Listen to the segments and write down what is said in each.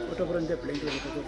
Photo करून ते plane photo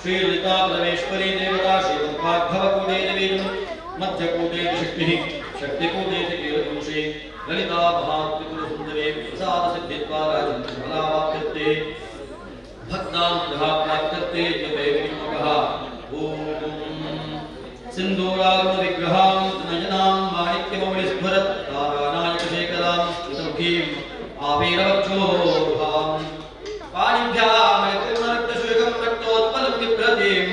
श्रीललिता परमेश्वरी देवता श्रीमद्भागवते देवी मध्यकूटे शक्ति शक्तिकूटे केलपुरुषे ललिता महात्रिपुर सुंदरे प्रसाद सिद्धिद्वारा फलावाप्यते भक्तां प्राप्यते जपे विष्णुः ओम सिंधूरारुण विग्रहां नयनां माणिक्यमौलिस्फुरत् तारानायकशेखरां स्तुतमुखीं आवीरवक्षोरुहां पाणिभ्यां रक्तशुकं रक्तोत्पलविप्रतिं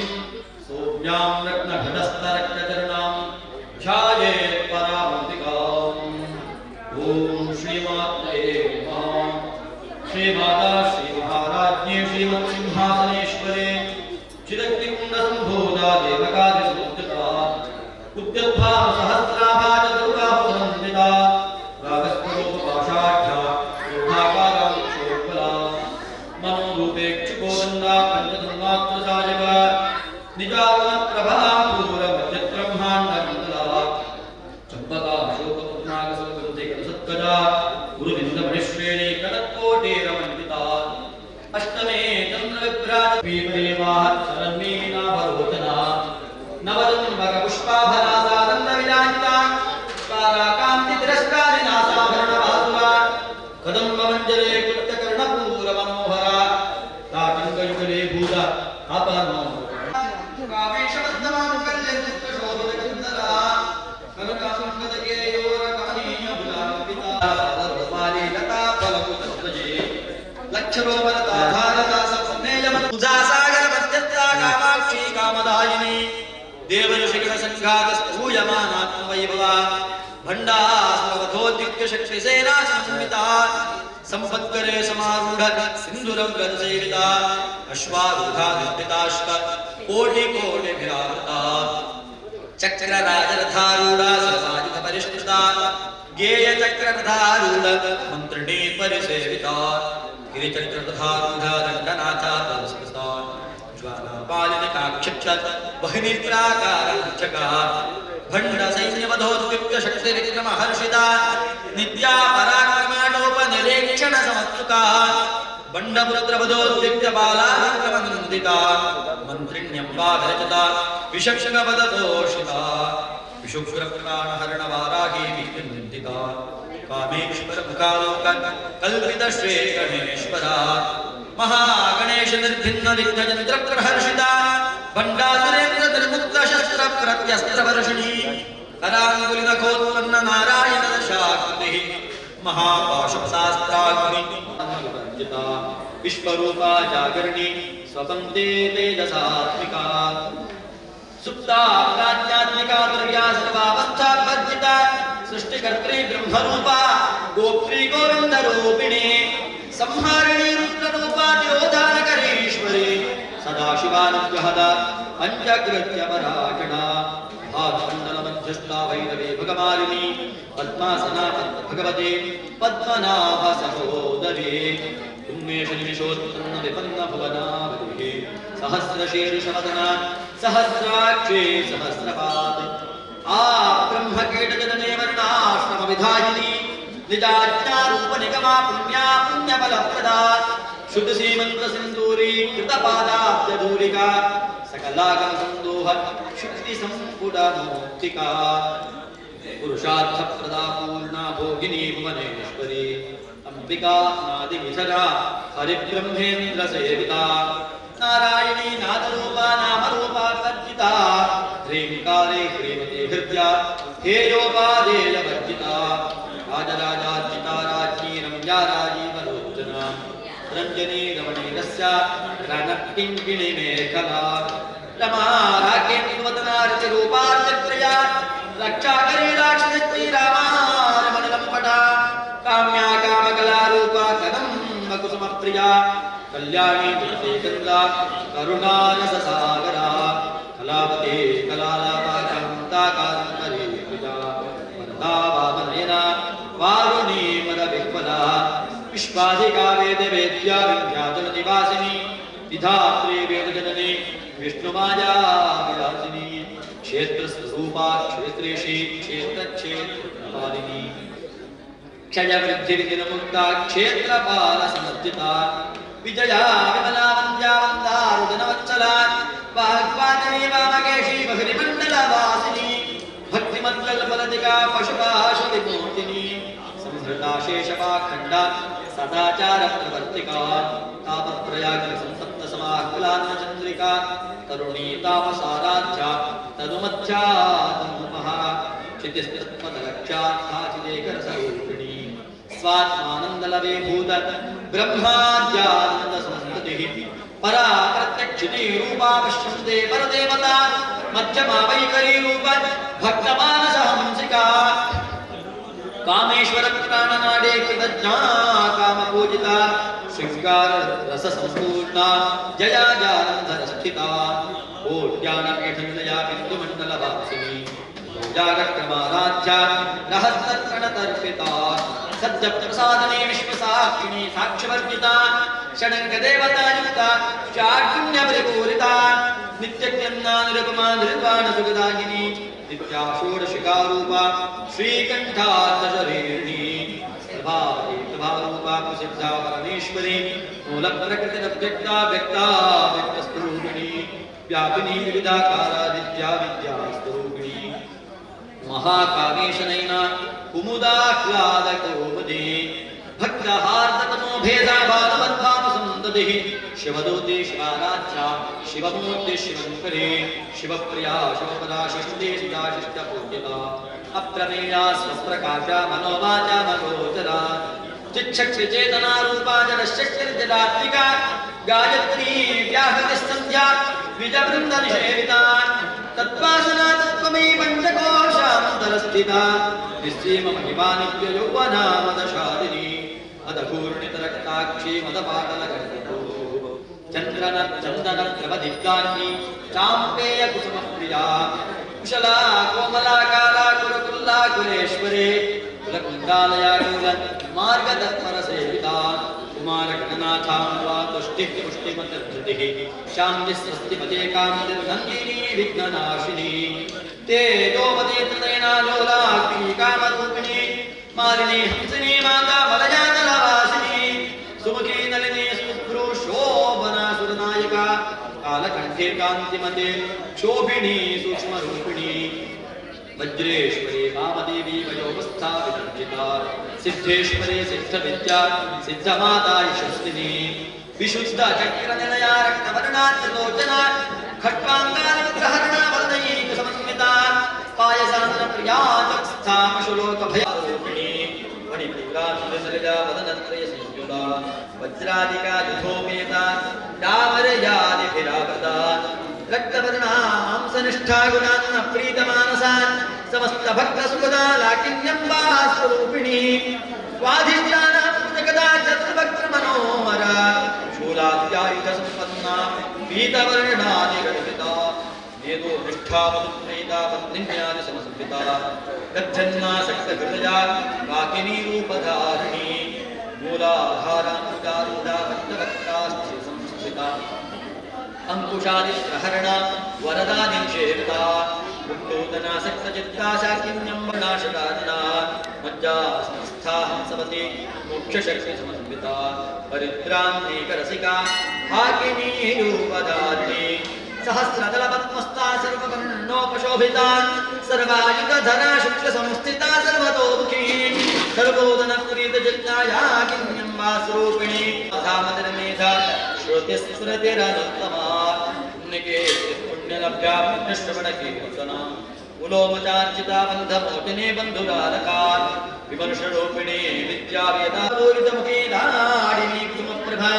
सौम्यां रत्नघटस्थरक्तचरणां ध्यायेत् परामृतिकाम् ॐ श्रीमात्रे नमः। श्रीमाता श्रीमहाराज्ञी श्रीमत्सिंहासनेश्वरे चिदग्निकुण्डसम्भूता देवकादिसमुद्यता उद्यद्भासहस्राभा च दुर्गापुरन्विता रागस्वरूपपाशाढ्या योगाकारा क्षोभला मनोरूपेक्षुकोदण्डा पञ्चतन्मात्रसायका निजागुणप्रभा पूरमध्यब्रह्माण्डमण्डला चम्पका अशोकपुर्णागसुगन्धिकसत्कजा गुरुविन्दमणिश्रेणी कनत्कोटेरमण्डिता अष्टमे चन्द्रविभ्राजपीपदेवाः शरण्येनाभरोचना नवदम्बकपुष्पाभरासादण्डविलासिता काराकान्तितिरस्कारिनासाभरणवासुरा कदम्बमञ्जले कृत्यकर्णपूरमनोहरा ताटङ्कयुगले भूत अपनो कामेशबद्धमानुकल्यशोभितकुन्दला कनकासुन्दकेयोरकमनीयबुलापिता सर्वपाली लता फलकुतध्वजे लक्षरोपरता भारता सन्नेयमनुजासागर मध्यस्था कामाक्षी कामदायिनी देवऋषिगण संघातस्तूयमानात्मवैभवा भण्डास्मवधोद्युक्य शक्तिसेना संमिता संपत्करे समारूढ सिन्धुरं गदसेविता अश्वारूढाधिष्ठिताश्च कोटिकोटिभिरावृता चक्रराजरथारूढा सरसायुधपरिष्कृता गेयचक्ररथारूढ मन्त्रिणी परिसेविता गिरिचक्ररथारूढा दण्डनाथा पुरस्कृता ज्वालापालिनिकाक्षिप्त वह्नि प्राकारञ्चका भण्डसैन्यवधोद्युक्य शक्तिरिक्रमहर्षिता नित्या पराक्रमाणोपनिरीक्षण समत्सुका बण्डपुत्रवधोद्युक्य बालाक्रमनन्दिता मन्त्रिण्यम्बाधरचता विशक्षगवदतोषिता विशुक्रप्राणहरणवाराही विनिन्दिता कामेश्वरमुखालोक कल्पितश्रेगणेश्वरा महागणेश निर्भिन्न विघ्नयन्त्रप्रहर्षिता भण्डासुरेन्द्र निर्मुक्त शस्त्र प्रत्यस्त्रवर्षिणी कराङ्गुलिनखोत्पन्न नारायण दशाकृतिः महापाशुपशास्त्राग्नि अन्नविभञ्जिता विश्वरूपा जागरणी स्वपन्ते तेजसात्मिका सुप्ता प्राज्ञात्मिका दुर्या सर्वावस्था वर्जिता सृष्टिकर्त्री ब्रह्मरूपा गोप्त्री गोविन्दरूपिणी संहारिणी रुद्ररूपा द्योधानकरीश्वरी सदाशिवानुग्रहदा पञ्चकृत्य पराजणा भागमण्डलमध्यस्था वैरवे भगमालिनी पद्मासना भगवते पद्मनाभ सहोदरी उन्मेष निमिषोत्पन्न विपन्न भुवनावधिः सहस्रशीर्षवदना सहस्राक्षे सहस्रपाद आ ब्रह्मकीटजनने वर्णाश्रमविधायिनी निजाज्ञारूपनिगमा पुण्या पुण्यफलप्रदा शुद्ध सीमंत सिंदूरी कृतपादाब्जधूलिका सकलागम संदोह शुद्धि संपुटा मुक्तिका पुरुषार्थ प्रदा पूर्णा भोगिनी भुवनेश्वरी अंबिका नादिविधरा हरिब्रह्मेन्द्र सेविता नारायणी नादरूपा नामरूपा वर्जिता ह्रींकारे ह्रीमते हृद्या हेयोपादेयवर्जिता राजराजार्चिता राज्ञी रम्या राजीवलोचना रञ्जनी रमणीरस्या रणकिङ्किणी मेखला रमा राकेन्दुवदनार्चिरूपार्चत्रया रक्षाकरी राक्षसी रामा रमणलम्पटा काम्या कामकलारूपा कदम्बकुसुमप्रिया कल्याणी जगदेकन्दा करुणारससागरा कलावती कलालापा कान्ता कादम्बरी प्रिया वरदा वामनयना वारुणी मदविह्वला विश्वाधिका वेदवेद्या विद्याधननिवासिनी विधात्री वेदजननी विष्णुमाया विलासिनी क्षेत्रस्वरूपा क्षेत्रेशी क्षेत्रक्षेत्रपालिनी क्षयवृद्धिविधिर्मुक्ता क्षेत्रपालसमर्जिता विजया विमला वन्द्या वन्दारुदनवत्सला वाग्वादिनी वामकेशी बहिर्मण्डलवासिनी भक्तिमद्गल्पलतिका पशुपाशुविमोचिनी संहृता शेषपाखण्डा सदाचार प्रवर्तिका तापत्रयाग्नि संसप्त समाकुलान्नचन्द्रिका तरुणी तापसाराध्या तनुमध्या तनुमहा क्षितिस्तत्पदलक्ष्यार्थाचिदेकरसरूपिणी स्वात्मानन्दलवे भूत ब्रह्माद्यानन्दसंस्ततिः परा प्रत्यक्षिणी रूपा पश्यन्ते परदेवता मध्यमा वैखरी रूप भक्तमानसहंसिका कामेश्वर प्राणनाडे कृतज्ञा कामपूजिता शृंगार रस संपूर्णा जया जालंधर स्थिता कोट्यानपीठनिलया बिन्दुमण्डलवासिनी जागक्रमाराध्या रहस्यत्रणतर्पिता सद्यप्रसादने विश्वसाक्षिणी साक्ष्यवर्जिता षडङ्गदेवतायुक्ता चार्जुन्यपरिपूरिता नित्यज्ञानानुरुपमा निर्वाणसुखदायिनी नित्या षोडशिकारूपा श्रीकण्ठार्थशरीरिणी प्रभारूपा कुसिद्धा परमेश्वरी मूलप्रकृतिरव्यक्ता व्यक्ता व्यक्तस्वरूपिणी व्यापिनी विविधाकारा विद्या विद्यास्वरूपिणी महाकामेशनयना कुमुदाह्लादकौमुदी भक्तहार्दतमो भेदा बालवद्भावसन्दतिः शिवदूते शिवाराध्या शिवमूर्ति शिवङ्करे शिवप्रिया शिवपदा शिष्टे सुधा शिष्टपूज्यता अप्रमेया स्वप्रकाशा मनोवाचा मनोचरा चिच्छक्तिचेतना रूपा जडशक्तिर्जडात्मिका गायत्री व्याहृतिस्सन्ध्या द्विजवृन्दनिषेविता तत्त्वासना तत्त्वमयी पञ्चकोशान्तरस्थिता निःसीममहिमानित्ययौवना मदशालिनी मदघूर्णितरक्ताक्षी मदपाटलगर्भो चन्दनद्रवदिग्गान्नी चाम्पेयकुसुमप्रिया कुशला कोमला काला कुलकुल्ला कुलेश्वरे कुलकुण्डालया कुल मार्गतत्परसेविता कुमारगणनाथाम्बा तुष्टिः पुष्टिमतधृतिः शान्तिस्वस्तिपते कामनिर्नन्दिनी विघ्ननाशिनी तेजोवती त्रिनयना लोलाक्षी कामरूपिणी मालिनी हंसिनी माता मलयाजलवासिनी सुमुखी नलिनी सुभ्रू शोभना सुरनायिका कालकण्ठे कान्तिमते शोभिनी सूक्ष्मरूपिणी वज्रेश्वरी वामदेवी वयोवस्था विवर्जिता सिद्धेश्वरी सिद्धविद्या सिद्धमाता यशस्विनी विशुद्ध चक्रनिलया रक्तवर्णाच्यलोचना खट्वाङ्गारविग्रहरणा वरदैकसमन्विता पायसान्नप्रिया जगत्स्था पशुलोकभयारूपिणी मणिपूरासुरसलिला वदनत्रयसंयुता वज्रादिका युधोपेता डामरयादिभिरावृता रक्तवर्णा मांसनिष्ठा गुणान्न प्रीतमानसा समस्त भक्तसुखदा लाकिन्यम्बा स्वरूपिणी स्वाधिष्ठाना पुस्तकदा चतुर्भक्त मनोहरा शूलाद्यायुध संपन्ना पीतवर्णादिगर्भिता वेदो निष्ठा मधुप्रीता पत्निन्यादि समसंविता गच्छन्ना सक्तहृदया काकिनी रूपधारिणी मूल मूलाधारानुगारूढा भक्तभक्तास्थि संस्थिता अंकुशादिप्रहरणा वरदा निषेविता मुक्तोदना सक्तचित्ता शाकिन्यं वर्णाशकादिना मज्जा संस्था हंसवती मोक्षशक्ति समन्विता परित्रान्नेकरसिका हाकिनी रूपधारिणी सहस्रदल पद्मस्ता सर्ववर्णोपशोभिता सर्वायुधधरा शुक्लसंस्थिता सर्वतोमुखी सर्वोदन प्रीतजज्ञाया किन्यम्बासरूपिणी धामदिनमेधा श्रुतिस्मृतिरनुत्तमा पुण्यलभ्या पुण्यश्रवणकीर्तना उलोमचार्चिता बन्धमोचने बन्धुरालका विमर्शरूपिणी विद्यावेदापूरितमुखी दाडिनी कुसुमप्रभा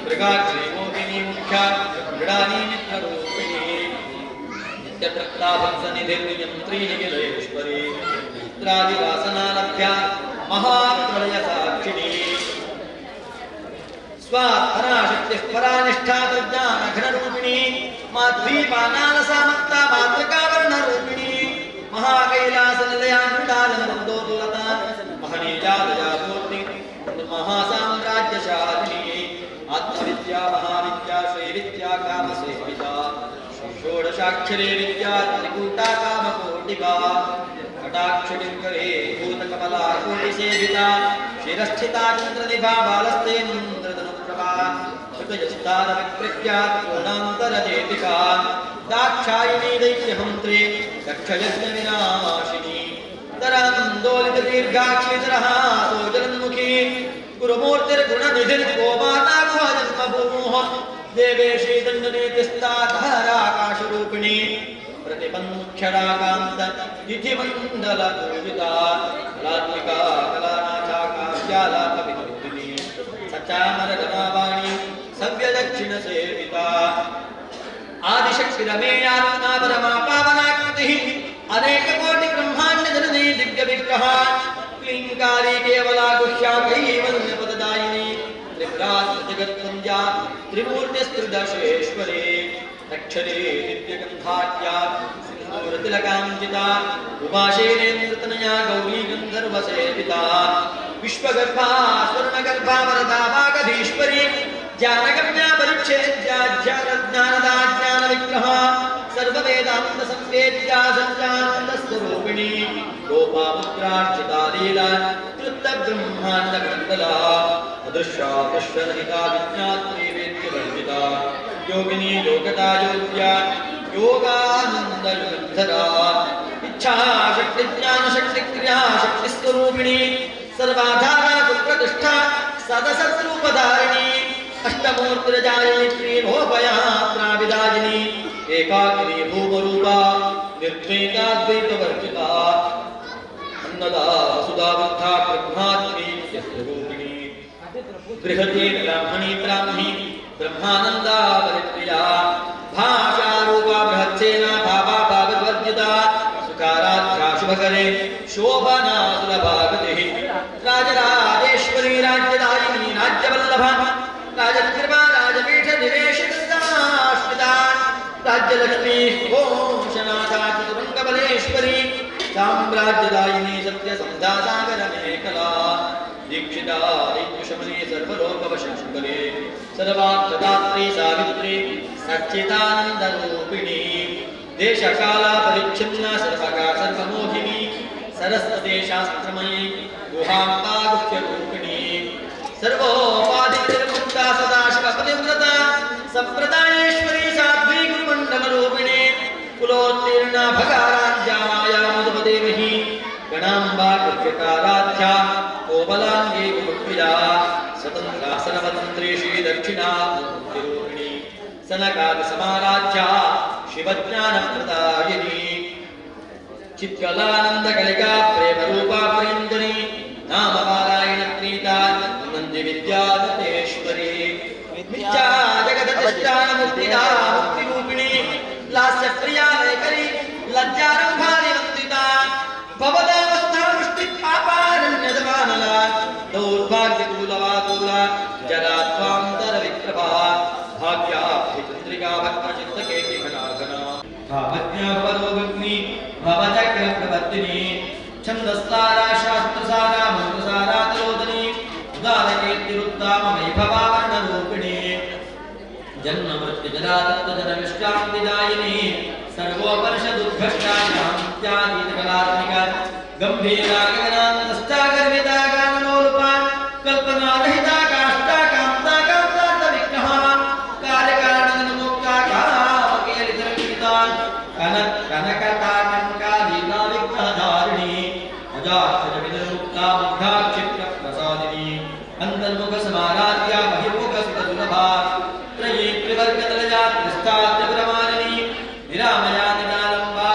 मृगाक्षी मोहिनी मुख्या मृडानी मित्ररूपिणी नित्यप्रक्ताभक्सनिधिर्यन्त्री निखिलेश्वरी मित्रादिवासनालभ्या महाप्रलयसाक्षिणी स्वात्मनाशक्तिः परानिष्ठा प्रज्ञानघनरूपिणी माध्वीपानालसामत्ता मातृकावर्णरूपिणी महाकैलासनिलया मृडालनन्दोर्लता महनीजालया पूर्ति महासाम्राज्यशालिनी आत्मविद्या महाविद्या श्रीविद्या कामसेविता षोडशाक्षरी विद्या त्रिकूटा कामकोटिका कटाक्षलिङ्गरे भूतकमला कोटिसेविता शिरस्थिता चन्द्रनिभा बालस्तेन्द्रधनुप्रभा कृतयस्तारविप्रज्ञा पूर्णान्तरदेतिका दाक्षायिणी दैत्यहन्त्री दक्षयज्ञविनाशिनी तरान्दोलितदीर्घाक्षीधरः सोजलन्मुखी गुरुमूर्तिर्गुणनिधिर्गोमाता गुहजन्मभूः देवेशी दण्डनेतिस्ता धाराकाशरूपिणी प्रतिपन्मुख्यराकान्त तिथिमण्डलपूजिता कलात्मिका कलानाथा काव्यालापविनोदिनी सचामरगणावाणी सव्यदक्षिणसेविता आदिशक्तिरमेयात्मा पावनाकृतिः अनेककोटिब्रह्माण्डजननी दिव्यविग्रह क्लीङ्कारी केवला गुह्या कैवल्यपददायिनी त्रिपुरात्मजगत्पुञ्जा त्रिमूर्तिस्त्रिदशेश्वरी अक्षरे दिव्यगन्धाख्या सिन्दूरतिलकाञ्चिता उमाशेनेन्द्रतनया गौरी गन्धर्वसेविता विश्वगर्भा स्वर्णगर्भा वरदा वागधीश्वरी ज्ञानगम्या परिच्छेद्या ज्ञानदा ज्ञानविग्रह सर्ववेदान्तसंवेद्या सच्चानन्दस्वरूपिणी गोपापुत्रार्चिता लीला कृतब्रह्माण्डमण्डला अदृश्या दृश्यरहिता विज्ञात्री वेद्यवर्जिता योगिनी योगदा योग्या योगानन्दयुगन्धरा इच्छाशक्ति ज्ञानशक्ति क्रियाशक्ति स्वरूपिणी सर्वाधारा कुप्रतिष्ठा सदसद्रूपधारिणी अष्टमूर्तिरजायित्री भोपयात्राविदायिनी एकाकिनी भूमरूपा निर्द्वैताद्वैतवर्जिता अन्नदा वसुधाबुद्धा ब्रह्मात्मी स्वरूपिणी बृहती ब्राह्मणी ब्राह्मी ब्रह्मानंदा परिप्रिया भाषारूपा बृहत्सेना भावा भागवर्जिता सुकाराध्या शुभकरे शोभना सुलभागतिः राजराजेश्वरी राज्यदायिनी राज्यवल्लभा राजकृपा राजपीठ निवेशिताश्रिता राज्यलक्ष्मी घोषनाथा चतुरङ्गबलेश्वरी साम्राज्यदायिनी सत्यसन्धा सागरमेखला दीक्षिता दैत्युशमने सर्वलोकवशङ्करे सर्वार्थदात्री सावित्री सच्चिदानन्दरूपिणी देशकाला परिच्छिन्ना सर्वका सर्वमोहिनी सरस्वती शास्त्रमयी गुहाम्बा गुह्यरूपिणी सर्वोपाधिनिर्मुक्ता सदाशिवपतिव्रता सम्प्रदायेश्वरी साध्वी गुरुमण्डलरूपिणी कुलोत्तीर्णा भगाराध्या मायामुदपदेवही गणाम्बा गुह्यकाराध्या कोमलाङ्गी गुरुप्रिया स्वतन्त्रा सर्वतन्त्री श्रीदक्षिणामूर्तिरूपिणी सनकादिसमाराध्या शिवज्ञानप्रदायिनी चित्कलानन्दकलिका प्रेमरूपा प्रियङ्करी नामपारायणप्रीता नन्दिविद्यादतेश्वरी मिथ्या जगदधिष्ठानमुक्तिदा मुक्तिरूपिणी लास्यप्रिया लेखरी लज्जारम्भारिवन्दिता भवदावस्थामुष्टिपापारण्यदवानला दौर्भाग्यकूलवातूला जरात्वान्तरविप्रभा भाग्याभिचन्द्रिका भक्तचित्तकेकिघनाघना भावज्ञा भवरोगग्नि छन्दस्सारा शास्त्रसारा मंत्रसारा तलोदनी उदारकीर्ति तत्त्वजनविश्रान्तिदायिनी सर्वोपनिषदुद्घष्टायां त्यागीतकलात्मिका गम्भीरा गगनान्तस्था गर्विता गानलोलुपा कल्पनारहिता काष्ठा कान्ता कान्तार्थविघ्नः कार्यकारणनिर्मुक्ता कामकेलितरङ्किता कनकताटङ्कालीना विघ्नधारिणी अजाक्षरविदर्मुक्ता मुग्धाक्षिप्रप्रसादिनी अन्तर्मुखसमाराध्या बहिर्मुखस्तदुलभा त्रयी त्रिवर्गतलजा त्रिस्थात्रपुरमालिनी निरामया निरालम्बा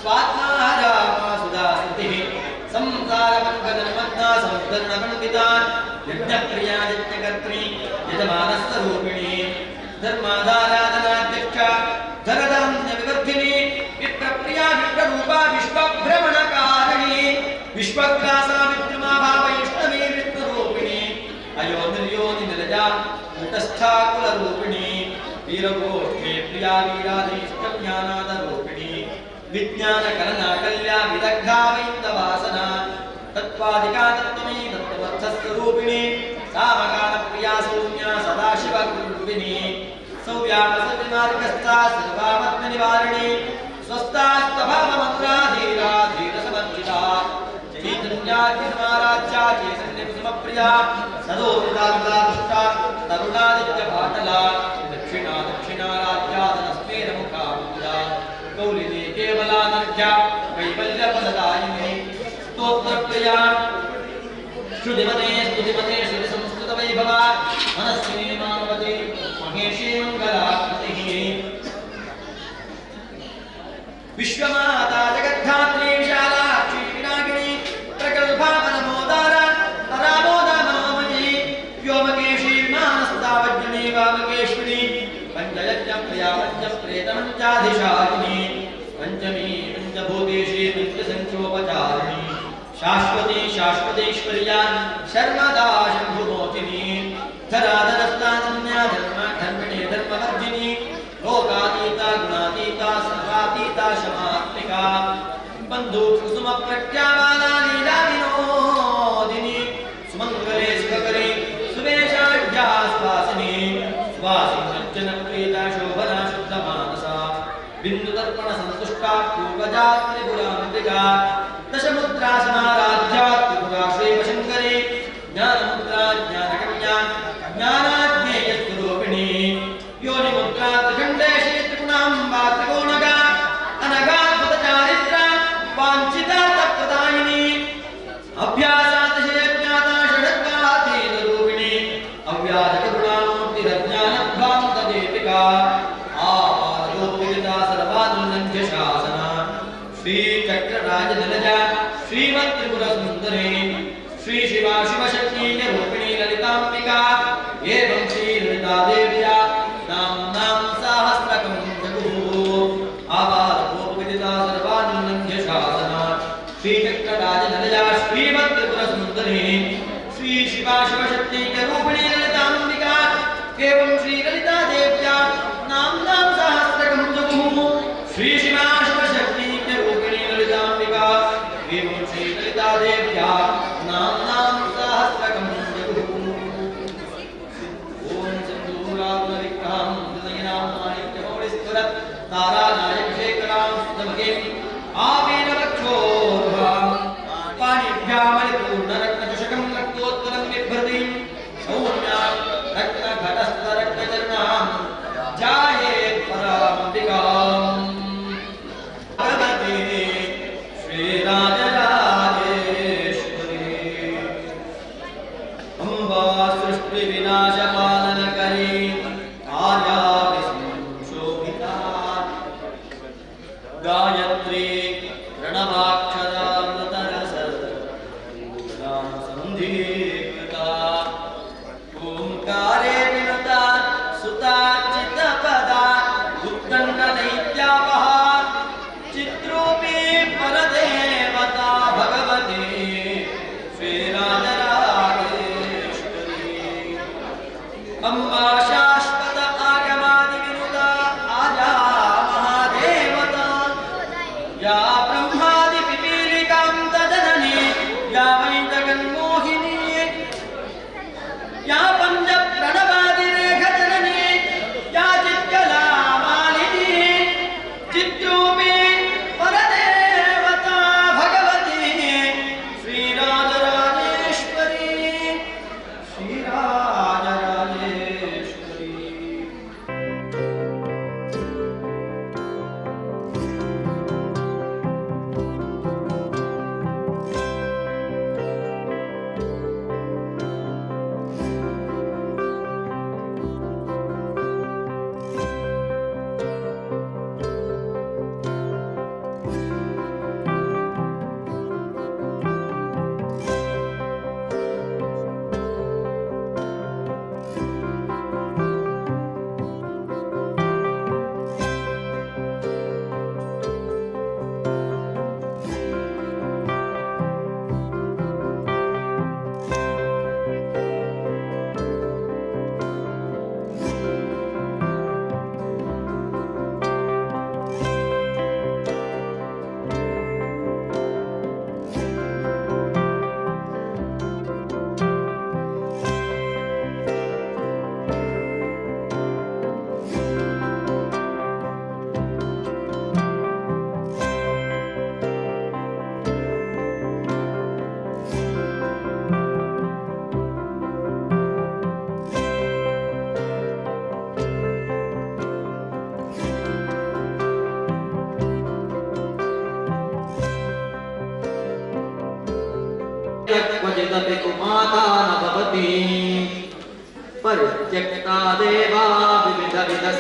स्वात्मारामा सुधासितिः संसारमङ्गलन्मग्ना समुद्धरणपण्डिता यज्ञप्रिया यज्ञकर्त्री यजमानस्तरूपिणी धर्माधाराधनाध्यक्षा धरधान्यविवर्धिनी विप्रप्रिया विप्ररूपा विश्वभ्रमणकारिणी विश्वग्रासा विद्रुमा भावैष्णवी विष्णुरूपिणी अयो निर्योनि निरजा कूटस्था कुलरूपिणी वीरगोष्ठे प्रिया वीराधीष्टज्ञानादरूपिणी विज्ञानकलना कल्या विदग्धा वैन्दवासना तत्त्वादिका तत्त्वमयी तत्त्वर्थस्वरूपिणी सामगानप्रिया सौम्या सदाशिवकुरूपिणी सौव्यामसविमार्गस्था सर्वामत्मनिवारिणी स्वस्थास्तभावमन्त्रा धीरा धीरसमर्जिता चैतन्यादिसमाराध्या चैतन्यकुसुमप्रिया सदोदितारुदादुष्टा तरुणादित्यपाटला दक्षिणा दक्षिणाराध्यादनस्मेरमुखा पूजा कौलिनी केवलानर्घ्या कैवल्यपददायिनी स्तोत्रप्रिया श्रुतिमते श्रुतिसंस्कृतवैभवा मनस्विनी मानवती महेशी मङ्गलाकृतिः विश्वमाता जगद्धात्री विशालाक्षी विनागिनी प्रगल्भा मनमोदारा परामोदा मनोमयी व्योमकेशी मानस्तावज्जनी वामकेश्विनी पञ्चयज्ञप्रिया पञ्चप्रेतमञ्चाधिशालिनी पञ्चमी पञ्चभूतेशी पञ्चसङ्ख्योपचारिणी शाश्वती शाश्वतेश्वर्या शर्मदा शम्भुमोचिनी धराधरस्तानन्या धर्मिणी धर्मवर्जिनी लोकातीता गुणातीता सर्वातीता शमात्मिका बन्धु कुसुमप्रज्ञावाला लीला विनोदिनी सुमङ्गले सुखकरे सुवेशाढ्या स्वासिनी स्वासिनज्जनप्रीता शोभना शुद्धमानसा बिन्दुदर्पणसन्तुष्टा पूर्वजा त्रिपुरान्तिका दशमुद्रा समाराध्या त्रिपुरा श्रीवशङ्करी ज्ञानमुद्रा ज्ञानकन्या ज्ञानाज्ञेयस्वरूपिणी योनिमुद्रा त्रिखण्डेशी त्रिगुणाम्बा त्रिकोणगा अनगाद्भुतचारित्रा वाञ्छितार्थप्रदायिनी अभ्यासातिशयज्ञाता षडङ्गातीतरूपिणी अव्याजकरुणामूर्तिरज्ञानध्वान्तदीपिका आपादोपीडिता सर्वानुल्लङ्घ्य शासना श्रीचक्रराजनिलजा श्रीमत्त्रिपुरसुन्दरी श्रीशिवा शिवशक्तिरूपिणी ललिताम्बिका एवं श्रीललितादेव्या नाम्नां सहस्रकं जगुः आपादोपीडिता सर्वानुल्लङ्घ्य शासना श्रीचक्रराजनिलजा श्रीमत्त्रिपुरसुन्दरी श्रीशिवा शिवशक्तिरूपिणी ललिताम्बिका एवं श्रीललितादेव्या नाम्नां सहस्रकं जगुः श्रीशिवा शिवशक्तिरूपिणी ललिताम्बिका एवं श्रीललितादेव्या नाम्नां सहस्रकं जगुः ॐ सिन्दूरारुणविग्रहां हृदयनां माणिक्यमौलिस्फुरत् तारानायकशेखरां सुतमकीं आवीरवक्षोरुहां पाणिभ्यामलिपूर्णरत्नचषकं रक्तोत्कलं बिभ्रतीं सौम्यां रत्नघटस्थरत्नचरणां ध्यायेत् परामम्बिकाम् भगवती श्रीराजराजेश्वरी अम्बा सृष्टिविनाशपालनकरी आर्याभिसंशोभिता गायत्री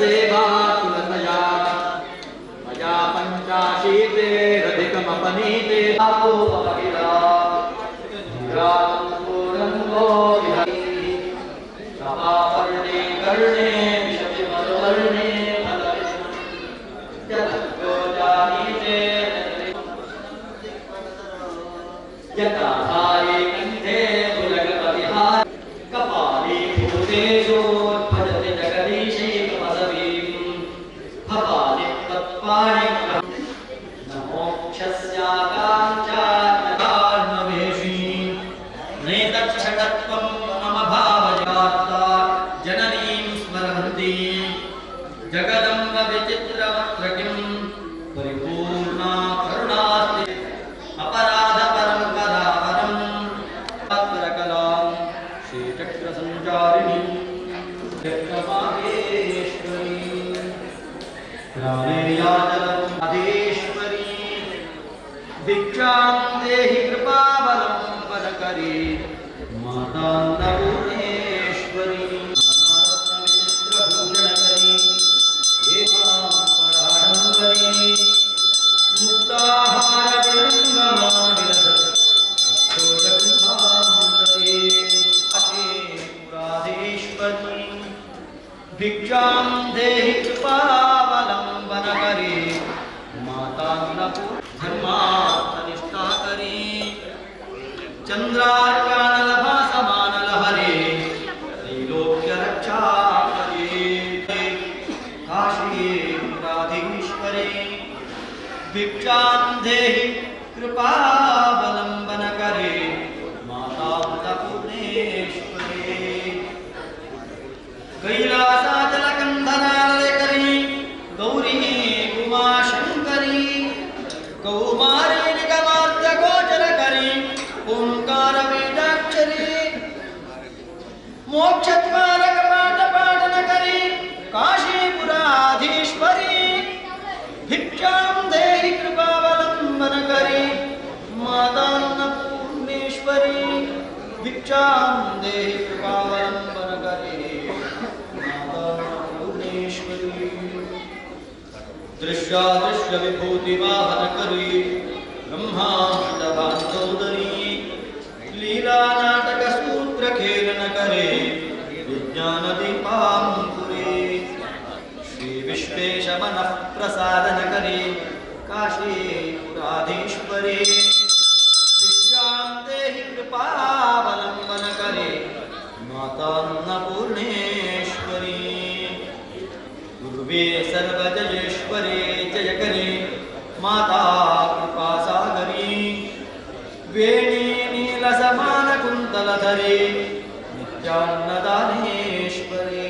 सेवा तुलसया मया पञ्चाशीतेरधिकमपनीते आपोपकिला पूर्णो विहरि समापर्णे कर्णे विशति मधुवर्णे जगद्गो जानीते यथाधारे कंठे दुर्गपतिहार कपाली भूतेषु भजति जगदीशैकपदवीं भवानि तत्पाणि नमोक्षस्याकाञ्चान्नवेशी नेतच्छटत्वं मम भावजाता जननीं स्मरन्ति जगदम्ब विचित्रवक्त्रकिं परिपूर्णा करुणास्ति अपराधपरम्पराहरं पत्रकलां श्रीचक्रसञ्चारिणीं चक्रमाहेश्वरी राधेयाचलमाधेश्वरी भिक्षां देहि कृपावलम्बनकरी मातान्नपूर्णेश्वरी नानारत्नविचित्रभूषणकरी हेमाम्बराडम्बरी मुक्ताहारविलम्बमानविलसत्सोजकुम्भान्तरे पुराधीश्वरी भिक्षां देहि कृपावलम्बनकरी धर्मार्थनिष्ठाकरी चन्द्रार्कानलभासमानलहरे त्रैलोक्यरक्षाकरी काशीपुराधीश्वरे भिक्षां देहि कृपावलम्बनकरे मातान्नपूर्णेश्वरे कैलासाचलकन्धनालयकरी गौरी उमाशङ्करी कौमारी निगमार्धगोचरकरी ओंकारबीजाक्षरी मोक्षद्वारकपाटपाटनकरी काशीपुराधीश्वरी भिक्षां देहि कृपावलम्बनकरी मातान्नपूर्णेश्वरी भिक्षां देहि कृपावलम्बनकरी मातान्नपूर्णेश्वरी दृश्यादृश्यविभूतिवाहनकरी ब्रह्माण्डबान्धोदरी लीलानाटकसूत्रखेलनकरे विज्ञानदीपाङ्कुरे श्रीविश्वेशमनः प्रसादनकरे काशीपुराधीश्वरे भिक्षां देहि कृपावलम्बनकरे मातान्नपूर्णेश्वरी गुरुवे सर्वजयेश्वरे जयकरे माता कृपासागरी वेणी नीलसमानकुन्तलधरे नित्यान्नदानेश्वरे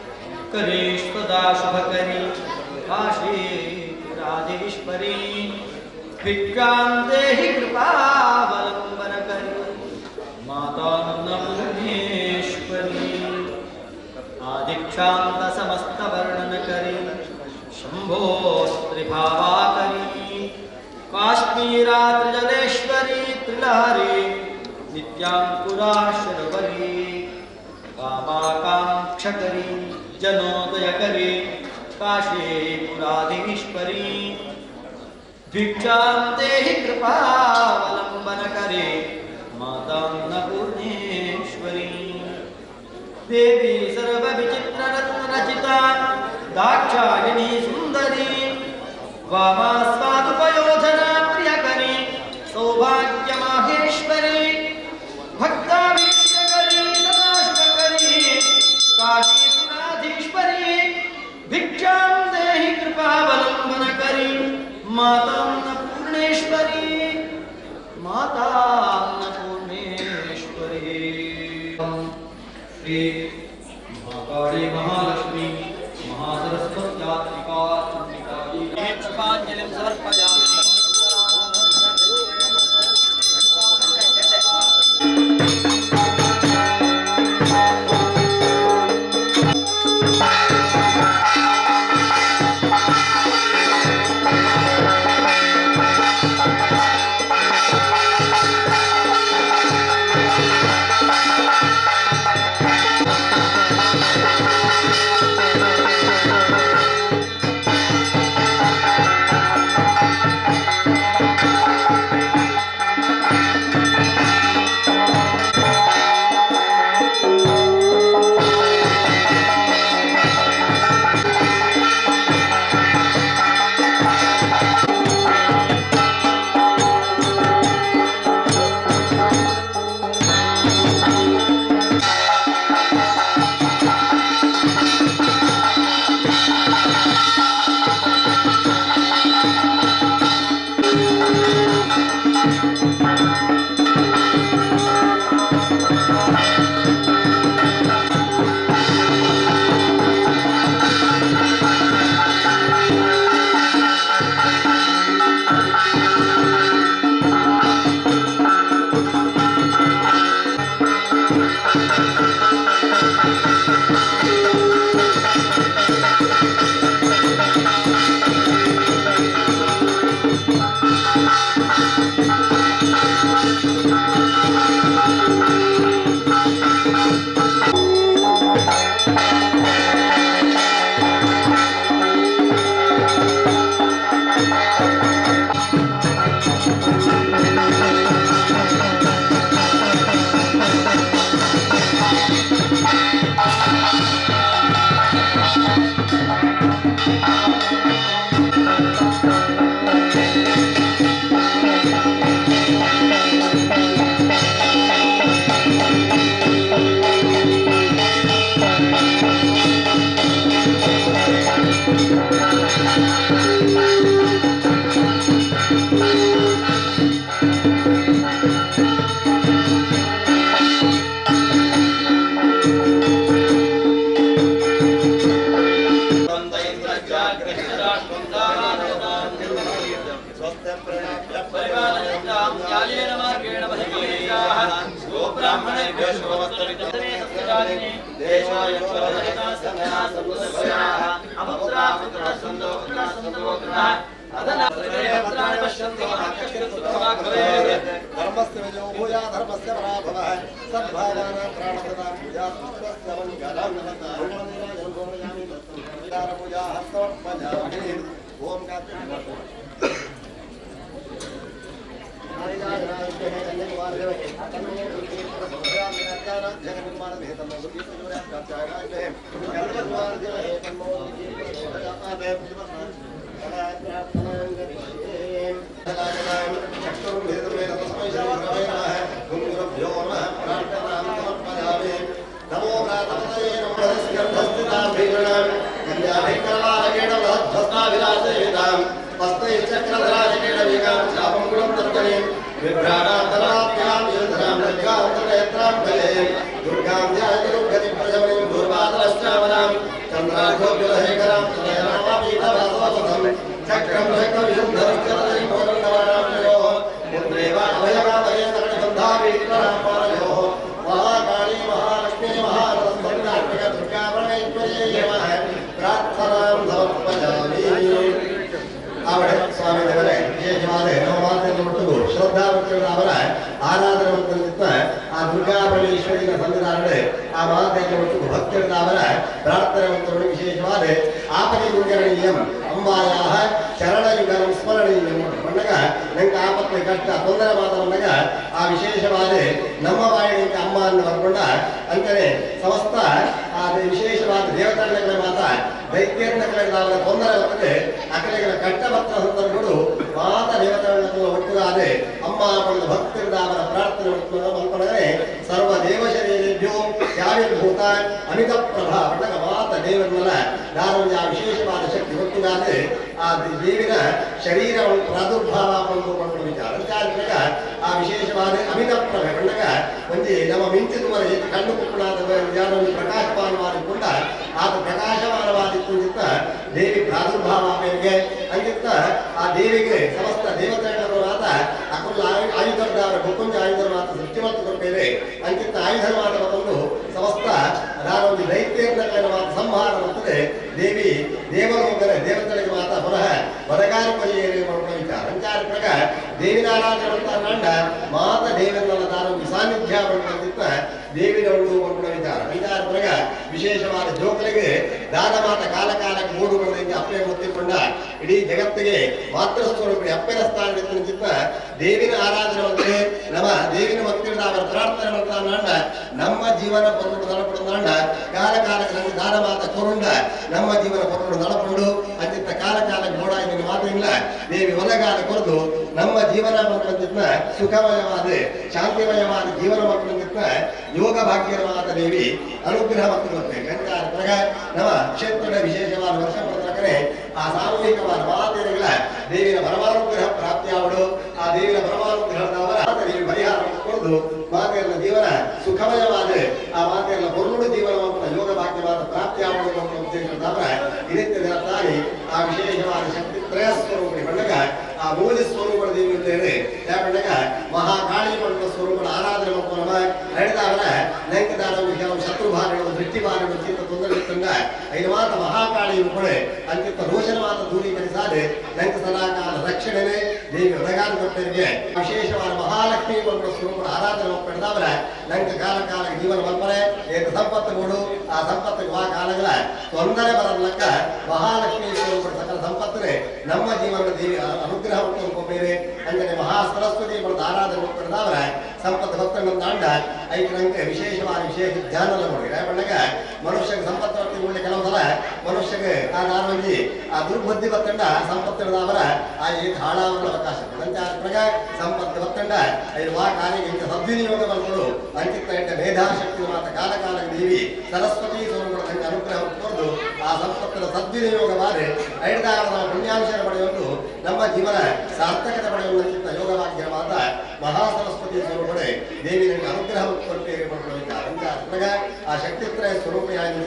सर्वानन्दकरेष्वदा शुभकरी काशीपुराधीश्वरी भिक्षां देहि कृपावलम्बनकरी मातान्नपूर्णेश्वरी आदिक्षान्त समस्तवर्णनकरी शम्भोस्त्रिभावाकरी काश्मीरात्रिजलेश्वरी त्रिलहरी नित्याङ्कुराशरवरी कामाकाङ्क्षकरी जनोदयकरी काशीपुराधीश्वरी भिक्षां देहि कृपावलम्बनकरी मातान्नपूर्णेश्वरी देवी सर्वविचित्ररत्नरचिता दाक्षायणी सुन्दरी वामास्वादुपयोधना प्रियकरी सौभाग्यमाहेश्वरी भक्ताभीष्टकरी सदाशुभकरी काशीपुराधीश्वरी भिक्षां देहि कृपावलम्बनकरी मातान्नपूर्णेश्वरी मातान्नपूर्णेश्वरी श्री महाकाली महालक्ष्मी महासरस्वत्यात्मिका पुष्पांजलिं समर्पयामि। कालेन मार्गेण बहिर्गेशाः गोब्राह्मणेभ्यो शुभवस्तवितमे सत्यजालिने देशाय स्वरहिता सन्ना समुद्रभयाः अपुत्रा पुत्रः सन्तो पुत्रः सन्तोत्रः अदनात्रयपत्राणि पश्यन्तो महाकष्टसुखमाघवेत् धर्मस्य विजयो भूया धर्मस्य पराभवः सद्भावानां प्राणसदा पूजा पुष्पस्य मङ्गलं मंगलनीराजनं समर्पयामि तत्संस्कार पूजा हस्तोपजामि ओम स्वामी देवरे विशेषवाद नवमात्र श्रद्धा ಅವರ ಆರಾಧನೆ ಮಾಡ್ತಾ ಆ ದುರ್ಗಾ ಪರಮೇಶ್ವರಿಯ ಸನ್ನಿಧಾನದಲ್ಲಿ ಆ ಮಾತೆಗೆ ಮತ್ತು ಭಕ್ತರಿಂದ ಅವರ ಪ್ರಾರ್ಥನೆ ಮಾಡ್ತಾರೆ ವಿಶೇಷವಾದ ಆಪದಿ ಗುಂಗರಣೀಯಂ ಅಂಬಾಯಾಹ ಚರಣಯುಗಂ ಸ್ಮರಣೀಯಂ ಬಂದಾಗ ನಂಗೆ ಆಪತ್ತು ಕಷ್ಟ ತೊಂದರೆ ಮಾತನಾಡಿದಾಗ ಆ ವಿಶೇಷವಾದ ನಮ್ಮ ಬಾಯಿಗೆ ಅಮ್ಮ ಅನ್ನು ಬರ್ಕೊಂಡ ಅಂತಾನೆ ಸಮಸ್ತ ಆ ವಿಶೇಷವಾದ ದೇವತಾಗಳ ಮಾತ ದೈತ್ಯಗಳ ತೊಂದರೆ ಬರ್ತದೆ ಅಕಲೆಗಳ ಕಷ್ಟ ಭಕ್ತ ಸಂದರ್ಭಗಳು ಮಾತ ದೇವತಾಗಳ ಒಟ್ಟುಗಾದೆ ಅಮ್ಮ ಒಂದು ಭಕ್ತರಿಂದ ಅವರ ಪ್ರಾರ್ಥನೆ ಮಾಡ್ಕೊಂಡರೆ ಸರ್ವ ದೇವಶರೀರೇಭ್ಯೋ ಯಾವಿರ್ಭೂತ ಅಮಿತ ಪ್ರಭಾ ಬಂದಾಗ ಮಾತ ದೇವರನ್ನೆಲ್ಲ ಯಾರೊಂದು ಆ ವಿಶೇಷವಾದ ಶಕ್ತಿ ಒಟ್ಟುಗಾದೆ ಆ ದೇವಿನ ಶರೀರವನ್ನು ಪ್ರಾದುರ್ಭಾವ ಒಂದು ವಿಚಾರ ಆ ವಿಶೇಷವಾದ ಅಮಿತ ಪ್ರಭೆ ಬಂದಾಗ ಒಂದು ನಮ್ಮ ಮಿಂಚಿದ ಮನೆ ಕಣ್ಣು ಕುಕ್ಕುಳಾದ ಯಾರೊಂದು ಪ್ರಕಾಶಮಾನವಾದಿಕೊಂಡ ಆತ ಪ್ರಕಾಶಮಾನವಾದಿತ್ತ ದೇವಿ ಪ್ರಾದುರ್ಭಾವ ಅವರಿಗೆ ಅಂದಿತ್ತ ಆ ದೇವಿಗೆ ಸಮಸ್ತ ದೇವತೆಗಳ ಮಾತ ಅಕುಲ್ಲ ಆಯುಧದ ಅವರ ಗುಕ್ಕುಂಜ ಆಯುಧದ ಮಾತ ಸೃಷ್ಟಿ ಮತ್ತು ಕೊಟ್ಟೇವೆ ಅಂಕಿತ್ತ ಆಯುಧ ಮಾತ ಬಂದು ಸಮಸ್ತ ಅದಾರೊಂದು ದೈತ್ಯಗಳ ಮಾತ ಸಂಹಾರ ಬರ್ತದೆ ದೇವಿ ದೇವಲೋಕರ ದೇವತೆಗಳಿಗೆ ಮಾತ ಪುನಃ ಬದಗಾರಿ ಪರಿಯೇರಿ ಮಾಡುವ ವಿಚಾರ ಸಂಚಾರ ಪ್ರಕಾರ ದೇವಿನ ಆರಾಧನೆ ಮಾಡ್ತಾ ನಂಡ ಮಾತ ದೇವರನ್ನ ತಾನೊಂದು ಸಾನ್ನಿಧ್ಯ ಬಂದಿತ್ತ ದೇವಿನ ಒಂದು ಮಾಡುವ ವಿಚಾರ ಪ್ರಕಾರ ವಿಶೇಷವಾದ ಜೋಕಲಿಗೆ ದಾನ ಮಾತ ಕಾಲ ಕಾಲಕ್ಕೆ ಮೂಡು ಬರೋದಕ್ಕೆ ಅಪ್ಪೆ ಗೊತ್ತಿಕೊಂಡ ಇಡೀ ಜಗತ್ತಿಗೆ ಮಾತೃಸ್ವರೂಪಿ ಅಪ್ಪನ ಸ್ಥಾನದಲ್ಲಿ ನಿಂತ ದೇವಿನ ಆರಾಧನೆ ಮಾಡಿದ್ರೆ ನಮ್ಮ ದೇವಿನ ಭಕ್ತಿಯಿಂದ ಅವರ ಪ್ರಾರ್ಥನೆ ಮಾಡ್ತಾ ನಾಂಡ ನಮ್ಮ ಜೀವನ ಪೊರುಡು ನಡಪಡು ನಾಂಡ ಕಾಲ ಕಾಲಕ್ಕೆ ನಮಗೆ ದಾನ ಮಾತ ಕೊರುಂಡ ನಮ್ಮ ಜೀವನ ಪೊರುಡು ನಡಪಡು ಅಂತಿತ್ತ ಕಾಲ ಕಾಲಕ್ಕೆ ನೋಡ ನಿನ್ನ ಮಾತಿಲ್ಲ ದೇವಿ ಒಲಗಾಲ ಕೊರದು ನಮ್ಮ ಜೀವನ ಮಕ್ಕಳಂತಿತ್ತ ಸುಖಮಯವಾದ ಶಾಂತಿಮಯವಾದ ಜೀವನ ಮಕ್ಕಳಂತಿತ್ತ ಯೋಗ ಭಾಗ್ಯವಾದ ದೇವಿ ಅನುಗ್ರಹ ಮಕ್ಕಳು ಪ್ರಗ ನಮ್ಮ ಕ್ಷೇತ್ರದ ವಿಶೇಷವಾದ ವರ್ಷ ಪ್ರಕಾರನೇ ಆ ಸಾಮೂಹಿಕವಾದ ಮಾತೆಗಳ ದೇವಿನ ಪರಮಾನುಗ್ರಹ ಪ್ರಾಪ್ತಿಯಾವಡು ಆ ದೇವಿನ ಪರಮಾನುಗ್ರಹದವರ ದೇವಿ ಪರಿಹಾರ ಕೊಡದು ಮಾತೆಯರ ಜೀವನ ಸುಖಮಯವಾದ ಆ ಮಾತೆಯರ ಪೊರುಳು ಜೀವನವನ್ನು ಯೋಗ ಭಾಗ್ಯವಾದ ಪ್ರಾಪ್ತಿಯಾವಡು ಅನ್ನೋ ಉದ್ದೇಶದವರ ಇನಿತ್ಯ ದಿನದಾಗಿ ಆ ವಿಶೇಷವಾದ ಶಕ್ತಿ ತ್ರಯ ಸ್ವರೂಪಿ ಬಂದಾಗ ಆ ಮೂಲ ಸ್ವರೂಪದ ದೇವಿ ಅಂತ ಹೇಳಿ ಯಾಕಂದಾಗ ಮಹಾಕಾಳಿ ಪಡುವ ಸ್ವರೂಪದ ಆರಾಧನೆ ಮಾಡ್ಕೊಂಡು ನಡೆದವರ ನೈಕದಾನ ಕೆಲವು ಶತ್ರು ಭಾರಗಳು ದೃಷ್ಟಿ ಭಾರಗಳು ಚಿತ್ತ ತೊಂದರೆ ತಂದ ಐದು ಮಾತ ಮಹಾಕಾಳಿ ಕೂಡ ಅಂತಿತ್ತ ರೋಷನವಾದ ದೂರೀಕರಿಸಾದೆ ನಂಕ ಸದಾಕಾಲ ರಕ್ಷಣೆನೆ ದೇವಿ ಒದಗಾದ ಭಕ್ತರಿಗೆ ವಿಶೇಷವಾದ ಮಹಾಲಕ್ಷ್ಮಿ ಪಡುವ ಸ್ವರೂಪದ ಆರಾಧನೆ ಮಾಡ್ಕೊಂಡವರ ನಂಕ ಕಾಲ ಕಾಲ ಜೀವನ ಮಲ್ಪನೆ ಏಕ ಸಂಪತ್ತುಗಳು ಆ ಸಂಪತ್ತಿಗೆ ಆ ಕಾಲಗಳ ತೊಂದರೆ ಬರಲಕ್ಕ ಮಹಾಲಕ್ಷ್ಮಿ ಸ್ವರೂಪದ ಸಕಲ ಸಂಪತ್ತನೆ ನಮ್ಮ ಜೀವನದ ದೇವಿ ಅನುಗ್ರಹ ಬೇರೆ ಅಂದರೆ ಮಹಾ ಸರಸ್ವತಿ ಪಡೆದ ಆರಾಧನೆ ಮಾಡ್ಕೊಂಡವರ ಸಂಪತ್ತು ಭಕ್ತರನ್ನು ತಾಂಡ ಐಕ್ಯಂಗೆ ವಿಶೇಷವಾದ ವಿಶೇಷ ಧ್ಯಾನ ನೋಡಿ ಬಂದಾಗ ಮನುಷ್ಯಗೆ ಸಂಪತ್ತು ಒಳ್ಳೆ ಕೆಲವು ಸಲ ಮನುಷ್ಯಗೆ ಆ ನಾರ್ಮಂಜಿ ಆ ದುರ್ಬುದ್ಧಿ ಬತ್ತಂಡ ಸಂಪತ್ತು ಅವರ ಆ ಹಾಳಾವರ ಅವಕಾಶ ಪ್ರಗ ಸಂಪತ್ತು ಬತ್ತಂಡ ಐದು ಆ ಕಾರ್ಯಕ್ಕೆ ಇಂಥ ಸದ್ವಿನಿಯೋಗ ಬಂದ್ಗಳು ಅಂಕಿತ್ತ ಇಂಥ ಮೇಧಾಶಕ್ತಿ ಮಾತ ಕಾಲ ಕಾಲ ದೇವಿ ಸರಸ್ವತಿ ಸ್ವರೂಪದ ಅನುಗ್ರಹ ಕೊರದು ಆ ಸಂಪತ್ತಿನ ಸದ್ವಿನಿಯೋಗ ಮಾಡಿ ಐದಾರದ ಪುಣ್ಯಾಂಶ ಪಡೆಯುವುದು ನಮ್ಮ ಜೀವನ ಸಾರ್ಥಕತೆ ಪಡೆಯುವಂತ ಯೋಗವಾಕ್ಯ ಮಾತ ಮಹಾಸರಸ್ವತಿ ಸ್ವರೂಪಡೆ ದೇವಿ ನನಗೆ ಅನುಗ್ರಹವನ್ನು ಕೊಟ್ಟೇರಿ ಪಡ್ಕೊಳ್ಳಬೇಕಾಗ ಆ ಶಕ್ತಿತ್ರಯ ಸ್ವರೂಪಿಯಾಗಿ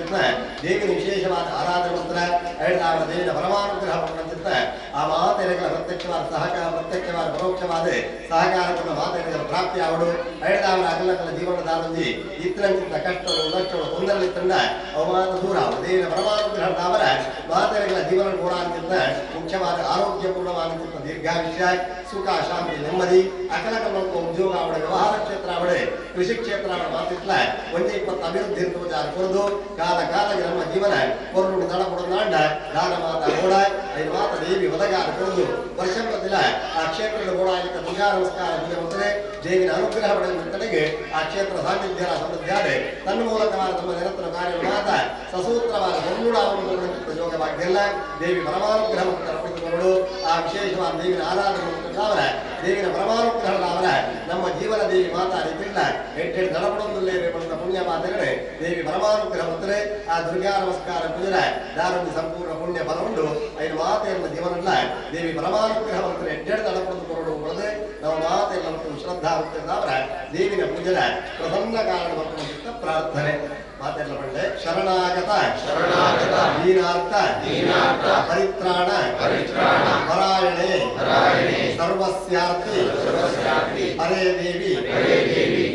ದೇವಿನ ವಿಶೇಷವಾದ ಆರಾಧನೆ ಮಂತ್ರ ಹೇಳಿದ ದೇವಿನ ಪರಮಾನುಗ್ರಹ ಪಡ್ಕೊಳ್ಳುತ್ತಿದ್ದ ಆ ಮಾತೆರೆಗಳ ಪ್ರತ್ಯಕ್ಷವಾದ ಸಹಕಾರ ಪ್ರತ್ಯಕ್ಷವಾದ ಪರೋಕ್ಷವಾದ ಸಹಕಾರವನ್ನು ಮಾತೆರೆಗಳ ಪ್ರಾಪ್ತಿ ಅವಡು ಹೇಳಿದ ಅವರ ಅಗಲಕಲ ಜೀವನದಾರಂಜಿ ಇತ್ತರಂಚಿದ್ದ ಕಷ್ಟಗಳು ನಷ್ಟಗಳು ತೊಂದರೆಗಳಿತ್ತಂಡ ಅವಮಾನ ದೂರ ದೇವಿನ ಪರಮಾನುಗ್ರಹದ ಅವರ ಮಾತೆರೆಗಳ ಜೀವನ ಕೂಡ ಅಂತಿದ್ದ ಮುಖ್ಯವಾದ ಆರೋಗ್ಯಪೂರ್ಣವಾಗಿದ್ದ ದೀರ್ಘಾಯುಷ್ಯ ಸುಖ ಶಾಂತಿ ನೆಮ್ಮದಿ ಅಕಲಕಲ ಉದ್ಯೋಗ ಅವಳ ವ್ಯವಹಾರ ಕ್ಷೇತ್ರ ಅವಳೆ ಕೃಷಿ ಕ್ಷೇತ್ರ ಅವಳ ಮಾತಿತ್ಲ 120 ಅಭಿವೃದ್ಧಿ ಇರುವುದು ಕೊಡದು ಕಾಲ ಕಾಲಕ್ಕೆ ನಮ್ಮ ಜೀವನ ಕೊರಡು ತಡಪಡೋದಾಂಡ ದಾನ ಮಾತ ಓಡ ಐದು ಮಾತ ದೇವಿ ಒದಗಾರ ಕೊಡದು ವರ್ಷ ಪ್ರತಿಲ ಆ ಕ್ಷೇತ್ರದ ಓಡಾಲಿಕ ಪೂಜಾ ನಮಸ್ಕಾರ ಪೂಜೆ ಮಾಡ್ತಾರೆ ದೇವಿನ ಅನುಗ್ರಹ ಪಡೆಯುವ ತಡೆಗೆ ಆ ಕ್ಷೇತ್ರ ಸಾನ್ನಿಧ್ಯ ಸಮೃದ್ಧಿಯಾದೆ ತನ್ನ ಮೂಲಕವಾದ ತಮ್ಮ ನಿರಂತರ ಕಾರ್ಯ ಮಾತ ಸಸೂತ್ರವಾದ ಹೊನ್ನೂಡಾವನ್ನು ಯೋಗವಾಗಿಲ್ಲ ದೇವಿ ಪರಮಾನುಗ್ರಹವನ್ನು ಅರ್ಪಿಸಿಕೊಂಡು ಆ ವಿಶೇಷವಾದ ದೇವಿನ ಆರಾಧನೆ ಅವರ ದೇವಿನ ಪರಮಾನುಗ್ರಹದ ಅವರ ನಮ್ಮ ಜೀವನ ದೇವಿ ಮಾತಾಡಿದ್ದಿಲ್ಲ ಹೆಟ್ಟೆಡು ನಡಪಡೊಂದಲ್ಲೇ ಪಡೆದ ಪುಣ್ಯ ಮಾತುಗಳೇ ದೇವಿ ಪರಮಾನುಗ್ರಹ ಮಂತ್ರೆ ಆ ದುರ್ಗಾ ನಮಸ್ಕಾರ ಪೂಜನೆ ದಾರುಣಿ ಸಂಪೂರ್ಣ ಪುಣ್ಯ ಫಲವುಂಡು ಐದು ಮಾತೆಯನ್ನ ಜೀವನಲ್ಲ ದೇವಿ ಪರಮಾನುಗ್ರಹ ಮಂತ್ರೆ ಹೆಟ್ಟೆಡು ನಡಪಡೊಂದು ಕೊರಡು ಕೊಡದೆ ನಮ್ಮ ಮಾತೆಯನ್ನ ಮತ್ತು ಶ್ರದ್ಧಾ ಅವರ ದೇವಿನ ಪೂಜನೆ ಪ್ರಸನ್ನ ಕಾರಣ ಮತ್ತು ಪ್ರಾರ್ಥನೆ ಮಾತೆಲ್ಲ ಪಂಡೆ ಶರಣಾಗತ ಶರಣಾಗತ ದೀನಾರ್ಥ ದೀನಾರ್ಥ ಪರಿತ್ರಾಣ ಪರಿತ್ರಾಣ ಪರಾಯಣೆ ಪರಾಯಣೆ ಸರ್ವಸ್ಯಾರ್ಥಿ ಸರ್ವಸ್ಯಾರ್ಥಿ ಹರೇ ದೇವಿ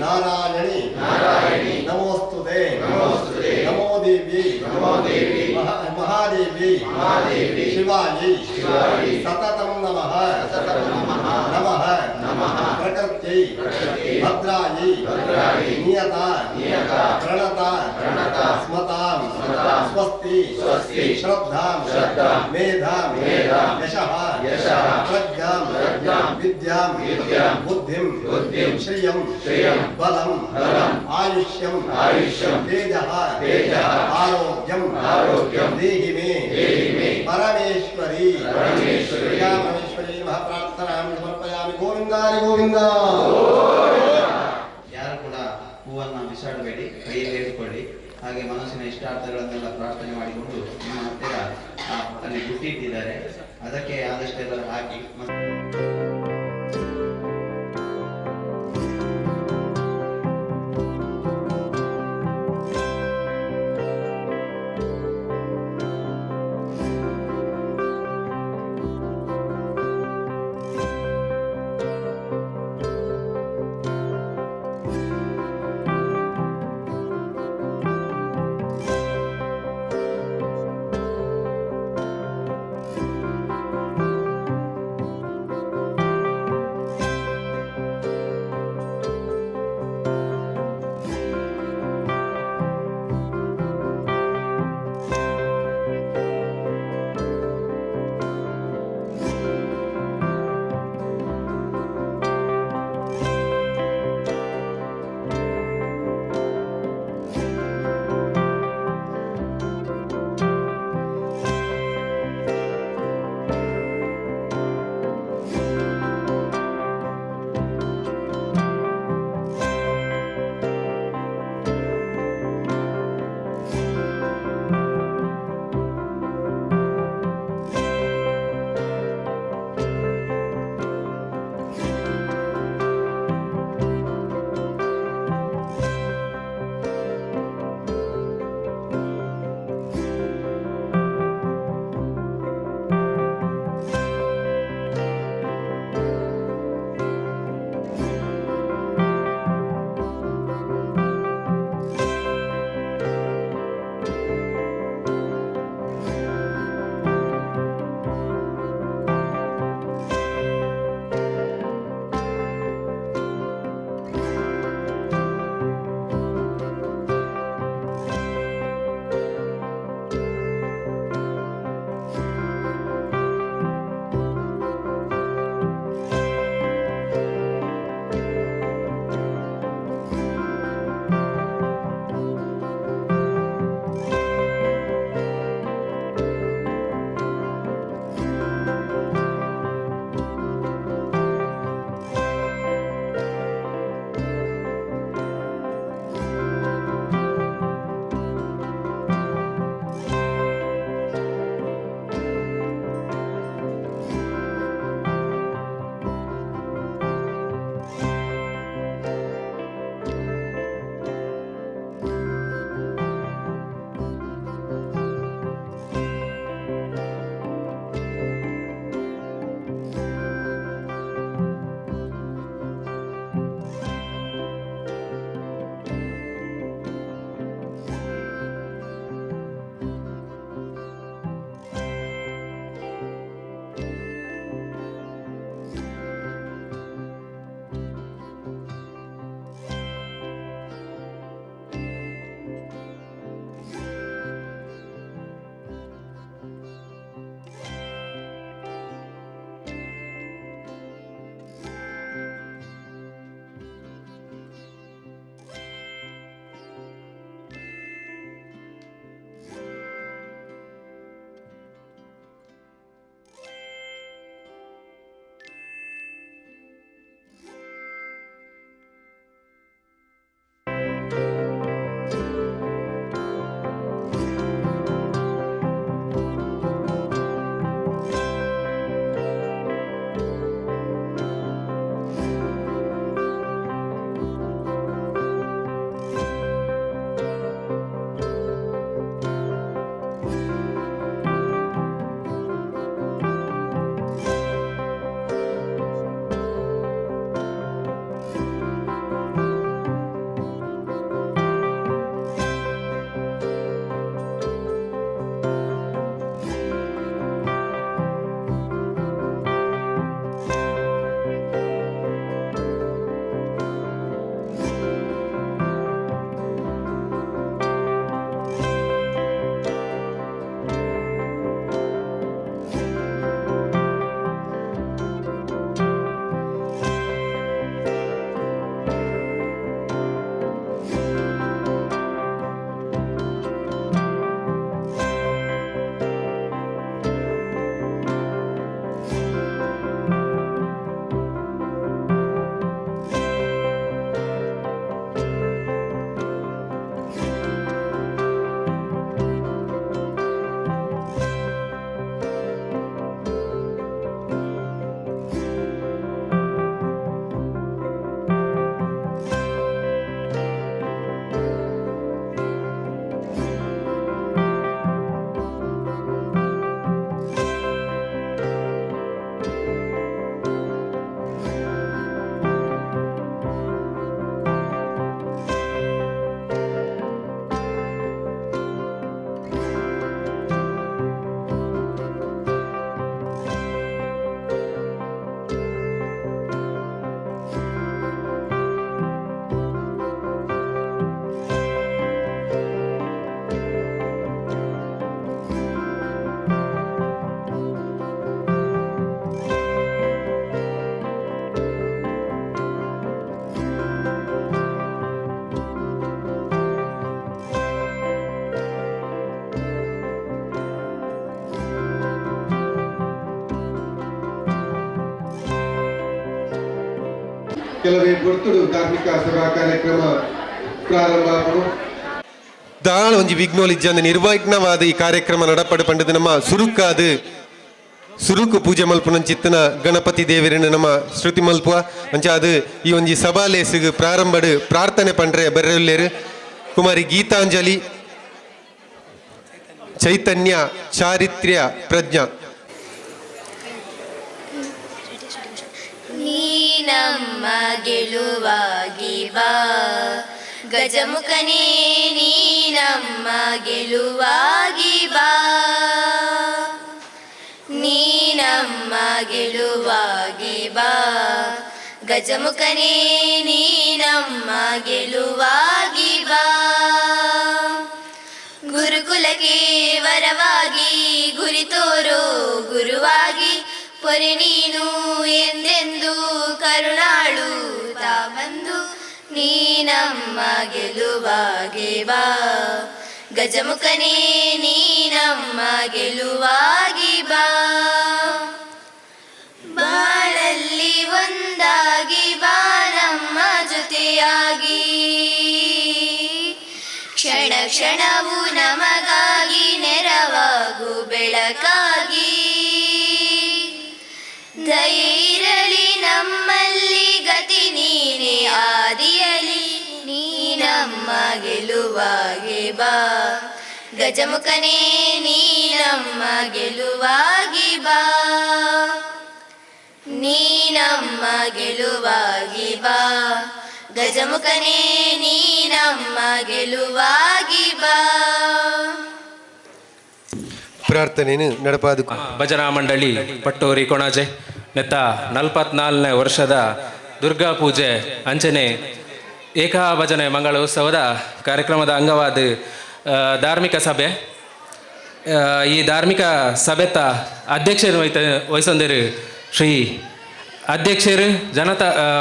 ನಾರಾಯಣಿ ನಾರಾಯಣಿ ನಮೋಸ್ತುತೆ ನಮೋಸ್ತುತೆ ನಮೋ ದೇವಿ ಮಹಾದೇವಿ ಮಹಾದೇವಿ ಶಿವಾಯಿ ಶಿವಾಯಿ ಸತತಂ ನಮಃ ಸತತಂ ನಮಃ ನಮಃ ನಮಃ ಪ್ರಕೃತ್ಯೈ ಭದ್ರಾಯಿ ಭದ್ರಾಯಿ ನಿಯತ ನಿಯತ ಪ್ರಣತ ಪ್ರಣತ ಸ್ಮತಾಂ ಸ್ಮತಾಂ ಸ್ವಸ್ತಿ ಸ್ವಸ್ತಿ ಶ್ರದ್ಧಾಂ ಶ್ರದ್ಧಾಂ ಮೇಧಾಂ ಮೇಧಾಂ ಯಶಃ ಯಶಃ ಪ್ರಜ್ಞಾಂ ಪ್ರಜ್ಞಾಂ ವಿದ್ಯಾಂ ವಿದ್ಯಾಂ ಬುದ್ಧಿಂ ಬುದ್ಧಿಂ ಶ್ರಿಯಂ ಶ್ರಿಯಂ ಬಲಂ ಬಲಂ ಆಯುಷ್ಯಂ ಆಯುಷ್ಯಂ ತೇಜಃ ತೇಜಃ ಆರೋಗ್ಯಂ ಆರೋಗ್ಯಂ ದೇಹಿ ಮೇ ಪರಮೇಶ್ವರಿ ಪರಮೇಶ್ವರಿ ಪರಮೇಶ್ವರಿ ಮಹಾಪ್ರಾರ್ಥನಾಂ ಸಮರ್ಪಯಾಮಿ ಗೋವಿಂದಾರಿ ಗೋವಿಂದ. ಯಾರು ಕೂಡ ಹೂವನ್ನು ಬಿಸಾಡಬೇಡಿ, ಕೈಯಲ್ಲಿ ಇಟ್ಕೊಳ್ಳಿ. ಹಾಗೆ ಮನಸ್ಸಿನ ಇಷ್ಟಾರ್ಥಗಳನ್ನೆಲ್ಲ ಪ್ರಾರ್ಥನೆ ಮಾಡಿಕೊಂಡು ನಿಮ್ಮ ಹತ್ತಿರ ಅಲ್ಲಿ ಗುಟ್ಟಿಟ್ಟಿದ್ದಾರೆ, ಅದಕ್ಕೆ ಆದಷ್ಟೆಲ್ಲರೂ ಹಾಕಿ. ಕೆಲವೇ ಪೊರ್ತುಡು ಧಾರ್ಮಿಕ ಸಭಾ ಕಾರ್ಯಕ್ರಮ ಪ್ರಾರಂಭ ಆಗುವ ದಾಳ ಒಂಜಿ ವಿಘ್ನೋಲ್ ಇಜ್ಜಂದ ನಿರ್ವಿಘ್ನವಾದ ಈ ಕಾರ್ಯಕ್ರಮ ನಡಪಡು ಪಂಡದು ನಮ್ಮ ಸುರುಕು ಪೂಜೆ ಮಲ್ಪುನಂಚಿತ್ತನ ಗಣಪತಿ ದೇವರಿನ ನಮ್ಮ ಶ್ರುತಿ ಮಲ್ಪುವ ಅಂಚಾದು ಈ ಒಂಜಿ ಸಭಾಲೇಸಿಗೆ ಪ್ರಾರಂಭಡು ಪ್ರಾರ್ಥನೆ ಪಂಡ್ರೆ ಬರ್ರೆಲ್ಲೇರು ಕುಮಾರಿ ಗೀತಾಂಜಲಿ ಚೈತನ್ಯ ಚಾರಿತ್ರ್ಯ ಪ್ರಜ್ಞಾ ನೀ ನಮ್ಮ ಗೆಲುವಾಗಿ ಬಾ ಗಜಮುಖನೇ ನೀ ನಮ್ಮ ಗೆಲುವಾಗಿ ಬಾ ನೀ ನಮ್ಮ ಗೆಲುವಾಗಿ ಬಾ ಗಜಮುಖನೇ ನೀ ನಮ್ಮ ಗೆಲುವಾಗಿ ಬಾ ಗುರುಕುಲಕ್ಕೆ ವರವಾಗಿ ಗುರಿ ತೋರೋ ಗುರುವಾಗಿ ಪೊರೆ ನೀನು ಎಂದೆಂದು ಕರುಣಾಳು ತಾ ಬಂದು ನೀ ನಮ್ಮ ಗೆಲುವಾಗಿ ಬಾ ಗಜಮುಖನೇ ನೀ ನಮ್ಮ ಗೆಲುವಾಗಿ ಬಾ ಬಾಳಲ್ಲಿ ಒಂದಾಗಿ ಬಾ ನಮ್ಮ ಜೊತೆಯಾಗಿ ಕ್ಷಣ ಕ್ಷಣವು ನಮಗಾಗಿ ನೆರವಾಗು ಬೆಳಕಾಗಿ ದಯೆ ಇರಲಿ ನಮ್ಮಲ್ಲಿ ಗತಿ ನೀನೇ ಆದಿಯಲಿ ನೀ ನಮ್ಮ ಗೆಲುವಾಗಿ ಬಾ ಗಜಮುಖನೇ ನೀ ನಮ್ಮ ಗೆಲುವಾಗಿ ಬಾ ನೀ ನಮ್ಮ ಗೆಲುವಾಗಿ ಬಾ ಗಜಮುಖನೇ ನೀ ನಮ್ಮ ಗೆಲುವಾಗಿ ಬಾ ಪ್ರಾರ್ಥನೆಯನ್ನು ನಡಪಾದು ಭಜನಾ ಮಂಡಳಿ ಪಟ್ಟೋರಿ ಕೊಣಾಜೆ ನೆತ್ತ 44ನೇ ವರ್ಷದ ದುರ್ಗಾ ಪೂಜೆ ಅಂಚನೆ ಏಕಾ ಭಜನೆ ಮಂಗಳೋತ್ಸವದ ಕಾರ್ಯಕ್ರಮದ ಅಂಗವಾದ ಧಾರ್ಮಿಕ ಸಭೆ ಈ ಧಾರ್ಮಿಕ ಸಭೆತ ಅಧ್ಯಕ್ಷರು ವಹಿಸಂದಿರು ಶ್ರೀ ಅಧ್ಯಕ್ಷರು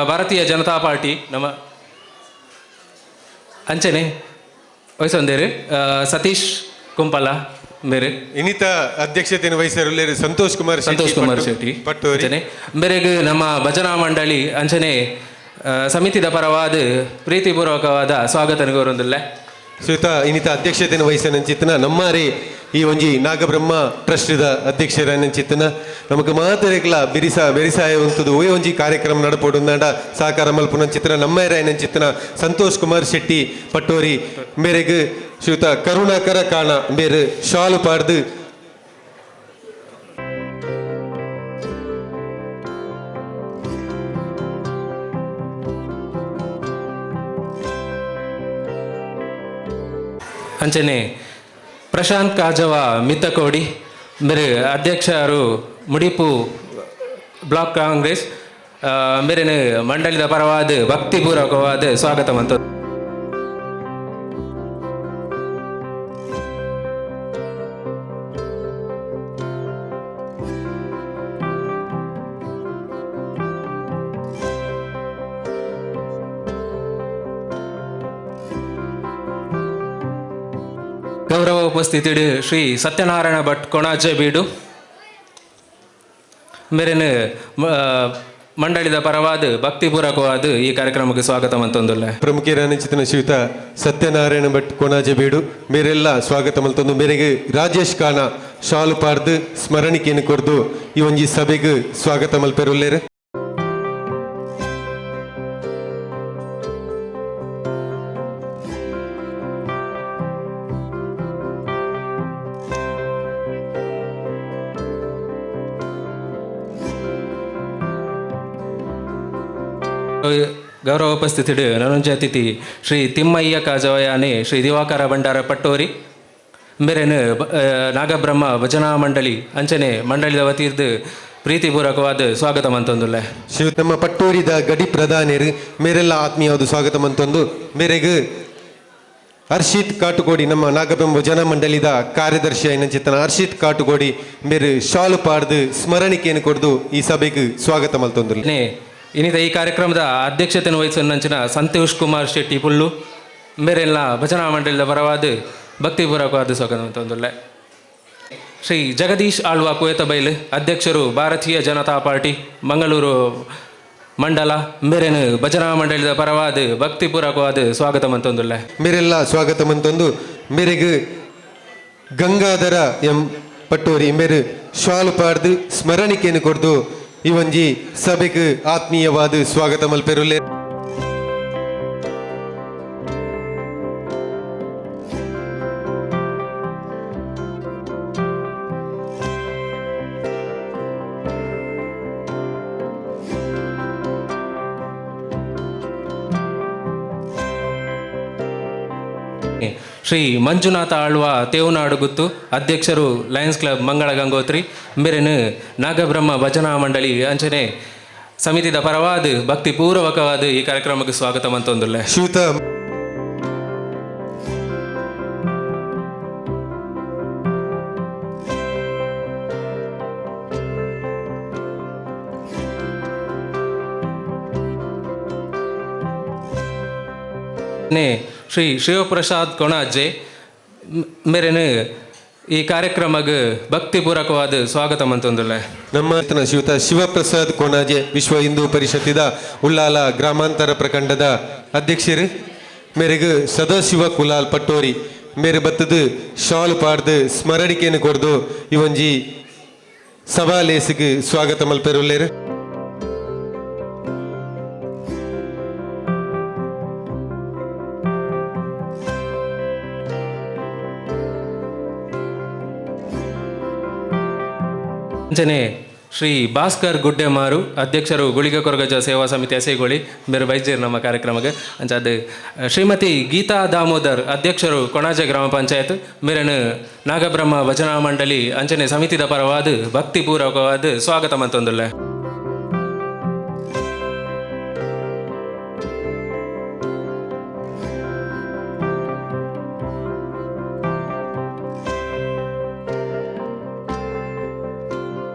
ಭಾರತೀಯ ಜನತಾ ಪಾರ್ಟಿ ನಮ್ಮ ಅಂಚನೆ ವಹಿಸಂದಿರು ಸತೀಶ್ ಕುಂಪಲ ಮೇರೆ ಇನ್ನಿತ ಅಧ್ಯಕ್ಷತೆಯನ್ನು ವಹಿಸಿರಲಿರು ಸಂತೋಷ್ ಕುಮಾರ್ ಶೆಟ್ಟಿ ಪಟ್ಟೋರಿ ಮೇರೆಗೆ ನಮ್ಮ ಭಜನಾ ಮಂಡಳಿ ಅಂಚನೆ ಸಮಿತಿದ ಪರವಾದ ಪ್ರೀತಿಪೂರ್ವಕವಾದ ಸ್ವಾಗತ ಕೋರೊಂದಿಲ್ಲ ಶ್ರೀತ ಇನ್ನಿತ ಅಧ್ಯಕ್ಷತೆಯನ್ನು ವಹಿಸನಂಚಿತ್ತನ ನಮ್ಮಾರಿ ಈ ಒಂಜಿ ನಾಗಬ್ರಹ್ಮ ಟ್ರಸ್ಟ್ದ ಅಧ್ಯಕ್ಷರನಂಚಿತ್ತನ ನಮಗೆ ಮಾತರೆಗ್ಲ ಬೆರಿಸಾಯ ಉಂತದು ಓಯ್ ಒಂಜಿ ಕಾರ್ಯಕ್ರಮ ನಡಪೋಡು ನಾಡ ಸಹಕಾರ ಮಲ್ಪುನಂಚಿತ್ತನ ನಮ್ಮರಾಯನಂಚಿತ್ತನ ಸಂತೋಷ್ ಕುಮಾರ್ ಶೆಟ್ಟಿ ಪಟ್ಟೋರಿ ಮೇರೆಗೆ ಶ್ರೀತ ಕರುಣಾಕರ ಕಾಣ ಬೇರೆ ಶಾಲು ಪಾಡ್ದು ಅಂಚನೆ ಪ್ರಶಾಂತ್ ಕಾಜವ ಮಿತ್ತಕೋಡಿ ಮೇರೆ ಅಧ್ಯಕ್ಷರು ಮುಡಿಪು ಬ್ಲಾಕ್ ಕಾಂಗ್ರೆಸ್ ಮೇರೆ ಮಂಡಳಿದ ಪರವಾದ ಭಕ್ತಿಪೂರ್ವಕವಾದ ಸ್ವಾಗತ ಮಂತ ಗೌರವ ಉಪಸ್ಥಿತಿಡು ಶ್ರೀ ಸತ್ಯನಾರಾಯಣ ಭಟ್ ಕೊಣಾಜೆ ಬೀಡು ಮೇರೆನ ಮಂಡಳಿದ ಪರವಾದ ಭಕ್ತಿಪೂರ್ವಕವಾದ ಈ ಕಾರ್ಯಕ್ರಮಕ್ಕೆ ಸ್ವಾಗತ ಮಂತೊಂದುಲ್ಲ ಪ್ರಮುಖರನಿಚಿತನ ಶ್ರೀಯುತ ಸತ್ಯನಾರಾಯಣ ಭಟ್ ಕೊಣಾಜೆ ಬೀಡು ಮೇರೆಲ್ಲ ಸ್ವಾಗತ ಮಲ್ತೊಂದು ಮೇರೆಗೆ ರಾಜೇಶ್ ಖಾನ ಶಾಲು ಪಾಡ್ದು ಸ್ಮರಣಿಕೆಯನ್ನು ಕೊರ್ದು ಈ ಒಂಜಿ ಸಭೆಗೆ ಸ್ವಾಗತ ಮಲ್ಪೆರುಲ್ಲೇರು ಗೌರವ ಉಪಸ್ಥಿತಿಡು ನನ್ನೊಂಜಿ ಅತಿಥಿ ಶ್ರೀ ತಿಮ್ಮಯ್ಯ ಕಾಜವಯಾನೆ ಶ್ರೀ ದಿವಾಕರ ಭಂಡಾರ ಪಟ್ಟೋರಿ ಮೇರೆನು ನಾಗಬ್ರಹ್ಮ ಭಜನಾ ಮಂಡಳಿ ಅಂಚನೆ ಮಂಡಳಿದ ವತಿರ್ದು ಪ್ರೀತಿಪೂರ್ವಕವಾದ ಸ್ವಾಗತ ಮಂತೊಂದುಲ್ಲ ಶ್ರೀ ನಮ್ಮ ಪಟ್ಟೋರಿದ ಗಡಿ ಪ್ರಧಾನಿಯರು ಮೇರೆಲ್ಲ ಆತ್ಮೀಯವಾದ ಸ್ವಾಗತ ಮಂತೊಂದು ಮೇರೆಗೆ ಹರ್ಷಿತ್ ಕಾಟುಗೋಡಿ ನಮ್ಮ ನಾಗಬ್ರಹ್ಮ ಭಜನಾ ಮಂಡಳಿದ ಕಾರ್ಯದರ್ಶಿ ಚಿತ್ತನ ಹರ್ಷಿತ್ ಕಾಟುಗೋಡಿ ಮೇರೆ ಶಾಲು ಪಾಡ್ದು ಸ್ಮರಣಿಕೆಯನ್ನು ಕೊಡ್ದು ಈ ಸಭೆಗೆ ಸ್ವಾಗತ ಮಲ್ತೊಂದು ಇನ್ನಿತ ಈ ಕಾರ್ಯಕ್ರಮದ ಅಧ್ಯಕ್ಷತೆಯನ್ನು ವಹಿಸಿದಂಚಿನ ಸಂತೋಷ್ ಕುಮಾರ್ ಶೆಟ್ಟಿ ಪುಲ್ಲು ಮೇರೆಲ್ಲ ಭಜನಾ ಮಂಡಳಿದ ಪರವಾದ ಭಕ್ತಿಪೂರ್ವಕವಾದ ಸ್ವಾಗತ ಮಂತೊಂದುಲ್ಲ ಶ್ರೀ ಜಗದೀಶ್ ಆಳ್ವ ಕುಯತಬೈಲ್ ಅಧ್ಯಕ್ಷರು ಭಾರತೀಯ ಜನತಾ ಪಾರ್ಟಿ ಮಂಗಳೂರು ಮಂಡಲ ಮೇರೆನು ಭಜನಾ ಮಂಡಳಿದ ಪರವಾದ ಭಕ್ತಿಪೂರ್ವಕವಾದ ಸ್ವಾಗತ ಮಂತೊಂದುಲ್ಲೆ ಮೇರೆಲ್ಲ ಸ್ವಾಗತ ಮಂತೊಂದು ಮೇರೆಗೆ ಗಂಗಾಧರ ಎಂ ಪಟ್ಟೋರಿ ಮೇರೆ ಶಾಲು ಪಾಡ್ದು ಸ್ಮರಣಿಕೆಯನ್ನು ಕೊಡ್ದು ಈ ಒಂಜಿ ಸಭೆಗೆ ಆತ್ಮೀಯವಾದ ಸ್ವಾಗತ ಮಲ್ಪೆರುಲ್ಲೆ ಶ್ರೀ ಮಂಜುನಾಥ ಆಳ್ವ ತೇವನಾಡು ಗುತ್ತು ಅಧ್ಯಕ್ಷರು ಲಯನ್ಸ್ ಕ್ಲಬ್ ಮಂಗಳ ಗಂಗೋತ್ರಿ ಮೇರೆನು ನಾಗಬ್ರಹ್ಮ ಭಜನಾ ಮಂಡಳಿ ಅಂಚನೆ ಸಮಿತಿದ ಪರವಾದ ಭಕ್ತಿಪೂರ್ವಕವಾದ ಈ ಕಾರ್ಯಕ್ರಮಕ್ಕೆ ಸ್ವಾಗತ ಮಂತೊಂದುಲ್ಲೆ ಶ್ರೀಯುತ ಶ್ರೀ ಶಿವಪ್ರಸಾದ್ ಕೊಣಾಜೆ ಮೇರೆನು ಈ ಕಾರ್ಯಕ್ರಮಕ್ಕೆ ಭಕ್ತಿಪೂರ್ವಕವಾದ ಸ್ವಾಗತ ಮಂತೊಂದುಲ್ಲೆ ನಮ್ಮ ಶ್ರೀಯುತ ಶಿವಪ್ರಸಾದ್ ಕೋಣಾಜೆ ವಿಶ್ವ ಹಿಂದೂ ಪರಿಷತ್ತಿದ ಉಳ್ಳಾಲ ಗ್ರಾಮಾಂತರ ಪ್ರಖಂಡದ ಅಧ್ಯಕ್ಷರು ಮೇರೆಗೆ ಸದಾಶಿವ ಕುಲಾಲ್ ಪಟ್ಟೋರಿ ಮೇರೆ ಬತ್ತದು ಶಾಲು ಪಾಡ್ದು ಸ್ಮರಣಿಕೆಯನ್ನು ಕೊಡ್ದು ಈ ಒಂಜಿ ಸಭಾಲೇಸಿಗೆ ಸ್ವಾಗತ ಮಲ್ಪೆರುಲ್ಲೇರು ಅಂಚನೆ ಶ್ರೀ ಭಾಸ್ಕರ್ ಗುಡ್ಡೆಮಾರು ಅಧ್ಯಕ್ಷರು ಗುಳಿಗ ಕೊರಗಜ ಸೇವಾ ಸಮಿತಿ ಹಸೆಗೋಳಿ ಬೇರೆ ಬೈಜೇರು ನಮ್ಮ ಕಾರ್ಯಕ್ರಮಕ್ಕೆ ಅಂಚದು ಶ್ರೀಮತಿ ಗೀತಾ ದಾಮೋದರ್ ಅಧ್ಯಕ್ಷರು ಕೊಣಾಜೆ ಗ್ರಾಮ ಪಂಚಾಯತ್ ಮೇರೆನು ನಾಗಬ್ರಹ್ಮ ಭಜನಾ ಮಂಡಳಿ ಅಂಚನೆ ಸಮಿತಿದ ಪರವಾದ ಭಕ್ತಿಪೂರ್ವಕವಾದ ಸ್ವಾಗತ ಮಂತೊಂದುಲ್ಲೆ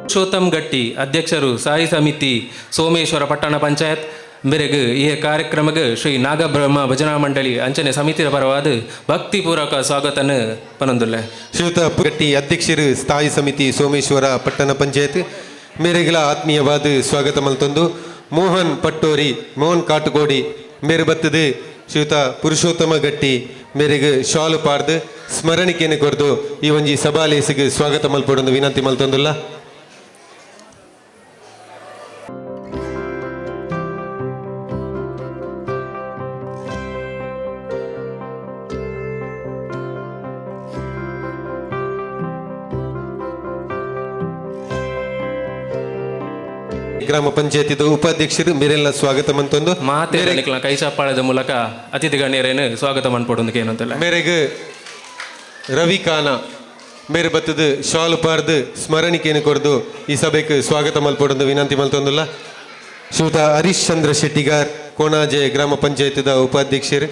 ಪುರುಷೋತ್ತಮ್ ಗಟ್ಟಿ ಅಧ್ಯಕ್ಷರು ಸಾಯಿ ಸಮಿತಿ ಸೋಮೇಶ್ವರ ಪಟ್ಟಣ ಪಂಚಾಯತ್ ಮೇರೆಗೆ ಈ ಕಾರ್ಯಕ್ರಮಕ್ಕೆ ಶ್ರೀ ನಾಗಬ್ರಹ್ಮ ಭಜನಾ ಮಂಡಳಿ ಅಂಚನೆ ಸಮಿತಿಯ ಪರವಾದ ಭಕ್ತಿಪೂರ್ವಕ ಸ್ವಾಗತನ ಪನೊಂದುಲ್ಲೆ ಶ್ರೀಯುತ ಗಟ್ಟಿ ಅಧ್ಯಕ್ಷರು ಸ್ಥಾಯಿ ಸಮಿತಿ ಸೋಮೇಶ್ವರ ಪಟ್ಟಣ ಪಂಚಾಯತ್ ಮೇರೆಗಳ ಆತ್ಮೀಯವಾದ ಸ್ವಾಗತ ಮಲ್ತೊಂದು ಮೋಹನ್ ಪಟ್ಟೋರಿ ಮೋಹನ್ ಕಾಟಗೋಡಿ ಮೇರೆ ಬತ್ತದು ಶ್ರೀಯುತ ಪುರುಷೋತ್ತಮ ಗಟ್ಟಿ ಮೇರೆಗೆ ಶಾಲು ಪಾಡ್ದು ಸ್ಮರಣಿಕೆಯನ್ನು ಕೊಡ್ದು ಈ ಒಂಜಿ ಸಭಾಲೇಸಿಗೆ ಸ್ವಾಗತ ಮಲ್ಪಡೊಂದು ವಿನಂತಿ ಮಲ್ತೊಂದುಲ್ಲ ಗ್ರಾಮ ಪಂಚಾಯತಿದ ಉಪಾಧ್ಯಕ್ಷರು ಮೇರೆಲ್ಲ ಸ್ವಾಗತ ಮಂತೊಂದು ಮಾತೇರನಿಕ್ಲ ಕೈ ಚಪ್ಪಾಳದ ಮೂಲಕ ಅತಿಥಿ ಗಣ್ಯರೇನು ಸ್ವಾಗತ ಮನ್ಪಡೊಂದಕ್ಕೆ ಏನಂತಲ್ಲ ಮೇರೆಗೆ ರವಿ ಖಾನ ಮೇರೆ ಬತ್ತದು ಶಾಲು ಪಾರ್ದು ಸ್ಮರಣಿಕೆಯನ್ನು ಕೊಡ್ದು ಈ ಸಭೆಗೆ ಸ್ವಾಗತ ಮಲ್ಪಡೊಂದು ವಿನಂತಿ ಮಲ್ತೊಂದುಲ್ಲ ಶ್ರೀಯುತ ಹರೀಶ್ ಚಂದ್ರ ಶೆಟ್ಟಿಗಾರ್ ಕೋಣಾಜೆ ಗ್ರಾಮ ಪಂಚಾಯತಿದ ಉಪಾಧ್ಯಕ್ಷರು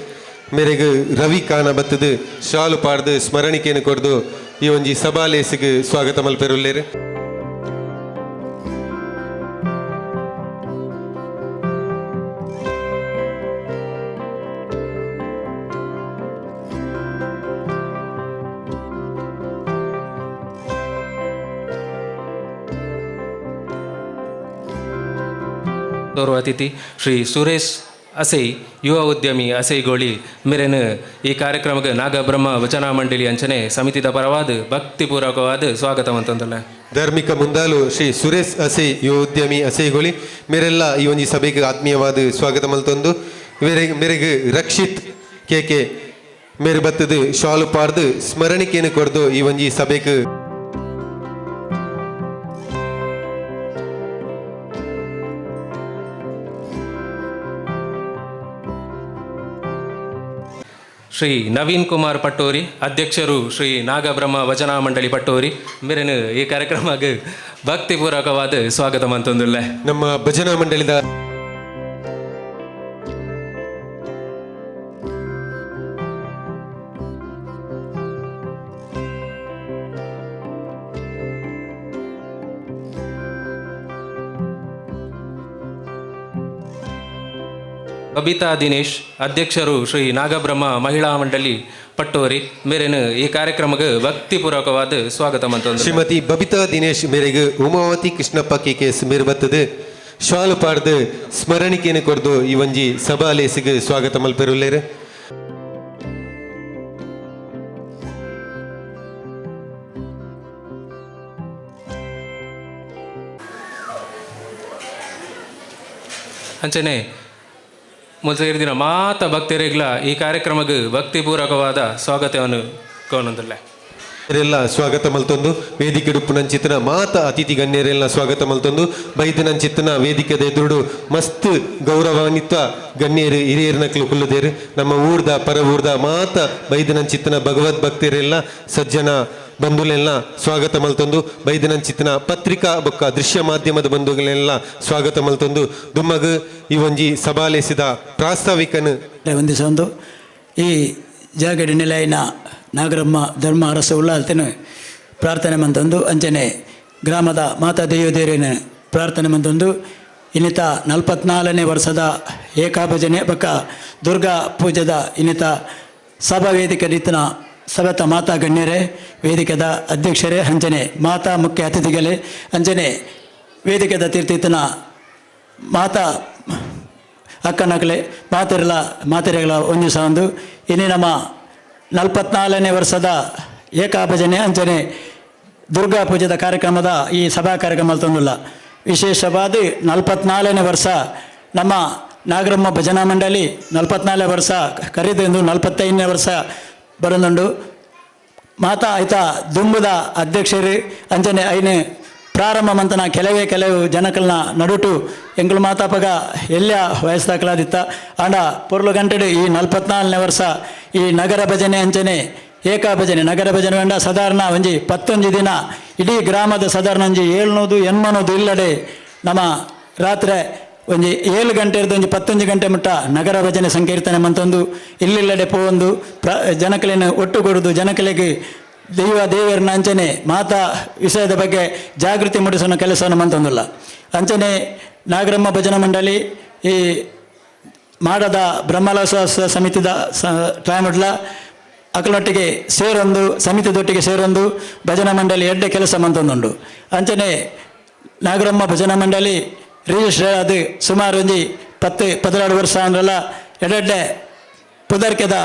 ಮೇರೆಗೆ ರವಿ ಖಾನ ಬತ್ತದು ಶಾಲು ಪಾಡ್ದು ಸ್ಮರಣಿಕೆಯನ್ನು ಕೊಡ್ದು ಈ ಒಂಜಿ ಸಭಾಲೇಸಿಗೆ ಸ್ವಾಗತ ಮಲ್ಪೆರುಲ್ಲೇರು ಗೌರವ ಅತಿಥಿ ಶ್ರೀ ಸುರೇಶ್ ಅಸೈ ಯುವ ಉದ್ಯಮಿ ಅಸೈಗೋಳಿ ಮೇರೆನು ಈ ಕಾರ್ಯಕ್ರಮಕ್ಕೆ ನಾಗಬ್ರಹ್ಮ ಭಜನಾ ಮಂಡಳಿ ಅಂಚನೆ ಸಮಿತಿದ ಪರವಾದ ಭಕ್ತಿಪೂರ್ವಕವಾದ ಸ್ವಾಗತ ಮಂತೊಂದುಲ್ಲೆ ಧಾರ್ಮಿಕ ಮುಂದಾಲು ಶ್ರೀ ಸುರೇಶ್ ಅಸೈ ಯುವ ಉದ್ಯಮಿ ಅಸೈಗೋಳಿ ಮೇರೆಲ್ಲ ಈ ಒಂಜಿ ಸಭೆಗೆ ಆತ್ಮೀಯವಾದ ಸ್ವಾಗತ ಮಲ್ತೊಂದು ಮೇರೆಗೆ ರಕ್ಷಿತ್ ಕೆ ಮೇರೆ ಬತ್ತದು ಶಾಲು ಪಾಡ್ದು ಸ್ಮರಣಿಕೆಯನ್ನು ಕೊಡ್ದು ಈ ಒಂಜಿ ಸಭೆಗೆ ಶ್ರೀ ನವೀನ್ ಕುಮಾರ್ ಪಟ್ಟೋರಿ ಅಧ್ಯಕ್ಷರು ಶ್ರೀ ನಾಗಬ್ರಹ್ಮ ಭಜನಾ ಮಂಡಳಿ ಪಟ್ಟೋರಿ ಮೇರೆನು ಈ ಕಾರ್ಯಕ್ರಮಕ್ಕೆ ಭಕ್ತಿಪೂರ್ವಕವಾದ ಸ್ವಾಗತ ಮಂತೊಂದುಲ್ಲೆ ನಮ್ಮ ಭಜನಾ ಮಂಡಳಿದ ಬಬಿತಾ ದಿನೇಶ್ ಅಧ್ಯಕ್ಷರು ಶ್ರೀ ನಾಗಬ್ರಹ್ಮ ಮಹಿಳಾ ಮಂಡಳಿ ಪಟ್ಟೋರಿ ಮೇರೆನು ಈ ಕಾರ್ಯಕ್ರಮಕ್ಕೆ ಭಕ್ತಿಪೂರ್ವಕವಾದ ಸ್ವಾಗತ ಮಂತೊಂದು ಶ್ರೀಮತಿ ಬಬಿತಾ ದಿನೇಶ್ ಮೇರೆಗೆ ಉಮಾವತಿ ಕೃಷ್ಣಪ್ಪ ಕೆ ಮೇರೆ ಬತ್ತದು ಶಾಲು ಪಾಡ್ದು ಸ್ಮರಣಿಕೆಯನ್ನು ಕೊರ್ದು ಈ ಒಂಜಿ ಸಭಾಲೇಸಿಗೆ ಸ್ವಾಗತ ಮಲ್ಪೆರುಲ್ಲೇರು. ಅಂಚನೆ ಮುಲ್ಸೇರಿದಿನ ಮಾತ ಭಕ್ತರಿಗ್ಲ ಈ ಕಾರ್ಯಕ್ರಮಕ್ಕೆ ಭಕ್ತಿಪೂರ್ವಕವಾದ ಸ್ವಾಗತವನ್ನು ಕೋನೊಂದಿಲ್ಲ ಎಲ್ಲ ಸ್ವಾಗತ ಮಲ್ತೊಂದು ವೇದಿಕೆ ಡುಪ್ಪುನಂಚಿತ್ತನ ಮಾತ ಅತಿಥಿ ಗಣ್ಯರೆಲ್ಲ ಸ್ವಾಗತ ಮಲ್ತೊಂದು ಬೈದನಂಚಿತ್ತನ ವೇದಿಕೆದ ಎದುರು ಮಸ್ತ್ ಗೌರವಾನ್ವಿತ ಗಣ್ಯರು ಹಿರಿಯರ್ನಕ್ಲು ಕುಲ್ಲದೇರು ನಮ್ಮ ಊರ್ದ ಪರ ಊರ್ದ ಮಾತ ಬೈದನಂಚಿತ್ತನ ಭಗವದ್ ಭಕ್ತರೆಲ್ಲ ಸಜ್ಜನ ಬಂಧುಗಳೆಲ್ಲ ಸ್ವಾಗತ ಮಲ್ತೊಂದು ಬೈದನಂಚಿತ್ತನ ಪತ್ರಿಕಾ ಬೊಕ್ಕ ದೃಶ್ಯ ಮಾಧ್ಯಮದ ಬಂಧುಗಳೆಲ್ಲ ಸ್ವಾಗತ ಮಲ್ತೊಂದು ದುಮ್ಮಗ್ ಈ ಒಂಜಿ ಸಭಾಲೇಸಿದ ಪ್ರಾಸ್ತಾವಿಕನು ವಂದಿಸೊಂದು ಈ ಜಾಗಡಿ ನೆಲೆಯಿನ ನಾಗರಮ್ಮ ಧರ್ಮ ಅರಸ ಉಳ್ಳಾಲ್ತೇನೆ ಪ್ರಾರ್ಥನೆ ಮಂತೊಂದು ಅಂಚನೆ ಗ್ರಾಮದ ಮಾತಾ ದೇವದೇರಿನ ಪ್ರಾರ್ಥನೆ ಮಂತೊಂದು ಇನ್ನಿತ 44ನೇ ವರ್ಷದ ಏಕಾಭಜನೆ ಬಕ್ಕ ದುರ್ಗಾ ಪೂಜೆದ ಇನ್ನಿತ ಸಭಾ ವೇದಿಕೆ ರೀತಿನ ಸಭೆತ ಮಾತಾ ಗಣ್ಯರೇ ವೇದಿಕೆದ ಅಧ್ಯಕ್ಷರೇ ಅಂಚನೆ ಮಾತಾ ಮುಖ್ಯ ಅತಿಥಿಗಳೇ ಅಂಚನೆ ವೇದಿಕೆದ ತೀರ್ಥಿತನ ಮಾತಾ ಅಕ್ಕನಕಲೆ ಮಾತೆರೆಗಳ ಒಂದು ಸಹ ಒಂದು ಇನ್ನಿ ನಮ್ಮ 44ನೇ ವರ್ಷದ ಏಕಾಭಜನೆ ಅಂಚನೆ ದುರ್ಗಾ ಪೂಜೆದ ಕಾರ್ಯಕ್ರಮದ ಈ ಸಭಾ ಕಾರ್ಯಕ್ರಮ ತಂದಿಲ್ಲ ವಿಶೇಷವಾದ 44ನೇ ವರ್ಷ ನಮ್ಮ ನಾಗರಮ್ಮ ಭಜನಾ ಮಂಡಳಿ 44 ವರ್ಷ ಕರೆದು 45ನೇ ವರ್ಷ ಬರೋದುಂಡು ಮಾತಾ ಆಯ್ತಾ ದುಂಬುದ ಅಧ್ಯಕ್ಷರು ಅಂಚನೆ ಐನೇ ಪ್ರಾರಂಭ ಮಂತನ ಕೆಲವು ಜನಕಲ್ನ ನಡುಟು ಎಂಗಳು ಮಾತಾಪಗ ಎಲ್ಲ ವಯಸ್ಸಾಕಲಾದಿತ್ತ ಆಂಡ ಪೊರ್ಲು ಗಂಟೆಡು ಈ 44ನೇ ವರ್ಷ ಈ ನಗರ ಭಜನೆ ಅಂಚನೆ ಏಕಾ ಭಜನೆ ನಗರ ಭಜನೆ ಅಂಡ ಸಾಧಾರಣ ಒಂಜಿ 11 ದಿನ ಇಡೀ ಗ್ರಾಮದ ಸಾಧಾರಣ ಒಂಜಿ 700 ಇಲ್ಲಡೆ ನಮ್ಮ ರಾತ್ರಿ ಒಂಜಿ 7 ಗಂಟೆ ಇರ್ದು ಒಂಜಿ 11 ಗಂಟೆ ಮುಟ್ಟ ನಗರ ಭಜನೆ ಸಂಕೀರ್ತನೆ ಮಂತೊಂದು ಇಲ್ಲಿಲ್ಲಡೆ ಪೋವೊಂದು ಜನಕಲೇನು ಒಟ್ಟುಗೂಡುದು ಜನಕಲೆಗೆ ದೇವರನ್ನ ಅಂಚನೆ ಮಾತಾ ವಿಷಯದ ಬಗ್ಗೆ ಜಾಗೃತಿ ಮೂಡಿಸೋ ಕೆಲಸವನ್ನು ಮಂತೊಂದಿಲ್ಲ ಅಂಚನೆ ನಾಗರಮ್ಮ ಭಜನಾ ಮಂಡಳಿ ಈ ಮಾಡದ ಬ್ರಹ್ಮಲೋತ್ಸವ ಸಮಿತಿದ ಟೈಮ್ಡ್ಲ ಅಕಲೊಟ್ಟಿಗೆ ಸೇರೊಂದು ಸಮಿತಿದೊಟ್ಟಿಗೆ ಸೇರೊಂದು ಭಜನಾ ಮಂಡಳಿ ಎಡ್ಡೆ ಕೆಲಸ ಮಂತೊಂದುಂಡು ಅಂಚನೆ ನಾಗರಮ್ಮ ಭಜನಾ ಮಂಡಳಿ ರಿಜಿಸ್ಟರ್ ಅದು ಸುಮಾರು ಒಂಜಿ 10-12 ವರ್ಷ ಅಂದ್ರಲ್ಲ ಎಡ್ಡೆ ಪುದರ್ಕೆದ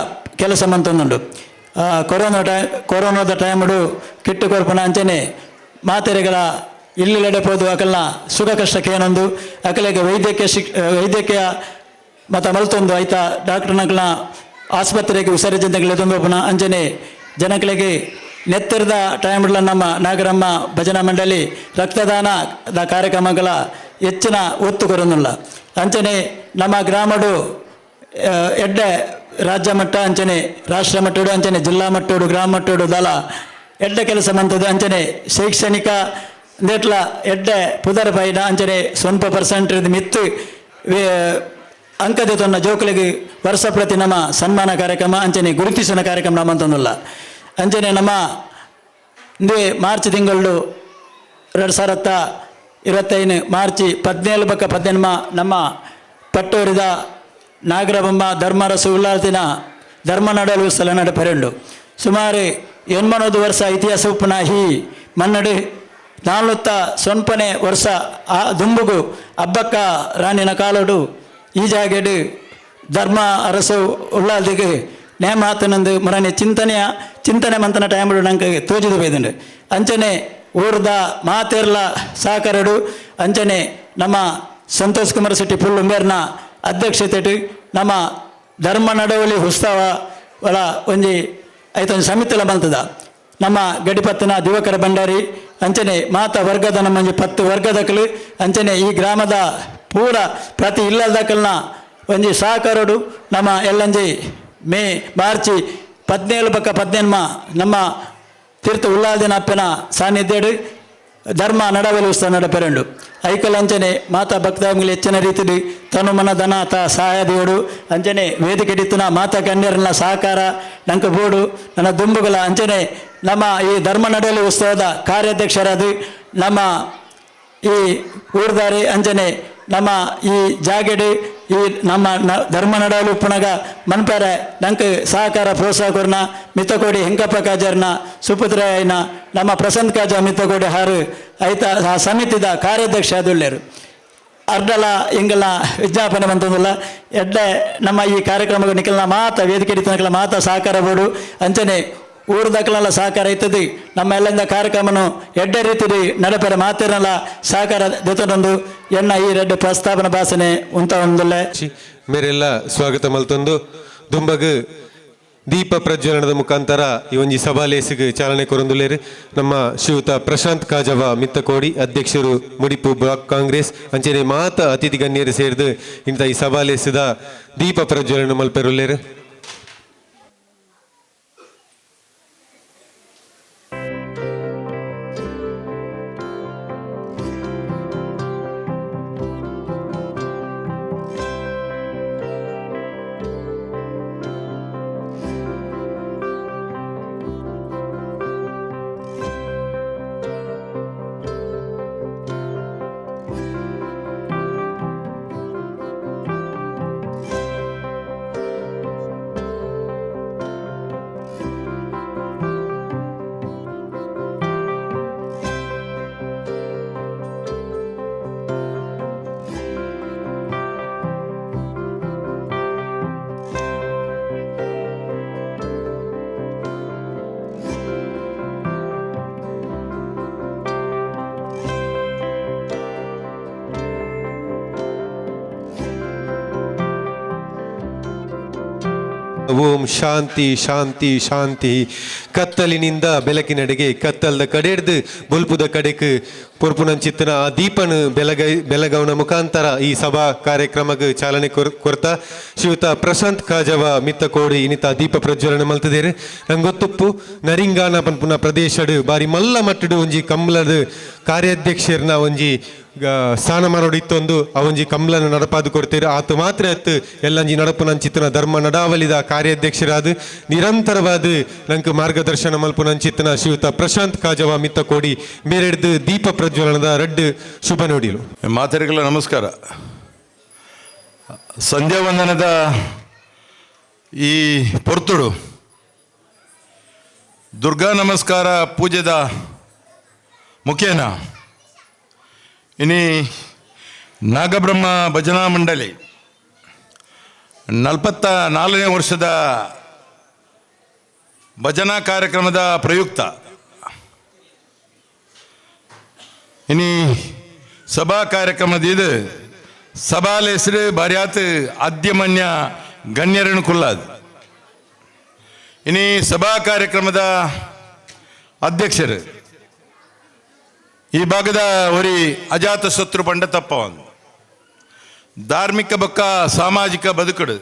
ಕೆಲಸ ಮಂತೊಂದುಂಡು ಕೊರೋನಾದ ಟೈಮಡು ಕಿಟ್ಟು ಕೊರ್ಪನ ಅಂಚನೆ ಮಾತೆರೆಗಳ ಇಲ್ಲಿಲ್ಲಡೆ ಪೋದು ಅಕಲ್ನ ಸುಖ ಕಷ್ಟಕ್ಕೆ ಏನೊಂದು ಅಕಲಿಗೆ ವೈದ್ಯಕೀಯ ಮತ್ತು ಮಲ್ತೊಂದು ಆಯ್ತಾ ಡಾಕ್ಟರ್ನಕಲ್ನ ಆಸ್ಪತ್ರೆಗೆ ವಿಸರ್ಜನೆಗಳೊಂದೊಪ್ಪನ ಅಂಚನೆ ಜನಗಳಿಗೆ ನೆತ್ತರದ ಟೈಮ್ಲ ನಮ್ಮ ನಾಗರಮ್ಮ ಭಜನಾ ಮಂಡಳಿ ರಕ್ತದಾನದ ಕಾರ್ಯಕ್ರಮಗಳ ಹೆಚ್ಚಿನ ಒತ್ತು ಕೊರೊಂದಿಲ್ಲ ಅಂಚನೆ ನಮ್ಮ ಗ್ರಾಮಡು ಎಡ್ಡೆ ರಾಜ್ಯ ಮಟ್ಟ ಅಂಚನೆ ರಾಷ್ಟ್ರ ಮಟ್ಟೋಡು ಅಂಚನೆ ಜಿಲ್ಲಾ ಮಟ್ಟೋಡು ಗ್ರಾಮ ಮಟ್ಟೋಡು ದಲ ಎಡ್ಡೆ ಕೆಲಸ ಮಂತದ್ದು ಅಂಚನೆ ಶೈಕ್ಷಣಿಕ ನೆಟ್ಲ ಎಡ್ಡೆ ಪುದರ್ ಪೈನ ಅಂಚನೆ ಸ್ವಲ್ಪ % ಮಿತ್ತು ಅಂಕದ ತೊನ್ನ ಜೋಕುಲಿಗೆ ವರ್ಷ ಪ್ರತಿ ನಮ್ಮ ಸನ್ಮಾನ ಕಾರ್ಯಕ್ರಮ ಅಂಚನೆ ಗುರುತಿಸಿನ ಕಾರ್ಯಕ್ರಮ ನಮ್ಮಂತಂದಿಲ್ಲ ಅಂಚನೆ ನಮ್ಮ ಮಾರ್ಚ್ ತಿಂಗಳು 2025 ಮಾರ್ಚ್ 17 ನಮ್ಮ ಪಟ್ಟೂರಿದ ನಾಗರಬೊಮ್ಮ ಧರ್ಮರಸ ಉಲ್ಲಾಲ್ತಿನ ಧರ್ಮ ನಡಲು ಸ್ಥಳ ನಡಪೆರೆಂಡು ಸುಮಾರು 80 ವರ್ಷ ಇತಿಹಾಸ ಉಪ್ಪುನ ಈ ಮನ್ನಡು 40 ವರ್ಷ ಆ ದುಂಬುಗು ಅಬ್ಬಕ್ಕ ರಾಣಿನ ಕಾಲೋಡು ಈ ಜಾಗೆಡು ಧರ್ಮ ಅರಸು ಉಳ್ಳಾಲ್ದಿಗೆ ನೇಮಾತನಂದು ಮರನೆ ಚಿಂತನೆ ಮಂತನ ಟೈಮಡು ನಂಗೆ ತೋಜಿದು ಬೈದುಂಡು ಅಂಚನೆ ಊರ್ದ ಮಾತೆರ್ಲ ಸಾಕರಡು ಅಂಚನೆ ನಮ್ಮ ಸಂತೋಷ್ ಕುಮಾರ್ ಶೆಟ್ಟಿ ಪುಲ್ಲು ಮೇರ್ನ ಅಧ್ಯಕ್ಷತೆ ನಮ್ಮ ಧರ್ಮ ನಡವಳಿ ಉತ್ಸವ ಒಳ ಒಂಜಿ ಐತೊಂದು ಸಮಿತಿಲ ಬಂತದ ನಮ್ಮ ಗಡಿಪತ್ತಿನ ದಿವಕರ ಭಂಡಾರಿ ಅಂಚನೆ ಮಾತಾ ವರ್ಗದ ನಮ್ಮಂಜಿ 10 ವರ್ಗದಕಲು ಅಂಚನೆ ಈ ಗ್ರಾಮದ ಪೂರ ಪ್ರತಿ ಇಲ್ಲದಕಲ್ನ ಒಂಜಿ ಸಹಕಾರಡು ನಮ್ಮ ಎಲ್ಲಂಜಿ ಮಾರ್ಚ್ 17 ನಮ್ಮ ತೀರ್ಥ ಉಲ್ಲಾದಿನ ಅಪ್ಪನ ಸಾನ್ನಿಧ್ಯಡು ಧರ್ಮ ನಡವಳಿ ಉತ್ಸವ ನಡಪೆರೆಂಡು ಐಕಲ್ ಅಂಚನೆ ಮಾತಾ ಭಕ್ತಾಂಗಿಲಿ ಹೆಚ್ಚಿನ ರೀತಿಯಲ್ಲಿ ತನು ಮನ ಧನ ಸಹಾಯದಿಯೋಡು ಅಂಚನೆ ವೇದಿಕೆ ಇಡಿತನ ಮಾತಾ ಕನ್ಯರನ್ನ ಸಹಕಾರ ನಂಕ ಬೋಡು ನನ್ನ ದುಂಬುಗಳ ಅಂಚನೆ ನಮ್ಮ ಈ ಧರ್ಮ ನಡವಳಿ ಉತ್ಸವದ ಕಾರ್ಯಾಧ್ಯಕ್ಷರಾದ ನಮ್ಮ ಈ ಊರ್ದಾರಿ ಅಂಚನೆ ನಮ್ಮ ಈ ಜಾಗೆಡು ಈ ನಮ್ಮ ಧರ್ಮ ನಡವಳಿ ಪುನಗ ಮನ್ಪೇರೆ ನಂಗೆ ಸಹಕಾರ ಪ್ರೋತ್ಸಾಹ ಕೊರ್ನ ಮಿತ್ತಕೋಡಿ ಹೆಂಕಪ್ಪ ಕಾಜರ್ನ ಸುಪುತ್ರಯ್ಯನ ನಮ್ಮ ಪ್ರಸಂತ್ ಕಾಜ ಮಿತ್ತಕೋಡಿ ಹಾರು ಆಯ್ತಾ ಆ ಸಮಿತಿದ ಕಾರ್ಯಾಧ್ಯಕ್ಷ ಆದುಳ್ಳೇರು ಅರ್ಧಲ ಎಂಗಲ ವಿಜ್ಞಾಪನೆ ಬಂತಂದಿಲ್ಲ ಎಡ್ಡೆ ನಮ್ಮ ಈ ಕಾರ್ಯಕ್ರಮಕ್ಕೆ ನಿಖಲ್ನ ಮಾತ ವೇದಿಕೆ ನಿಖಲ ಮಾತ ಸಹಕಾರ ಬೋಡು ಅಂಚನೆ ಊರದಕ್ಕಲೆಲ್ಲ ಸಹಕಾರ ಇರ್ತದೆ ನಮ್ಮ ಎಲ್ಲೆಂದ ಕಾರ್ಯಕ್ರಮನು ಎಡ್ಡೆ ರೀತಿ ನಡೆಪರೆ ಮಾತಿರಲ್ಲ ಸಹಕಾರ ಜೊತೆನೊಂದು ಎನ್ನ ಈ ರೆಡ್ಡೆ ಪ್ರಸ್ತಾವನೆ ಭಾಷಣೆ ಉಂಟ ಒಂದಲ್ಲ ಮೇರೆಲ್ಲ ಸ್ವಾಗತ ಮಲ್ತೊಂದು ದುಂಬಗ್ ದೀಪ ಪ್ರಜ್ವಲನದ ಮುಖಾಂತರ ಈ ಒಂಜಿ ಸಭಾಲೇಸಿಗೆ ಚಾಲನೆ ಕೊರೊಂದುಲ್ಲೇರು ನಮ್ಮ ಶ್ರೀಯುತ ಪ್ರಶಾಂತ್ ಕಾಜವ ಮಿತ್ತಕೋಡಿ ಅಧ್ಯಕ್ಷರು ಮುಡಿಪು ಬ್ಲಾಕ್ ಕಾಂಗ್ರೆಸ್ ಅಂಚನೆ ಮಾತ ಅತಿಥಿ ಗಣ್ಯರು ಸೇರಿದು ಇಂಥ ಈ ಸಭಾಲೇಸಿದ ದೀಪ ಪ್ರಜ್ವಲನ ಮಲ್ಪೆರುಲ್ಲೇರು. ಓಂ ಶಾಂತಿ ಶಾಂತಿ ಶಾಂತಿ. ಕತ್ತಲಿನಿಂದ ಬೆಳಕಿನಡೆಗೆ ಕತ್ತಲ್ದ ಕಡೆಡ್ದು ಬೊಲ್ಪುದ ಕಡೆಗೆ ಪೊರ್ಪುನಂಚಿತ್ತನ ಆ ದೀಪನ ಬೆಳಗವನ ಮುಖಾಂತರ ಈ ಸಭಾ ಕಾರ್ಯಕ್ರಮಕ್ಕೆ ಚಾಲನೆ ಕೊರ್ತಾ ಶ್ರೀಯುತ ಪ್ರಶಾಂತ್ ಕಾಜವ ಮಿತ್ತಕೋಡಿ ಇನ್ನಿತ ದೀಪ ಪ್ರಜ್ವಲನ ಮಲ್ತದೇರು. ನಂಗೊತ್ತುಪ್ಪು ನರಿಂಗಾನ ಪನ್ಪುನ ಪ್ರದೇಶಡು ಬಾರಿ ಮಲ್ಲ ಮಟ್ಟಡು ಒಂಜಿ ಕಮ್ಲದ ಕಾರ್ಯಾಧ್ಯಕ್ಷರ್ನ ಒಂಜಿ ಸ್ಥಾನಮಾನೋಡಿತ್ತೊಂದು ಅವೊಂಜಿ ಕಮ್ಲನ ನಡಪಾದು ಕೊಡ್ತೇರು ಆತು ಮಾತ್ರ ಅತ್ತು ಎಲ್ಲಂಜಿ ನಡಪುನಂಚಿತ್ತನ ಧರ್ಮ ನಡಾವಲಿದ ಕಾರ್ಯಾಧ್ಯಕ್ಷರಾದ ನಿರಂತರವಾದ ನಂಗೆ ಮಾರ್ಗದರ್ಶನ ಮಲ್ಪುನಂಚಿತ್ತನ ಶ್ರೀಯುತ ಪ್ರಶಾಂತ್ ಕಾಜವ ಮಿತ್ತಕೋಡಿ ಮೇರೆಡ್ದು ದೀಪ ಪ್ರಜ್ವಲನದ ರಡ್ಡು ಶುಭ ನುಡಿಲು. ಮಾತರಿಗಳ ನಮಸ್ಕಾರ. ಸಂಧ್ಯಾ ವಂದನದ ಈ ಪೊರ್ತುಡು ದುರ್ಗಾ ನಮಸ್ಕಾರ ಪೂಜೆದ ಮುಖೇನ ಇನಿ ನಾಗಬ್ರಹ್ಮ ಭಜನಾ ಮಂಡಳಿ 44ನೇ ವರ್ಷದ ಭಜನಾ ಕಾರ್ಯಕ್ರಮದ ಪ್ರಯುಕ್ತ ಇನಿ ಸಭಾ ಕಾರ್ಯಕ್ರಮದ ಇದು ಸಭಾಲ ಹೆಸರು ಬಾರ್ಯಾತ್ ಆದ್ಯಮನ್ಯ ಗಣ್ಯರನ್ನು ಕುಲ್ಲಾದ್. ಇನಿ ಸಭಾ ಕಾರ್ಯಕ್ರಮದ ಅಧ್ಯಕ್ಷರು ಈ ಭಾಗದ ಒರಿ ಅಜಾತ ಶತ್ರು ಪಂಡತಪ್ಪ ಧಾರ್ಮಿಕ ಬೊಕ್ಕ ಸಾಮಾಜಿಕ ಬದುಕುಡು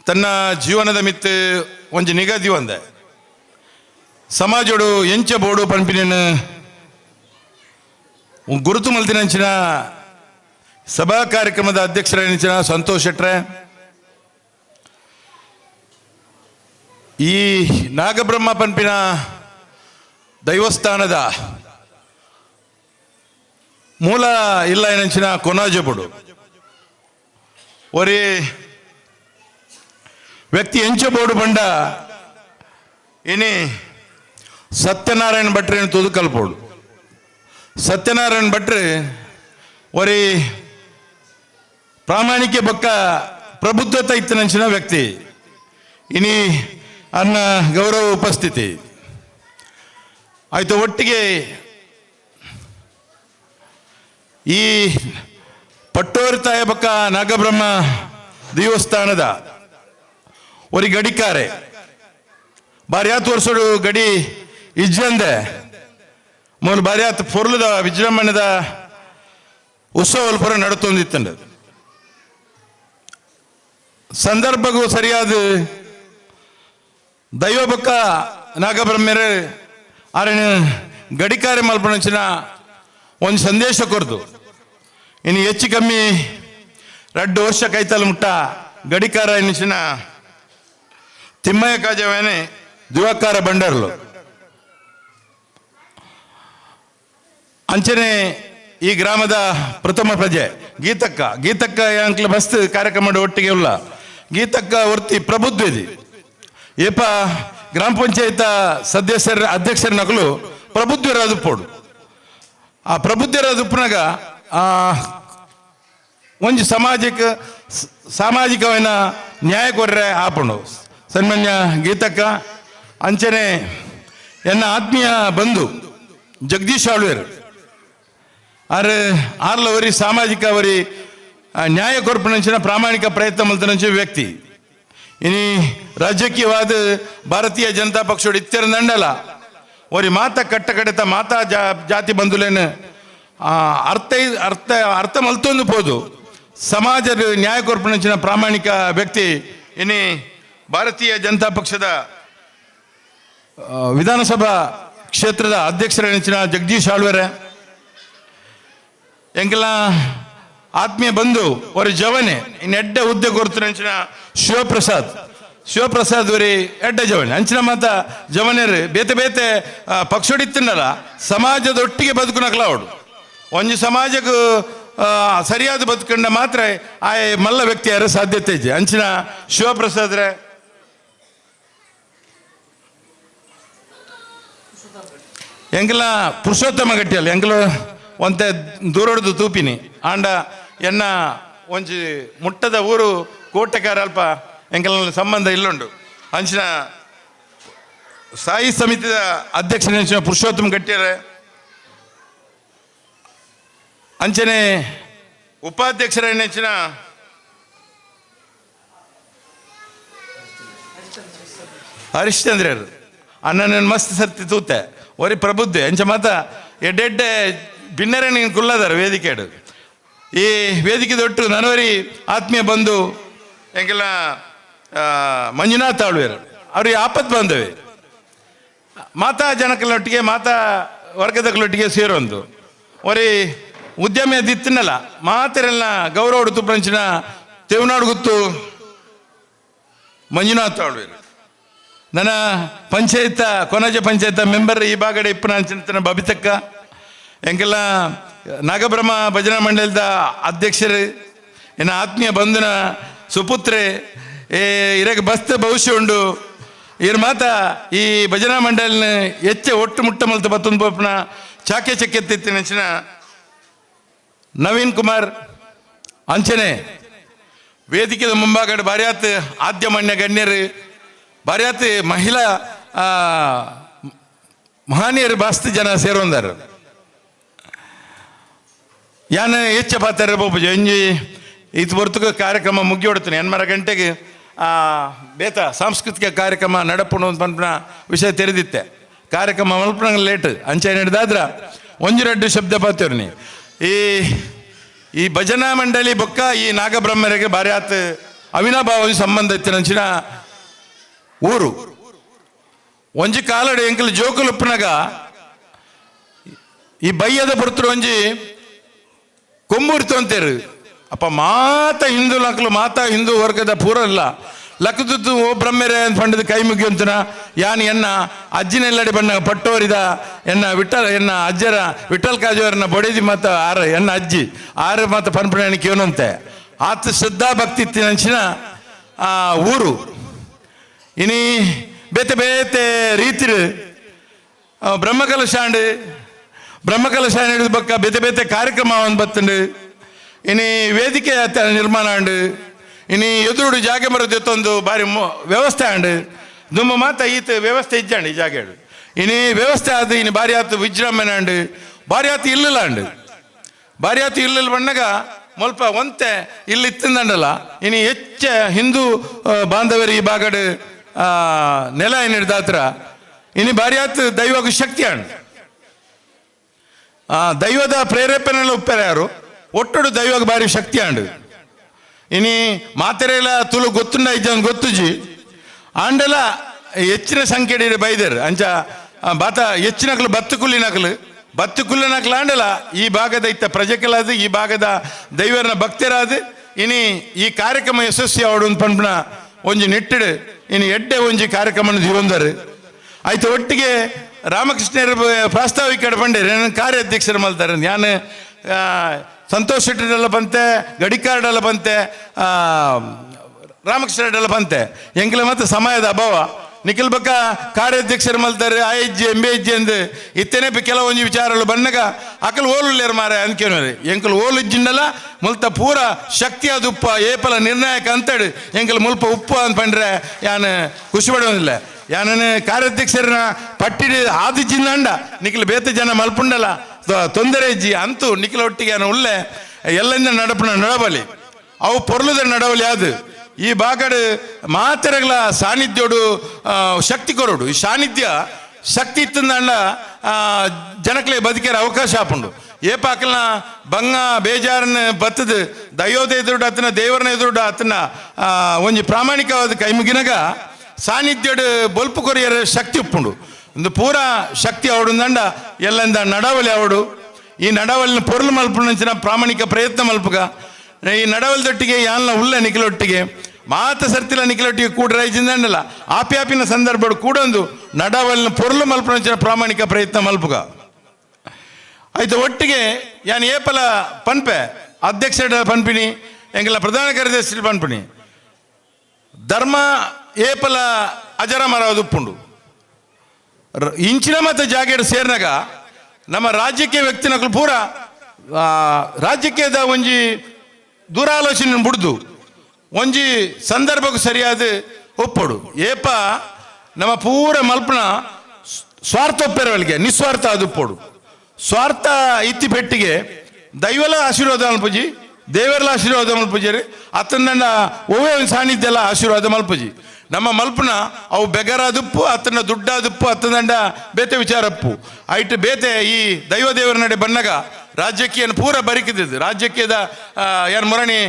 ತನ್ನ ಜೀವನದ ಮಿತ್ತು ಒಂಜಿ ನಿಗದಿ ಒಂದೆ ಸಮಾಜೋಡು ಎಂಚ ಬೋಡು ಪಂಪಿನ ಗುರುತು ಮಲ್ತಿನಂಚಿನ ಸಭಾ ಕಾರ್ಯಕ್ರಮದ ಅಧ್ಯಕ್ಷರ ಸಂತೋಷ್ ಶೆಟ್ರೆ ಈ ನಾಗಬ್ರಹ್ಮ ಪಂಪಿನ ದೈವಸ್ಥಾನದ ಮೂಲ ಇಲ್ಲ ಏನಂಚಿನ ಕೊನಾಜಬುಡು ಒರಿ ವ್ಯಕ್ತಿ ಎಂಚಬೋಡು ಬಂಡ ಇನಿ ಸತ್ಯನಾರಾಯಣ ಭಟ್ರೆ ತುದು ಕಲ್ಪೋಡು. ಸತ್ಯನಾರಾಯಣ ಭಟ್ರೆ ಒರಿ ಪ್ರಾಮಾಣಿಕ ಬೊಕ್ಕ ಪ್ರಬುದ್ಧತೆ ಇತ್ತನಂಚಿನ ವ್ಯಕ್ತಿ ಇನಿ ಅನ್ನ ಗೌರವ ಉಪಸ್ಥಿತಿ ಆಯ್ತು. ಒಟ್ಟಿಗೆ ಈ ಪಟ್ಟೋರಿ ತಾಯ ಬೊಕ್ಕ ನಾಗಬ್ರಹ್ಮ ದೇವಸ್ಥಾನದ ಒರಿ ಗಡಿಕಾರೆ ಬಾರ್ಯಾತ್ ವರ್ಷಡು ಗಡಿ ಇಜ್ಜಂದೆ ಮೂಲ ಬಾರ್ಯಾತ್ ಪೊರ್ಲದ ವಿಜೃಂಭಣೆದ ಉತ್ಸವ ಪುರ ನಡತೊಂದಿತ್ತಂಡ ಸಂದರ್ಭಗೂ ಸರಿಯಾದ ದೈವ ಬೊಕ್ಕ ನಾಗಬ್ರಹ್ಮರು ಆರಣ ಗಡಿಕಾರೆ ಮಲ್ಪಣಚಿನ ಒಂದು ಸಂದೇಶ ಕೊರ್ದು ಇನ್ನು ಹೆಚ್ಚು ಕಮ್ಮಿ 2 ವರ್ಷ ಕೈತಲ್ ಮುಟ್ಟ ಗಡಿಕಾರ ಎನ್ನಿಸಿನ ತಿಮ್ಮಯ್ಯ ಕಾಜವೇನೆ ದಿವಾಕಾರ ಬಂಡರ್ಲು ಅಂಚನೆ ಈ ಗ್ರಾಮದ ಪ್ರಥಮ ಪ್ರಜೆ ಗೀತಕ್ಕ ಯಾಂಕ್ಲ ಮಸ್ತ್ ಕಾರ್ಯಕ್ರಮ ಒಟ್ಟಿಗೆ ಉಲ್ಲ ಗೀತಕ್ಕ ವರ್ತಿ ಪ್ರಬುದ್ಧಿ ಏಪ ಗ್ರಾಮ ಪಂಚಾಯತ್ ಸದಸ್ಯರ ಅಧ್ಯಕ್ಷರ ನಕಲು ಪ್ರಬುದ್ಧರಾದ ಪೋಡು ಆ ಪ್ರಬುದ್ಧರಾದ ಉಪ್ಪನಾಗ ಒಂಜಿ ಸಾಮಾಜಿಕమైన ನ್ಯಾಯ ಕೊರ್ರೆ ಆಪುಂಡು ಸನ್ಮಾನ್ಯ ಗೀತಕ್ಕ ಅಂಚನೆ ಎನ್ನ ಆತ್ಮೀಯ ಬಂಧು ಜಗದೀಶ್ ಆಳ್ವೇರ್ ಆರ್ಲವರಿ ಸಾಮಾಜಿಕ ಅವರಿ ನ್ಯಾಯ ಕೊರ್ಪಣಂಚಿನ ಪ್ರಾಮಾಣಿಕ ಪ್ರಯತ್ನ ಮಲ್ತನಂಚ ವ್ಯಕ್ತಿ ಇನಿ ರಾಜಕೀಯವಾದ ಭಾರತೀಯ ಜನತಾ ಪಕ್ಷ ಇತ್ತರ ದಂಡಲ ಒರಿ ಮಾತ ಕಟ್ಟ ಕಡೆತ ಮಾತಾ ಜಾತಿ ಬಂಧುಲೇನು ಅರ್ಥ ಮಲ್ತೊಂದು ಪೋದು ಸಮಾಜದ ನ್ಯಾಯ ಕೊರ್ಪಣಂಚಿನ ಪ್ರಾಮಾಣಿಕ ವ್ಯಕ್ತಿ ಇನಿ ಭಾರತೀಯ ಜನತಾ ಪಕ್ಷದ ವಿಧಾನಸಭಾ ಕ್ಷೇತ್ರದ ಅಧ್ಯಕ್ಷರೆನಿಸಿನ ಜಗದೀಶ್ ಆಳ್ವೇರೆ ಎಂಕೆಲ್ಲ ಆತ್ಮೀಯ ಬಂಧು ಒರಿ ಜವನೆ ಇನ್ನು ಎಡ್ಡ ಹುದ್ದೆ ಕೊರ್ತನೆಂಚಿನ ಶಿವಪ್ರಸಾದ್ ಒರಿ ಎಡ್ಡ ಜವನೆ ಅಂಚಿನ ಮಾತ ಜವನೇರು ಬೇತೆ ಬೇತೆ ಪಕ್ಷಡಿತ್ತನಲ್ಲ ಸಮಾಜದೊಟ್ಟಿಗೆ ಬದುಕುನಕ್ಲ ಅವಡು ಒಂಜಿ ಸಮಾಜಕ್ಕೂ ಸರಿಯಾದ ಬದುಕಂಡ ಮಾತ್ರ ಆ ಮಲ್ಲ ವ್ಯಕ್ತಿ ಯಾರ ಸಾಧ್ಯತೆ ಇದೆ ಅಂಚಿನ ಶಿವಪ್ರಸಾದ್ರೆ ಎಂಕಲ ಪುರುಷೋತ್ತಮ ಗಟ್ಟಿಯಲ್ಲ ಎಂಕಲು ಒಂತೆ ದೂರೊಡ್ದು ತೂಪಿನಿ ಆಂಡ ಎನ್ನ ಒಂಜಿ ಮುಟ್ಟದ ಊರು ಕೋಟೆಕಾರ ಅಲ್ಪ ಎಂಕಲ ಸಂಬಂಧ ಇಲ್ಲುಂಡು ಅಂಚಿನ ಸಾಯಿ ಸಮಿತಿದ ಅಧ್ಯಕ್ಷನ ಪುರುಷೋತ್ತಮ ಗಟ್ಟಿಯರೆ ಅಂಚನೆ ಉಪಾಧ್ಯಕ್ಷರ ನೆಚ್ಚಿನ ಹರಿಶ್ಚಂದ್ರರು ಅನ್ನ ಮಸ್ತ್ ಸರ್ತಿ ತೂತೆ ಒರಿ ಪ್ರಬುದ್ಧೆ ಅಂಚ ಮಾತ ಎಡ್ಡೆಡ್ಡೆ ಭಿನ್ನರೇ ನೀನು ಕುಲ್ಲದಾರ ವೇದಿಕೆಡು ಈ ವೇದಿಕೆ ದೊಟ್ಟು ನನವರಿ ಆತ್ಮೀಯ ಬಂಧು ಎಂಗೆಲ್ಲ ಮಂಜುನಾಥ್ ಆಳ್ವೇರು ಅವ್ರಿಗೆ ಆಪತ್ ಬಂದವೆ ಮಾತಾ ಜನಕಲೊಟ್ಟಿಗೆ ಮಾತಾ ವರ್ಗದಗಳೊಟ್ಟಿಗೆ ಸೇರೊಂದು ಒರಿ ಉದ್ಯಮಿ ಅದಿತ್ತನಲ್ಲ ಮಾತರೆಲ್ಲ ಗೌರವ ತುಪ್ಪಂಚಿನ ತೆವನಾಡು ಗುತ್ತು ಮಂಜುನಾಥ್ ಆಳ್ವೇರು ನನ್ನ ಪಂಚಾಯತ ಕೊನಜ ಪಂಚಾಯತ ಮೆಂಬರ್ ಈ ಭಾಗಡೆ ಇಪ್ಪನ ಬಬಿತಕ್ಕ ಎಂಕೆಲ್ಲ ನಾಗಬ್ರಹ್ಮ ಭಜನಾ ಮಂಡಲದ ಅಧ್ಯಕ್ಷರು ಎನ್ನ ಆತ್ಮೀಯ ಬಂಧುನ ಸುಪುತ್ರೆ ಇರಗೆ ಬಸ್ತ ಭವಿಷ್ಯ ಉಂಡು ಇವ್ರ ಮಾತ ಈ ಭಜನಾ ಮಂಡಲಿನ ಹೆಚ್ಚೆ ಒಟ್ಟು ಮುಟ್ಟ ಮಲ್ತ ಬತ್ತೊಂದು ಪಪ್ಪನ ಚಾಕೆ ಚಕ್ಕೆತ್ತಿತ್ತು ನೆಚ್ಚಿನ ನವೀನ್ ಕುಮಾರ್ ಅಂಚನೆ ವೇದಿಕೆದ ಮುಂಭಾಗಡೆ ಬಾರ್ಯಾತ್ ಆದ್ಯ ಮಣ್ಯ ಗಣ್ಯರು ಬಾರ್ಯಾತ್ ಮಹಿಳಾ ಮಹನೀಯರು ಬಾಸ್ತಿ ಜನ ಸೇರೊಂದಾರು ಯಾನ ಹೆಚ್ಚ ಪಾತಾರೆ ಬೋಪುಜ ಎಂಜಿ ಇದು ಹೊರತು ಕಾರ್ಯಕ್ರಮ ಮುಗಿಯೊಡ್ತೀನಿ 8:30 ಗಂಟೆಗೆ ಬೇತ ಸಾಂಸ್ಕೃತಿಕ ಕಾರ್ಯಕ್ರಮ ನಡಪುಣ ಪನ್ಪನ ವಿಷಯ ತೆರೆದಿತ್ತೆ ಕಾರ್ಯಕ್ರಮ ಮಲ್ಪನ ಲೇಟ್ ಅಂಚೆ ನಡೆದಾದ್ರ 1-2 ಶಬ್ದ ಪಾತೇವ್ರಿ ಈ ಭಜನಾ ಮಂಡಳಿ ಬೊಕ್ಕ ಈ ನಾಗಬ್ರಹ್ಮರಿಗೆ ಬಾರಿ ಆತ ಅವಿನಾಭಾವ ಸಂಬಂಧ ಇತ್ತಿನಂಚಿನ ಊರು ಒಂಜಿ ಕಾಲಡು ಎಂಕಲ್ ಜೋಕುಲು ಉಪ್ಪನಾಗ ಈ ಬಯ್ಯದ ಬರ್ತರು ಒಂಜಿ ಕೊಂಬೂರ್ತು ಅಂತೇರು ಅಪ್ಪ ಮಾತಾ ಹಿಂದೂ ವರ್ಗದ ಪೂರ ಇಲ್ಲ ಲಕ್ಕದುತ್ತು ಓ ಬ್ರಹ್ಮೆರೆ ಅಂತ ಪಂಡದ ಕೈ ಮುಗಿಯಂತನ ಯಾನ್ ಎನ್ನ ಅಜ್ಜಿನೆಲ್ಲಡಿ ಬಣ್ಣ ಪಟ್ಟೋರಿದ ಎನ್ನ ಅಜ್ಜರ ವಿಠಲ್ ಕಾಜೋರನ್ನ ಬೊಡೆದಿ ಮತ್ತ ಎನ್ನ ಅಜ್ಜಿ ಮತ್ತ ಪನ್ಪುಣಕ್ಕೆ ಏನಂತೆ ಆತ ಶ್ರದ್ಧಾ ಭಕ್ತಿ ಇತ್ತಿನಂಚಿನ ಊರು ಇನಿ ಬೇತೆ ಬೇತೆ ರೀತಿರು ಬ್ರಹ್ಮಕಲಶ ಹಿಡಿದ ಬಕ್ಕ ಬೇತೆ ಬೇತೆ ಕಾರ್ಯಕ್ರಮ ಒಂದು ಬತ್ತಂಡು ಇನಿ ವೇದಿಕೆ ನಿರ್ಮಾಣ ಅಂಡು ಇನಿ ಎದುರುಡು ಜಾಗೆ ಮರದೊಂದು ಬಾರಿ ವ್ಯವಸ್ಥೆ ಅಂಡು ದುಮ್ಮ ಮಾತ ಈತ ವ್ಯವಸ್ಥೆ ಇಜ್ಜಂಡು ಈ ಜಾಗೆಡು ಇನಿ ವ್ಯವಸ್ಥೆ ಆದ ಇನಿ ಬಾರಿ ಆತು ವಿಜೃಂಭಣೆ ಅಂಡು ಬಾರಿ ಆತು ಇಲ್ಲಲ್ಲ ಅಂಡು ಬಾರಿ ಆತು ಇಲ್ಲಲ್ಲ ಬಣ್ಣಗ ಮುಲ್ಪ ಒಂತೆ ಇಲ್ಲಿ ಇತ್ತಂದಲ್ಲ ಇನಿ ಹೆಚ್ಚ ಹಿಂದೂ ಬಾಂಧವರಿ ಈ ಬಾಗಡು ನೆಲ ಏನಿಡ್ದಾತ್ರ ಇನಿ ಬಾರಿ ಆತು ದೈವಗ ಶಕ್ತಿ ಅಂಡು ದೈವದ ಪ್ರೇರೇಪಣೆಲ್ಲ ಉಪ್ಪೆರ ಯಾರು ಒಟ್ಟೊಡು ದೈವಗ ಬಾರಿ ಶಕ್ತಿ ಅಂಡು ಇನಿ ಮಾತೆರೆಲ್ಲ ತುಳು ಗೊತ್ತುಂಡ ಇಜ್ಜಂದು ಗೊತ್ತುಜಿ ಆಂಡೆಲ್ಲ ಹೆಚ್ಚಿನ ಸಂಖ್ಯೆ ಬೈದರು ಅಂಚ ಬಾತ ಹೆಚ್ಚಿನಕ್ಲು ಬತ್ತು ಕುಲ್ಲಿನಕ್ಲು ಆಂಡಲ ಈ ಭಾಗದ ಇತ್ತ ಪ್ರಜೆಕಲಾದ ಈ ಭಾಗದ ದೈವರನ ಭಕ್ತರಾದ ಇನಿ ಈ ಕಾರ್ಯಕ್ರಮ ಯಶಸ್ವಿ ಅವಡು ಪಂಪನ ಒಂಜಿ ನೆಟ್ಟಿಡು ಇನಿ ಎಡ್ಡೆ ಒಂಜಿ ಕಾರ್ಯಕ್ರಮ ದಿವಂದರು ಆಯ್ತು ಒಟ್ಟಿಗೆ ರಾಮಕೃಷ್ಣರ ಪ್ರಾಸ್ತಾವಿಕ ಪಂಡೆ ಕಾರ್ಯಾಧ್ಯಕ್ಷರು ಮಲ್ತಾರೆ ನಾನು ಸಂತೋಷ್ ಶೆಟ್ಟಿರೆಲ್ಲ ಬಂತೆ ಗಡಿಕಾರ್ಡೆಲ್ಲ ಬಂತೆ ರಾಮಕೃಷ್ಣ ರೆಡ್ಡೆಲ್ಲ ಬಂತೆ ಎಂಕ್ಲೆ ಮತ್ತೆ ಸಮಯದ ಅಭಾವ ನಿಖಿಲ್ ಬಕ್ಕ ಕಾರ್ಯಾಧ್ಯಕ್ಷರು ಮಲ್ತಾರೆ IHG MBHG ಅಂದು ಇತ್ತೇನೆ ಕೆಲವೊಂದು ವಿಚಾರಗಳು ಬಂದಾಗ ಅಕಲ್ ಓಲುಲ್ಲೇರು ಮಾರೆ ಅಂದ್ಕೇನೋರಿ ಎಂಕಲ್ ಓಲು ಇಜ್ಜಿಂಡಲ್ಲ ಮುಲ್ತ ಪೂರ ಶಕ್ತಿ ಅದು ಉಪ್ಪ ಏಪಲ ನಿರ್ಣಾಯಕ ಅಂತೇಳಿ ಎಂಕಲ್ ಮುಲ್ಪ ಉಪ್ಪು ಅಂತ ಪಂಡ್ರೆ ಯಾನು ಖುಷಿ ಪಡೋದಿಲ್ಲ. ಯಾನನ್ನು ಕಾರ್ಯಾಧ್ಯಕ್ಷರನ್ನ ಪಟ್ಟಿಡಿ ಆದಿಜ್ಜಿಂದ ನಿಖಿಲ್ ಬೇತೆ ಜನ ಮಲ್ಪುಂಡಲ್ಲ ತೊಂದರೆ ಇಜ್ಜಿ ಅಂತೂ ನಿಖಿಲ ಒಟ್ಟಿಗೆ ನಾನು ಉಳ್ಳೆ ಎಲ್ಲಂದ ನಡಪಣ ನಡಬಲಿ ಅವು ಪೊರ್ಲುದ ನಡವಲಿ ಅದು ಈ ಬಾಗಡ್ ಮಾತೆರೆಗಳ ಸಾನ್ನಿಧ್ಯೋಡು ಶಕ್ತಿ ಕೊರೋಡು ಈ ಸಾನ್ನಿಧ್ಯ ಶಕ್ತಿ ಇತ್ತಂದ ಜನಕ್ಲೆ ಬದುಕೇರ ಅವಕಾಶ ಆಪುಂಡು ಏಪಾಕಲ್ನ ಬಂಗ ಬೇಜಾರನ್ನ ಬತ್ತದ ದಯೋದ ಎದುರುಡು ಆತನ ದೇವರನ್ನ ಎದುರುಡು ಆತನ ಒಂಜಿ ಪ್ರಾಮಾಣಿಕವಾದ ಕೈ ಮುಗಿನಾಗ ಸಾನ್ನಿಧ್ಯೋಡು ಬೊಲ್ಪು ಕೊರಿಯರ ಶಕ್ತಿ ಉಪ್ಪುಂಡು ಒಂದು ಪೂರ ಶಕ್ತಿ ಅವಡುಂದಂಡ ಎಲ್ಲಂದ ನಡವಲಿ ಅವಡು ಈ ನಡವಲಿನ ಪೊರ್ಲು ಮಲ್ಪುಂಚಿನ ಪ್ರಾಮಾಣಿಕ ಪ್ರಯತ್ನ ಮಲ್ಪುಗ ಈ ನಡವಲ್ದೊಟ್ಟಿಗೆ ಯಾನ್ಲ ಉಳ್ಳ ನಿಖಲೊಟ್ಟಿಗೆ ಮಾತ ಸರ್ತಿಲ ನಿಖಲೊಟ್ಟಿಗೆ ಕೂಡ ರೈಜಿಂದಲ್ಲ ಆಪ್ಯಾಪಿನ ಸಂದರ್ಭ ಕೂಡೊಂದು ನಡವಲಿನ ಪೊರ್ಲು ಮಲ್ಪುಂಚಿನ ಪ್ರಾಮಾಣಿಕ ಪ್ರಯತ್ನ ಮಲ್ಪುಗ ಆಯ್ತು. ಒಟ್ಟಿಗೆ ಯಾನ್ ಏಪಲ ಪನ್ಪೆ ಅಧ್ಯಕ್ಷರ ಪನ್ಪಿನಿ ಎಂಗೆಲ್ಲ ಪ್ರಧಾನ ಕಾರ್ಯದರ್ಶಿ ಪನ್ಪಿನಿ ಧರ್ಮ ಏಪಲ ಅಜರ ಮರದು ಉಪ್ಪುಂಡು ಇಂಚಿನ ಮತ್ತು ಜಾಗೇಡು ಸೇರ್ನಾಗ ನಮ್ಮ ರಾಜ್ಯಕ್ಕೆ ವ್ಯಕ್ತಿನಗಳು ಪೂರ ರಾಜ್ಯಕ್ಕೆ ಒಂಜಿ ದೂರಾಲೋಚನೆ ಬಿಡ್ದು ಒಂಜಿ ಸಂದರ್ಭಕ್ಕೂ ಸರಿಯಾದ ಒಪ್ಪಡು ಏಪ ನಮ್ಮ ಪೂರ ಮಲ್ಪನ ಸ್ವಾರ್ಥ ಒಪ್ಪೆರವಳಿಗೆ ನಿಸ್ವಾರ್ಥ ಅದು ಉಪ್ಪಡು ಸ್ವಾರ್ಥ ಇತ್ತಿ ಪೆಟ್ಟಿಗೆ ದೈವಲ ಆಶೀರ್ವಾದ ಮಲ್ಪುಜಿ ದೇವರಲ ಆಶೀರ್ವಾದ ಮಲ್ಪುಜಿ ಅತನ ಒವ್ವೇ ಒಂದು ಸಾನ್ನಿಧ್ಯ ಎಲ್ಲ ಆಶೀರ್ವಾದ ಮಲ್ಪುಜಿ ನಮ್ಮ ಮಲ್ಪನ ಅವು ಬೆಗರಾದುಪ್ಪು ಅತನ ದುಡ್ಡಾದುಪ್ಪು ಅತ್ತದಂಡ ಬೇತೆ ವಿಚಾರಪ್ಪು ಐಟ್ ಬೇತೆ ಈ ದೈವ ದೇವರ ನಡೆ ಬನ್ನಗ ರಾಜ್ಯಕ್ಕೆ ಏನು ಪೂರ ಬರಿಕಿದ್ದು ರಾಜ್ಯಕ್ಕೆ ಯಾರು ಮೊರಣಿ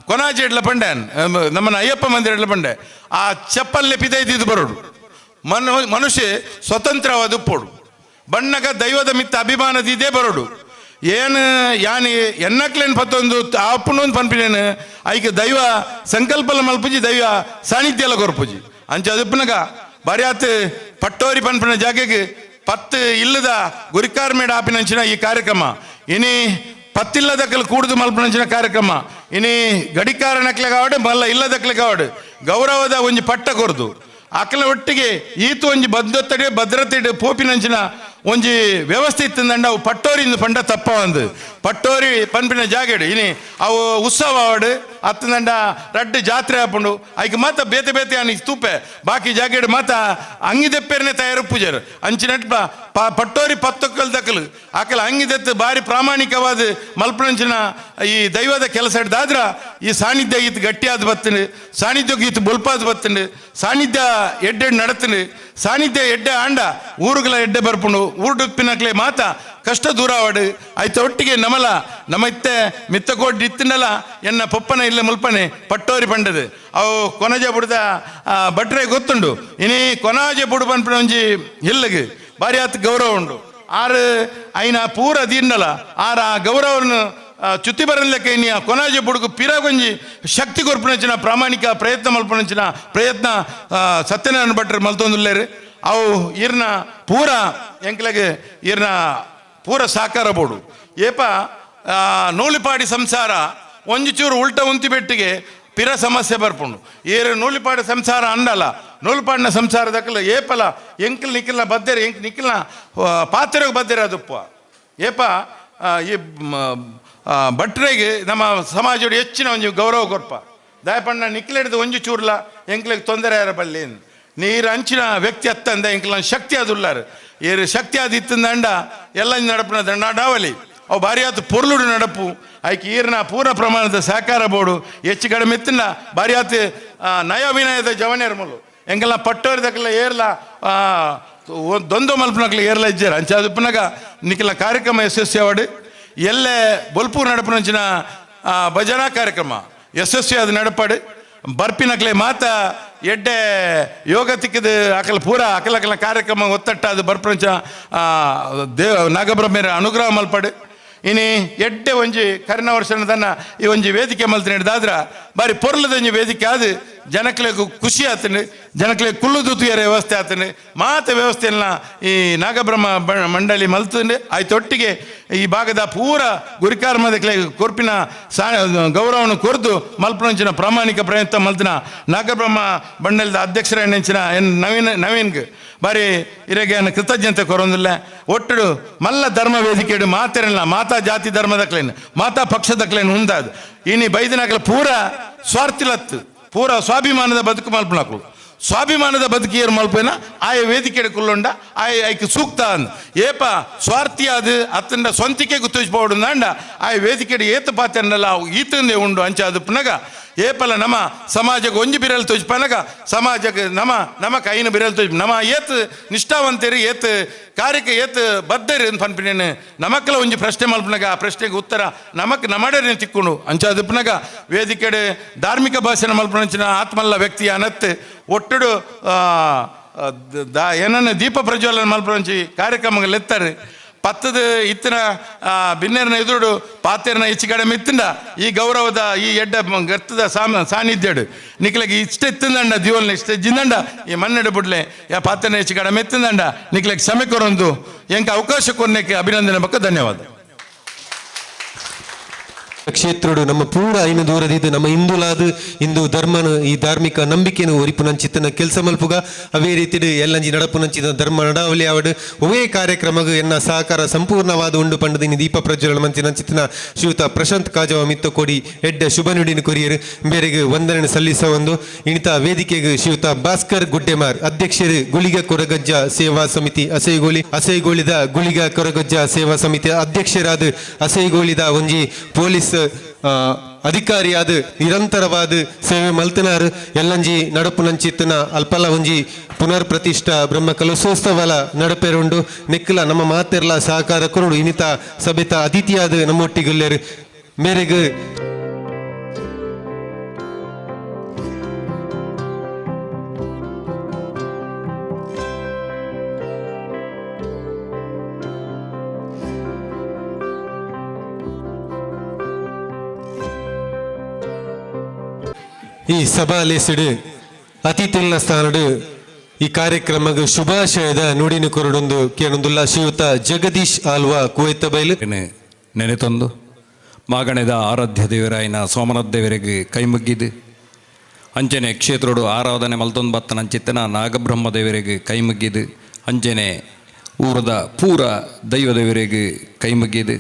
ಕೊನಾಜಿ ಎಡ್ಲ ಪಂಡೆ ನಮ್ಮನ್ನ ಅಯ್ಯಪ್ಪ ಮಂದಿರ ಎಡ್ಲ ಪಂಡೆ ಆ ಚಪ್ಪಲ್ಲೆ ಪಿದೈದಿದ್ದು ಬರೋಡು ಮನುಷ್ಯ ಸ್ವತಂತ್ರವಾದ ಉಪ್ಪೋಡು ಬಣ್ಣಗ ದೈವದ ಮಿತ್ತ ಅಭಿಮಾನದಿದೆ ಬರೋಡು ಏನು ಯಾನಿ ಎನ್ನಕ್ಲೇನು ಪತ್ತೊಂದು ಅಪ್ಪನೊಂದು ಪನ್ಪಿನೇನು ಐಕೆ ದೈವ ಸಂಕಲ್ಪಲ ಮಲ್ಪುಜಿ ದೈವ ಸಾನ್ನಿಧ್ಯ ಎಲ್ಲ ಕೊರ್ಪುಜಿ ಅಂಚೆ ಅದಪ್ಪನಾಗ ಬರಿಯಾತ್ ಪಟ್ಟೋರಿ ಪನ್ಪಿನ ಜಾಗೆಗೆ 10 ಇಲ್ಲದ ಗುರಿಕಾರ್ ಮೇಡ ಆಪಿನಂಚಿನ ಈ ಕಾರ್ಯಕ್ರಮ ಇನಿ 10 ಇಲ್ಲದಕ್ಕಲು ಕೂಡುದು ಮಲ್ಪನಂಚಿನ ಕಾರ್ಯಕ್ರಮ ಇನಿ ಗಡಿಕಾರ ನಕ್ಲೆಗಾವಡೆ ಮಲ್ಲ ಇಲ್ಲದಕ್ಲೆಗಾವಡೆ ಗೌರವದ ಒಂಜಿ ಪಟ್ಟ ಕೊರ್ದು ಅಕಲ ಒಟ್ಟಿಗೆ ಈತು ಒಂಜಿ ಭದ್ರತೆ ಭದ್ರತೆ ಪೋಪಿನಂಚಿನ ಒಂಜಿ ವ್ಯವಸ್ಥೆ ಇತ್ತಂದಂಡ ಅವು ಪಟ್ಟೋರಿಂದ ಪಂಡ ತಪ್ಪ ಒಂದು ಪಟ್ಟೋರಿ ಪನ್ಪಿನ ಜಾಗಡು ಇನಿ ಅವು ಉತ್ಸವ ಆವಡು ಅತ್ತಂದಂಡ ರಡ್ಡು ಜಾತ್ರೆ ಹಾಪುಂಡು ಐಕೆ ಮಾತ ಬೇತೆ ಬೇತೆ ಅನಿಗೆ ತೂಪೆ ಬಾಕಿ ಜಾಗಡು ಮಾತ ಅಂಗಿದೆಪ್ಪೇರನೆ ತಯಾರು ಪೂಜಾರು ಅಂಚಿನಟ್ ಪಟ್ಟೋರಿ 10 ದಕ್ಕಲು ಆಕಲ ಅಂಗಿದೆತ್ತು ಬಾರಿ ಪ್ರಾಮಾಣಿಕವಾದ ಮಲ್ಪನಂಚಿನ ಈ ದೈವದ ಕೆಲಸ ಹಿಡ್ದಾದ್ರ ಈ ಸಾನ್ನಿಧ್ಯ ಗೀತು ಗಟ್ಟಿಯಾದ ಬತ್ತನು ಸಾನ್ನಿಧ್ಯ ಗೀತು ಬೊಲ್ಪಾದ ಬತ್ತನು ಸಾನ್ನಿಧ್ಯ ಎಡ್ಡೆ ನಡತನು ಸಾನ್ನಿಧ್ಯ ಎಡ್ಡೆ ಆಂಡ ಊರುಗಳ ಎಡ್ಡೆ ಬರ್ಪುಂಡು ಊರುಡುಪ್ಪಿನಕ್ಲೆ ಮಾತ ಕಷ್ಟ ದೂರಾವಡು ಆಯ್ತು. ಒಟ್ಟಿಗೆ ನಮಲ ನಮ್ಮ ಇತ್ತೆ ಮಿತ್ತಕೋಡ್ ಇತ್ತಿನಲ್ಲ ಎನ್ನ ಪೊಪ್ಪನ ಇಲ್ಲ ಮುಲ್ಪನೆ ಪಟ್ಟೋರಿ ಪಂಡದು ಅವು ಕೊನಜೆ ಬುಡ್ದ ಬಟ್ರೆ ಗೊತ್ತುಂಡು ಇನಿ ಕೊನಾಜೆ ಬುಡು ಪನ್ಪನ ಒಂಜಿ ಇಲ್ಲಗೆ ಬಾರಿ ಆತ ಗೌರವ ಉಂಡು ಆರು ಐನ ಪೂರ ದೀನ್ನಲ್ಲ ಆರ ಆ ಗೌರವವನ್ನು ಚ್ಯುತಿ ಬರಲಿಕ್ಕೆ ಇನಿ ಆ ಕೊನಾಜೆ ಬುಡುಗು ಪಿರಗೊಂಜಿ ಶಕ್ತಿ ಕೊರ್ಪುನಂಚಿನ ಪ್ರಾಮಾಣಿಕ ಪ್ರಯತ್ನ ಮಲ್ಪನಂಚಿನ ಪ್ರಯತ್ನ ಸತ್ಯನಾರಾಯಣ ಭಟ್ರು ಮಲ್ತೊಂದುಲ್ಲೇರು ಅವು ಈರ್ನ ಪೂರ ಎಂಕ್ಲೆಗೆ ಈರ್ನ ಪೂರ ಸಾಕಾರ ಬೋಡು ಏಪ ನೂಲಿಪಾಡಿ ಸಂಸಾರ ಒಂಜಿ ಚೂರು ಉಲ್ಟ ಉಂತಿ ಬೆಟ್ಟಿಗೆ ಪಿರ ಸಮಸ್ಯೆ ಬರ್ಪುಂಡು ಏರು ನೂಲಿಪಾಡಿ ಸಂಸಾರ ಅಂಡಲ್ಲ ನೂಲಿಪಾಡಿನ ಸಂಸಾರದಕ್ಕಲ್ಲ ಏಪಲ ಎಂಕಲ್ ನಿಖಿಲ್ನ ಬದ್ದೇರೆ ಎಂಕ್ ನಿಖಿಲ್ನ ಪಾತ್ರೆಗೆ ಬದ್ದೇರೆ ಅದಪ್ಪ ಏಪ ಈ ಭಟ್ರೆಗೆ ನಮ್ಮ ಸಮಾಜದ ಹೆಚ್ಚಿನ ಒಂಜಿ ಗೌರವ ಕೊರ್ಪ ದಯಪಣ್ಣ ನಿಖಿಲಿಡ್ದು ಒಂಜಿ ಚೂರ್ಲ ಎಂಕ್ಲಿಗೆ ತೊಂದರೆ ಯಾರ ಬಲ್ಲಿ ನೀರು ಅಂಚಿನ ವ್ಯಕ್ತಿ ಅತ್ತಂದ ಎಂಕ್ಲ ಶಕ್ತಿ ಅದುಲ್ಲಾರು ಏರು ಶಕ್ತಿ ಆದಿತ್ತಂದ ಎಲ್ಲ ನಡಪನ ನಡಾವಲಿ ಅವು ಭಾರಿ ಆತು ಪೊರ್ಲುಡು ನಡಪು ಆಯ್ಕೆ ಈರ್ನ ಪೂರ ಪ್ರಮಾಣದ ಸಹಕಾರ ಬೋಡು ಹೆಚ್ಚು ಕಡಿಮೆ ಎತ್ತಿನ ಭಾರಿ ಆತು ನಯ ವಿನಯದ ಜವನೇರ್ ಮಲು ಎಂಗೆಲ್ಲ ಪಟ್ಟೋರಿದಕ್ಕೆಲ್ಲ ಏರ್ಲ ದೊಂದು ಮಲ್ಪನಕ್ಲೆ ಏರ್ಲ ಇಜ್ಜಾರ ಅಂಚ ಅದಪ್ಪನಾಗ ನಿಖಿಲ ಕಾರ್ಯಕ್ರಮ ಯಶಸ್ವಿ ಆವಡು ಎಲ್ಲೇ ಬೊಲ್ಪೂರ್ ನಡಪನಂಚಿನ ಭಜನಾ ಕಾರ್ಯಕ್ರಮ ಯಶಸ್ವಿ ಅದು ನಡಪಾಡು ಬರ್ಪಿನಕ್ಲೆ ಮಾತ ಎಡ್ಡೆ ಯೋಗ ತಿಕ್ಕಿದ ಅಕಲ ಪೂರ ಅಕಲ ಕಾರ್ಯಕ್ರಮ ಒತ್ತಟ್ಟ ಅದು ಬರ್ಪಂಚ ನಾಗಬ್ರಹ್ಮೇರ ಅನುಗ್ರಹ ಮಲ್ಪಡು ಇನಿ ಎಡ್ಡೆ ಒಂಜಿ ಕರಿನ ವರ್ಷದನ್ನ ಈ ಒಂಜಿ ವೇದಿಕೆ ಮಲ್ತ ನಡೆದಾದ್ರ ಬಾರಿ ಪೊರ್ಲದೊಂಜಿ ವೇದಿಕೆ ಆದ ಜನಕ್ಲೆಗೂ ಖುಷಿ ಆತನು ಜನಕ್ಲೆ ಕುಳ್ಳುದೂತಿಯರ ವ್ಯವಸ್ಥೆ ಆತನು ಮಾತ ವ್ಯವಸ್ಥೆಯನ್ನ ಈ ನಾಗಬ್ರಹ್ಮ ಮಂಡಳಿ ಮಲ್ತಂಡು ಆಯ್ತೊಟ್ಟಿಗೆ ಈ ಭಾಗದ ಪೂರ ಗುರಿಕಾರ್ಮದಕ್ಲೆ ಕೊರ್ಪಿನ ಗೌರವವನ್ನು ಕೊರ್ದು ಮಲ್ಪನಂಚಿನ ಪ್ರಾಮಾಣಿಕ ಪ್ರಯತ್ನ ಮಲ್ತಿನ ನಾಗಬ್ರಹ್ಮ ಮಂಡಲದ ಅಧ್ಯಕ್ಷರ ನೆಂಚಿನ ನವೀನ್ಗೆ ಬಾರಿ ಇರಗೇನು ಕೃತಜ್ಞತೆ ಕೊರೊಂದಿಲ್ಲ ಒಟ್ಟು ಮಲ್ಲ ಧರ್ಮ ವೇದಿಕೆಡು ಮಾತೆರಲ್ಲ ಮಾತಾ ಜಾತಿ ಧರ್ಮದಕ್ಲೇನು ಮಾತಾ ಪಕ್ಷದಕ್ಲೇನು ಉಂದಾದು ಇನಿ ಬೈದಿನಾಗಲ ಪೂರ ಸ್ವಾರ್ಥಿಲತ್ತು ಪೂರ ಸ್ವಾಭಿಮಾನದ ಬದುಕು ಮಲ್ಪನಾಕು ಸ್ವಾಭಿಮಾನದ ಬದುಕಿಯರು ಮಲ್ಪೇನ ಆಯ ವೇದಿಕೆ ಕುಲ್ಲೊಂಡ ಆಯ್ಕೆ ಸೂಕ್ತ ಅಂದ ಏಪ ಸ್ವಾರ್ಥಿ ಅದು ಅತ್ತಂಡ ಸ್ವಂತಿಕೆ ಗುತ್ತಿಸ್ಬೋಡು ಅಂಡ ಆಯ ವೇದಿಕೆ ಏತು ಪಾತ್ಯನಲ್ಲ ಈತಂದೇ ಉಂಡು ಅಂಚ ಅದು ಪುನಗ ಏಪಲ ನಮ್ಮ ಸಮಾಜಕ್ಕೆ ಒಂಜಿ ಬಿರಲ್ ತೋಜ್ಪನಗ ಸಮಾಜಕ್ಕೆ ನಮ್ಮ ಕೈನ ಬಿರಲ್ ತೋಜ್ ನಮ್ಮ ಏತ್ ನಿಷ್ಠಾವಂತರಿ ಏತ್ ಕಾರ್ಯಕ್ಕೆ ಏತ್ ಬದ್ಧರಿ ಅಂತ ಪನ್ಪಿನೇನು ನಮಕ್ಕಲ ಒಂಜಿ ಪ್ರಶ್ನೆ ಮಲ್ಪನಗ ಆ ಪ್ರಶ್ನೆಗೆ ಉತ್ತರ ನಮಕ್ ನಮ್ಮಡನೆ ತಿಕ್ಕೊಂಡು ಅಂಚ ಅದು ಪುನಗ ವೇದಿಕೆಡೆ ಧಾರ್ಮಿಕ ಭಾಷಣ ಮಲ್ಪನಂಚಿನ ಆತ್ಮಲ್ಲ ವ್ಯಕ್ತಿ ಅನತ್ ಒಟ್ಟುಡು ಏನನ್ನ ದೀಪ ಪ್ರಜ್ವಲನ ಮಲ್ಪನಂಚಿ ಕಾರ್ಯಕ್ರಮಗಳು ಎತ್ತಾರೆ ಪತ್ತದ ಇತ್ತಿನ ಬಿನ್ನೇರನ ಎದುರು ಪಾತೆರನ ಹೆಚ್ಚು ಕಡಿಮೆ ಇತ್ತಿಂದ ಈ ಗೌರವದ ಈ ಎಡ್ಡ ಗರ್ತದ ಸಾನ್ನಿಧ್ಯಡು ನಿಕ್ಲೆಗೆ ಇಷ್ಟ ಎತ್ತಿಂದಂಡ ದಿವಲ್ನ ಇಷ್ಟ ಜಿಂದಂಡ ಈ ಮನ್ನೆಡೆ ಬಿಡ್ಲೆ ಯಾ ಪಾತೆರನ ಹೆಚ್ಚು ಕಡಿಮೆ ಎತ್ತಿಂದಂಡ ನಿಕ್ಲೆಗೆ ಕ್ಷಮೆ ಕೊರೊಂದು ಎಂಕ ಅವಕಾಶ ಕೊನ್ನಕ್ಕೆ ಅಭಿನಂದನೆ ಬಗ್ಗೆ ಧನ್ಯವಾದ. ಕ್ಷೇತ್ರಡು ನಮ್ಮ ಪೂರ ಐನ ದೂರದಿದ್ದು ನಮ್ಮ ಹಿಂದುಲಾದ ಹಿಂದೂ ಧರ್ಮನ ಈ ಧಾರ್ಮಿಕ ನಂಬಿಕೆಯನ್ನು ಒರಿಪುನಂಚಿತ್ತನ ಕೆಲಸ ಮಲ್ಪುಗ ಅವೇ ರೀತಿ ಎಲ್ಲಂಜಿ ನಡಪುನಂಚಿದ ಧರ್ಮ ನಡಾವಳಿ ಅವಡು ಒವೇ ಕಾರ್ಯಕ್ರಮಗ ಎನ್ನ ಸಹಕಾರ ಸಂಪೂರ್ಣವಾದ ಉಂಡು ಪಂಡದಿನ ದೀಪ ಪ್ರಜ್ವಲನ ಮಂಚಿನ ಚಿತ್ತನ ಶ್ರೀಯುತ ಪ್ರಶಾಂತ್ ಕಾಜವ ಮಿತ್ತ ಕೊಡಿ ಎಡ್ಡ ಶುಭ ನುಡಿನ ಕೊರಿಯರು ಬೇರೆಗೆ ವಂದನೆ ಸಲ್ಲಿಸ ಒಂದು ಇಣಿತ ವೇದಿಕೆಗೆ ಶ್ರೀಯುತ ಭಾಸ್ಕರ್ ಗುಡ್ಡೆಮಾರ್ ಅಧ್ಯಕ್ಷರು ಗುಳಿಗ ಕೊರಗಜ್ಜ ಸೇವಾ ಸಮಿತಿ ಅಸೈಗೋಳಿದ ಗುಳಿಗ ಕೊರಗಜ್ಜ ಸೇವಾ ಸಮಿತಿ ಅಧ್ಯಕ್ಷರಾದ ಅಸೈಗೋಳಿದ ಒಂಜಿ ಪೊಲೀಸ್ ಅಧಿಕಾರಿಯಾದ ನಿರಂತರವಾದ ಸೇವೆ ಮಲ್ತನಾರ್ ಎಲ್ಲಂಜಿ ನಡಪುನಂಚಿತ್ತನ ಅಲ್ಪಲ ಒಂಜಿ ಪುನರ್ ಪ್ರತಿಷ್ಠಾ ಬ್ರಹ್ಮ ಕಲಶೋತ್ಸವಲ ನಡಪೆರುಂಡು ನೆಕ್ಕಲ ನಮ್ಮ ಮಾತೆರ್ಲ ಸಹಕಾರ ಕೊರಡು ಇನಿತ ಸಭೆತ ಅತಿಥಿಯಾದ ನಮ್ಮೊಟ್ಟಿಗೆಲ್ಲರು ಮೇರೆಗೆ ಈ ಸಭಾಲೇಸಿಡು ಅತಿಥಿಗಳ ಸ್ಥಾನಡು ಈ ಕಾರ್ಯಕ್ರಮಕ್ಕೆ ಶುಭಾಶಯದ ನುಡಿನ ಕೊರಡೊಂದು ಕೇಳೊಂದುಲ್ಲ ಶ್ರೀಯುತ ಜಗದೀಶ್ ಆಲ್ವಾ ಕುವೆತ್ತ ಬೈಲು ನೆನೆತೊಂದು ಮಾಗಣೆದ ಆರಾಧ್ಯ ದೇವರಾಯಿನ ಸೋಮನಾಥ ದೇವರಿಗೆ ಕೈ ಮುಗ್ಗಿದು ಅಂಚನೆ ಕ್ಷೇತ್ರಡು ಆರಾಧನೆ ಮಲ್ತೊಂದು ಬತ್ತನ ಚಿತ್ತನ ನಾಗಬ್ರಹ್ಮ ದೇವರಿಗೆ ಕೈ ಮುಗ್ಗಿದು ಅಂಚನೆ ಊರದ ಪೂರ ದೈವ ದೇವರಿಗೆ ಕೈ ಮುಗ್ಗಿದು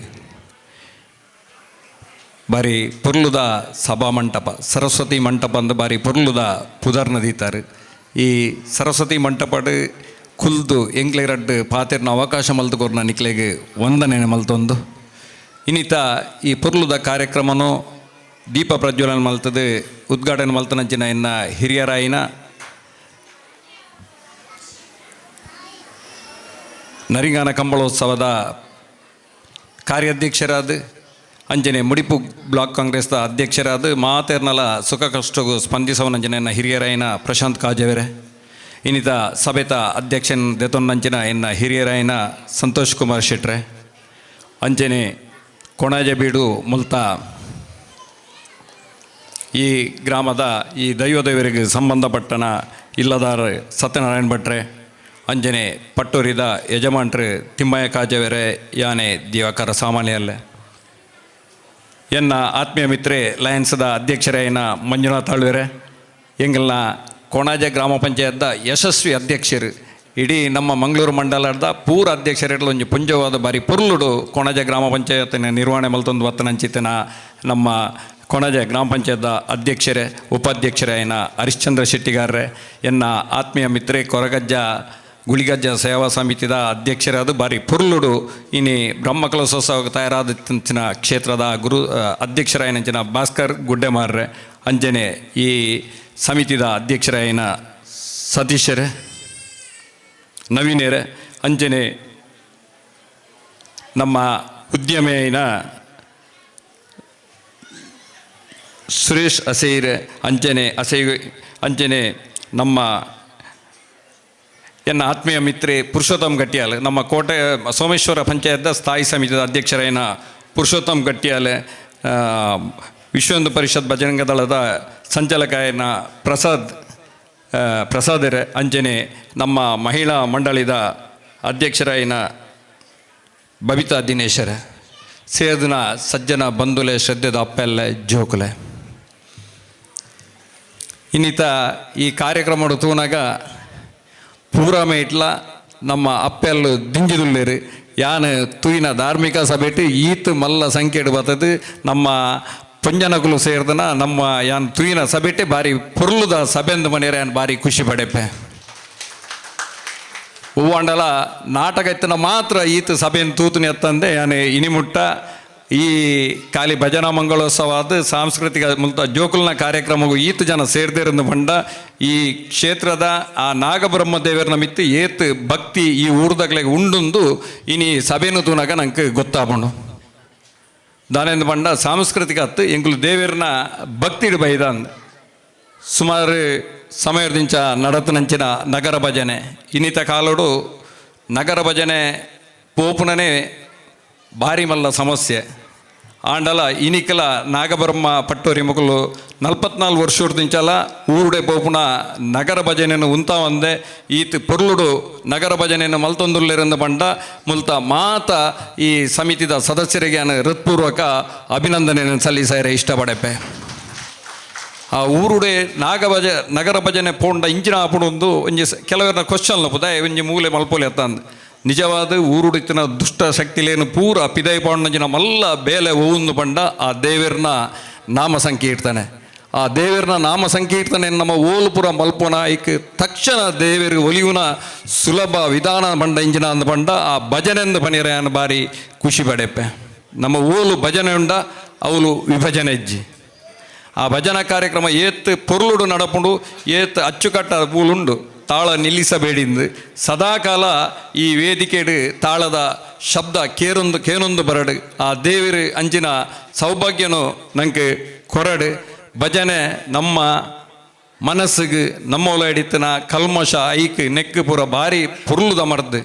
ಬಾರಿ ಪೊರ್ಲುದ ಸಭಾ ಮಂಟಪ ಸರಸ್ವತಿ ಮಂಟಪ ಅಂದ ಬಾರಿ ಪೊರ್ಲುದ ಪುದರ್ ನದೀತಾರೆ ಈ ಸರಸ್ವತಿ ಮಂಟಪಡ್ ಕುಲ್ದು ಎಂಗ್ಲೆರಡ್ಡು ಪಾತೆರ್ನ ಅವಕಾಶ ಮಲ್ತುಕೊರ್ನ ನಿಕ್ಲೆಗೆ ವಂದನೆ ಮಲ್ತೊಂದು ಇನ್ನಿತ ಈ ಪೊರ್ಲುದ ಕಾರ್ಯಕ್ರಮನೂ ದೀಪ ಪ್ರಜ್ವಲನ ಮಲ್ತದು ಉದ್ಘಾಟನೆ ಮಲ್ತನಂಚಿನ ಎನ್ನ ಹಿರಿಯರಾಯಿನ ನರಿಂಗಾನ ಕಂಬಳೋತ್ಸವದ ಕಾರ್ಯಾಧ್ಯಕ್ಷರಾದ ಅಂಜನೆ ಮುಡಿಪು ಬ್ಲಾಕ್ ಕಾಂಗ್ರೆಸ್ದ ಅಧ್ಯಕ್ಷರಾದ ಮಾತೆರ್ನಲ ಸುಖ ಕಷ್ಟಗೂ ಸ್ಪಂದಿಸವನಂಜನ ಹಿರಿಯರಾಯಿನ ಪ್ರಶಾಂತ್ ಕಾಜವೆರೆ ಇನ್ನಿತ ಸಭೆತ ಅಧ್ಯಕ್ಷನ ದೆತೊನ್ನಂಚಿನ ಎನ್ನ ಹಿರಿಯರಾಯಿನ ಸಂತೋಷ್ ಕುಮಾರ್ ಶೆಟ್ರೆ ಅಂಜನೆ ಕೊಣಾಜಬೀಡು ಮುಲ್ತ ಈ ಗ್ರಾಮದ ಈ ದೈವದೇವರಿಗೆ ಸಂಬಂಧಪಟ್ಟನ ಇಲ್ಲದಾರ ಸತ್ಯನಾರಾಯಣ ಭಟ್ರೆ ಅಂಜನೆ ಪಟ್ಟೂರಿದ ಯಜಮಾನ್ರು ತಿಮ್ಮಯ್ಯ ಕಾಜವೆರೆ ಯಾನೆ ದಿವಾಕರ ಸಾಮಾನ್ಯಲ್ಲೇ ಎನ್ನ ಆತ್ಮೀಯ ಮಿತ್ರೆ ಲಯನ್ಸ್ದ ಅಧ್ಯಕ್ಷರಾಯಿನ ಮಂಜುನಾಥ್ ಆಳ್ವೆರೆ ಎಂಗಲ್ನ ಕೊಣಾಜೆ ಗ್ರಾಮ ಪಂಚಾಯತ್ದ ಯಶಸ್ವಿ ಅಧ್ಯಕ್ಷರು ಇಡೀ ನಮ್ಮ ಮಂಗಳೂರು ಮಂಡಲದ ಪೂರ ಅಧ್ಯಕ್ಷರೆಲ್ಲ ಒಂಜಿ ಪುಂಜವಾದ ಬಾರಿ ಪುರ್ಲುಡು ಕೊಣಾಜೆ ಗ್ರಾಮ ಪಂಚಾಯತಿನ ನಿರ್ವಹಣೆ ಮಲ್ತೊಂದು ವತ್ತನಂಚಿತನ ನಮ್ಮ ಕೊಣಾಜೆ ಗ್ರಾಮ ಪಂಚಾಯತ್ದ ಅಧ್ಯಕ್ಷರೇ ಉಪಾಧ್ಯಕ್ಷರಾಯಿನ ಹರಿಶ್ಚಂದ್ರ ಶೆಟ್ಟಿಗಾರ್ರೆ ಎನ್ನ ಆತ್ಮೀಯ ಮಿತ್ರೆ ಕೊರಗಜ್ಜ ಗುಳಿಗಜ್ಜ ಸೇವಾ ಸಮಿತಿದ ಅಧ್ಯಕ್ಷರಾದ ಬಾರಿ ಪುರ್ಲುಡು ಇನಿ ಬ್ರಹ್ಮಕಲಶೋತ್ಸವಕ್ಕೆ ತಯಾರಾದಂಚಿನ ಕ್ಷೇತ್ರದ ಅಧ್ಯಕ್ಷರಾಯನಂಚಿನ ಭಾಸ್ಕರ್ ಗುಡ್ಡೆಮಾರ್ರೆ ಅಂಜನೆ ಈ ಸಮಿತಿದ ಅಧ್ಯಕ್ಷರಾಯಿನ ಸತೀಶರೇ ನವೀನೇರೆ ಅಂಜನೆ ನಮ್ಮ ಉದ್ಯಮಿನ ಸುರೇಶ್ ಅಸೈರೆ ಅಂಜನೆ ನಮ್ಮ ಎನ್ನ ಆತ್ಮೀಯ ಮಿತ್ರೆ ಪುರುಷೋತ್ತಮ್ ಗಟ್ಟಿಯಾಲ್ ನಮ್ಮ ಕೋಟೆ ಸೋಮೇಶ್ವರ ಪಂಚಾಯತ್ದ ಸ್ಥಾಯಿ ಸಮಿತಿಯ ಅಧ್ಯಕ್ಷರಾಯಿನ ಪುರುಷೋತ್ತಮ್ ಗಟ್ಟಿಯಾಲ್ ವಿಶ್ವ ಪರಿಷತ್ ಬಜರಂಗ ದಳದ ಸಂಚಾಲಕಾಯನ ಪ್ರಸಾದರೇ ಅಂಜನೆ ನಮ್ಮ ಮಹಿಳಾ ಮಂಡಳಿದ ಅಧ್ಯಕ್ಷರಾಯಿನ ಬಬಿತಾ ದಿನೇಶರೇ ಸೇದನ ಸಜ್ಜನ ಬಂಧುಲೆ ಶ್ರದ್ಧೆದ ಅಪ್ಪೆಲ್ಲ ಜೋಕುಲೆ ಇನ್ನಿತ ಈ ಕಾರ್ಯಕ್ರಮ ತೂನಾಗ ಪೂರಮೆ ಇಟ್ಲ ನಮ್ಮ ಅಪ್ಪೆಲ್ಲು ದಿಂಜಿದುಲ್ಲೇರು ಯಾನ್ ತೂಯಿನ ಧಾರ್ಮಿಕ ಸಭೆಟ್ ಈತ್ ಮಲ್ಲ ಸಂಖ್ಯೆಡು ಬರ್ತದೆ ನಮ್ಮ ಪಂಜನಕುಲು ಸೇರ್ದನ ನಮ್ಮ ಯಾನ್ ತೂಯಿನ ಸಭೆಟೆ ಬಾರಿ ಪೊರ್ಲುದ ಸಭೆಂದು ಮನೆಯರ ಯಾನ್ ಬಾರಿ ಖುಷಿ ಪಡೆಪೆ ಹೂವಂಡಲ ನಾಟಕ ಎತ್ತನ ಮಾತ್ರ ಈತ್ ಸಭೆಯನ್ನು ತೂತುನಿ ಎತ್ತಂದೆ ಯಾನ್ ಇನಿಮುಟ್ಟ ಈ ಖಾಲಿ ಭಜನಾ ಮಂಗಳೋತ್ಸವಾದ ಸಾಂಸ್ಕೃತಿಕ ಮುಲ್ತ ಜೋಕುಲ್ನ ಕಾರ್ಯಕ್ರಮಗೂ ಈತ್ ಜನ ಸೇರ್ದಿರಂದು ಬಂಡ ಈ ಕ್ಷೇತ್ರದ ಆ ನಾಗಬ್ರಹ್ಮ ದೇವರನ್ನ ಮಿತ್ತು ಏತ್ ಭಕ್ತಿ ಈ ಊರ್ದಾಗ್ಲಿಗೆ ಉಂಡುಂದು ಇನಿ ಸಭೆನು ತೂನಾಗ ನಂಗೆ ಗೊತ್ತಾಪುಂಡು ದಾನೆಂದು ಬಂಡ ಸಾಂಸ್ಕೃತಿಕ ಹತ್ತು ಎಂಕುಲು ದೇವರನ್ನ ಭಕ್ತಿಡು ಬೈದ ಸುಮಾರು ಸಮಯದಿಂಚ ನಡತನಂಚಿನ ನಗರ ಭಜನೆ ಇನ್ನಿತ ಕಾಲೋಡು ನಗರ ಭಜನೆ ಪೋಪುನನೇ ಭಾರಿ ಮಲ್ಲ ಸಮಸ್ಯೆ ಆಂಡಲ ಇನಿಕಲ ನಾಗಬ್ರಹ್ಮ ಪಟ್ಟೋರಿ ಮಕ್ಕಳು 44 ವರ್ಷದಿಂಚಲ ಊರುಡೆ ಪೋಪುನ ನಗರ ಭಜನೆಯನ್ನು ಉಂತಾ ಒಂದೆ ಈತ್ ಪೊರ್ಲುಡು ನಗರ ಭಜನೆಯನ್ನು ಮಲ್ತೊಂದುಲ್ಲೇರೆಂದು ಬಂಡ ಮುಲ್ತ ಮಾತ ಈ ಸಮಿತಿದ ಸದಸ್ಯರಿಗೆ ಹೃತ್ಪೂರ್ವಕ ಅಭಿನಂದನೆಯನ್ನು ಸಲ್ಲಿಸಾರೆ ಇಷ್ಟಪಡೆಪೆ ಆ ಊರುಡೆ ನಗರ ಭಜನೆ ಪೋಂಡ ಇಂಚಿನ ಆಪುಣೊಂದು ಒಂಜಿ ಕೆಲವರ ಕ್ವಶನ್ ಪುದಾಯ ಒಂಜಿ ಮೂಲೆ ಮಲ್ಪೋಲೆ ಅತ್ತಂದು ನಿಜವಾದ ಊರುಡಿತ್ತಿನ ದುಷ್ಟ ಶಕ್ತಿಲೇನು ಪೂರ ಪಿದೈ ಪೌಂಡಂಜಿನ ಮಲ್ಲ ಬೇಲೆ ಓಂದು ಬಂಡ ಆ ದೇವರನ್ನ ನಾಮ ಸಂಕೀರ್ತನೆ ಆ ದೇವರನ್ನ ನಾಮ ಸಂಕೀರ್ತನೆ ನಮ್ಮ ಓಲುಪುರ ಮಲ್ಪೋನ ಐಕ್ ತಕ್ಷಣ ದೇವರು ಒಲಿಯುನ ಸುಲಭ ವಿಧಾನ ಬಂಡ ಇಂಜಿನ ಅಂದ ಬಂಡ ಆ ಭಜನೆಂದು ಪನಿರ ಅನ್ನ ಬಾರಿ ಖುಷಿ ಪಡೆಪೆ ನಮ್ಮ ಓಲು ಭಜನೆ ಉಂಡ ಅವಳು ವಿಭಜನೆ ಇಜ್ಜಿ ಆ ಭಜನಾ ಕಾರ್ಯಕ್ರಮ ಏತ್ ಪೊರ್ಲುಡು ನಡಪುಂಡು ಏತ್ ಅಚ್ಚುಕಟ್ಟ ಪೂಲುಂಡು ತಾಳ ನಿಲ್ಲಿಸಬೇಡಿಂದು ಸದಾಕಾಲ ಈ ವೇದಿಕೆಡು ತಾಳದ ಶಬ್ದ ಕೇನೊಂದು ಬರಡು ಆ ದೇವರು ಅಂಚಿನ ಸೌಭಾಗ್ಯನು ನಂಗೆ ಕೊರಡು ಭಜನೆ ನಮ್ಮ ಮನಸ್ಸಿಗೆ ನಮ್ಮೊಲ ಹಿಡಿತನ ಕಲ್ಮಶ ಐಕ್ ನೆಕ್ ಪೂರ ಭಾರಿ ಪುರ್ಲುದ ಮರ್ದು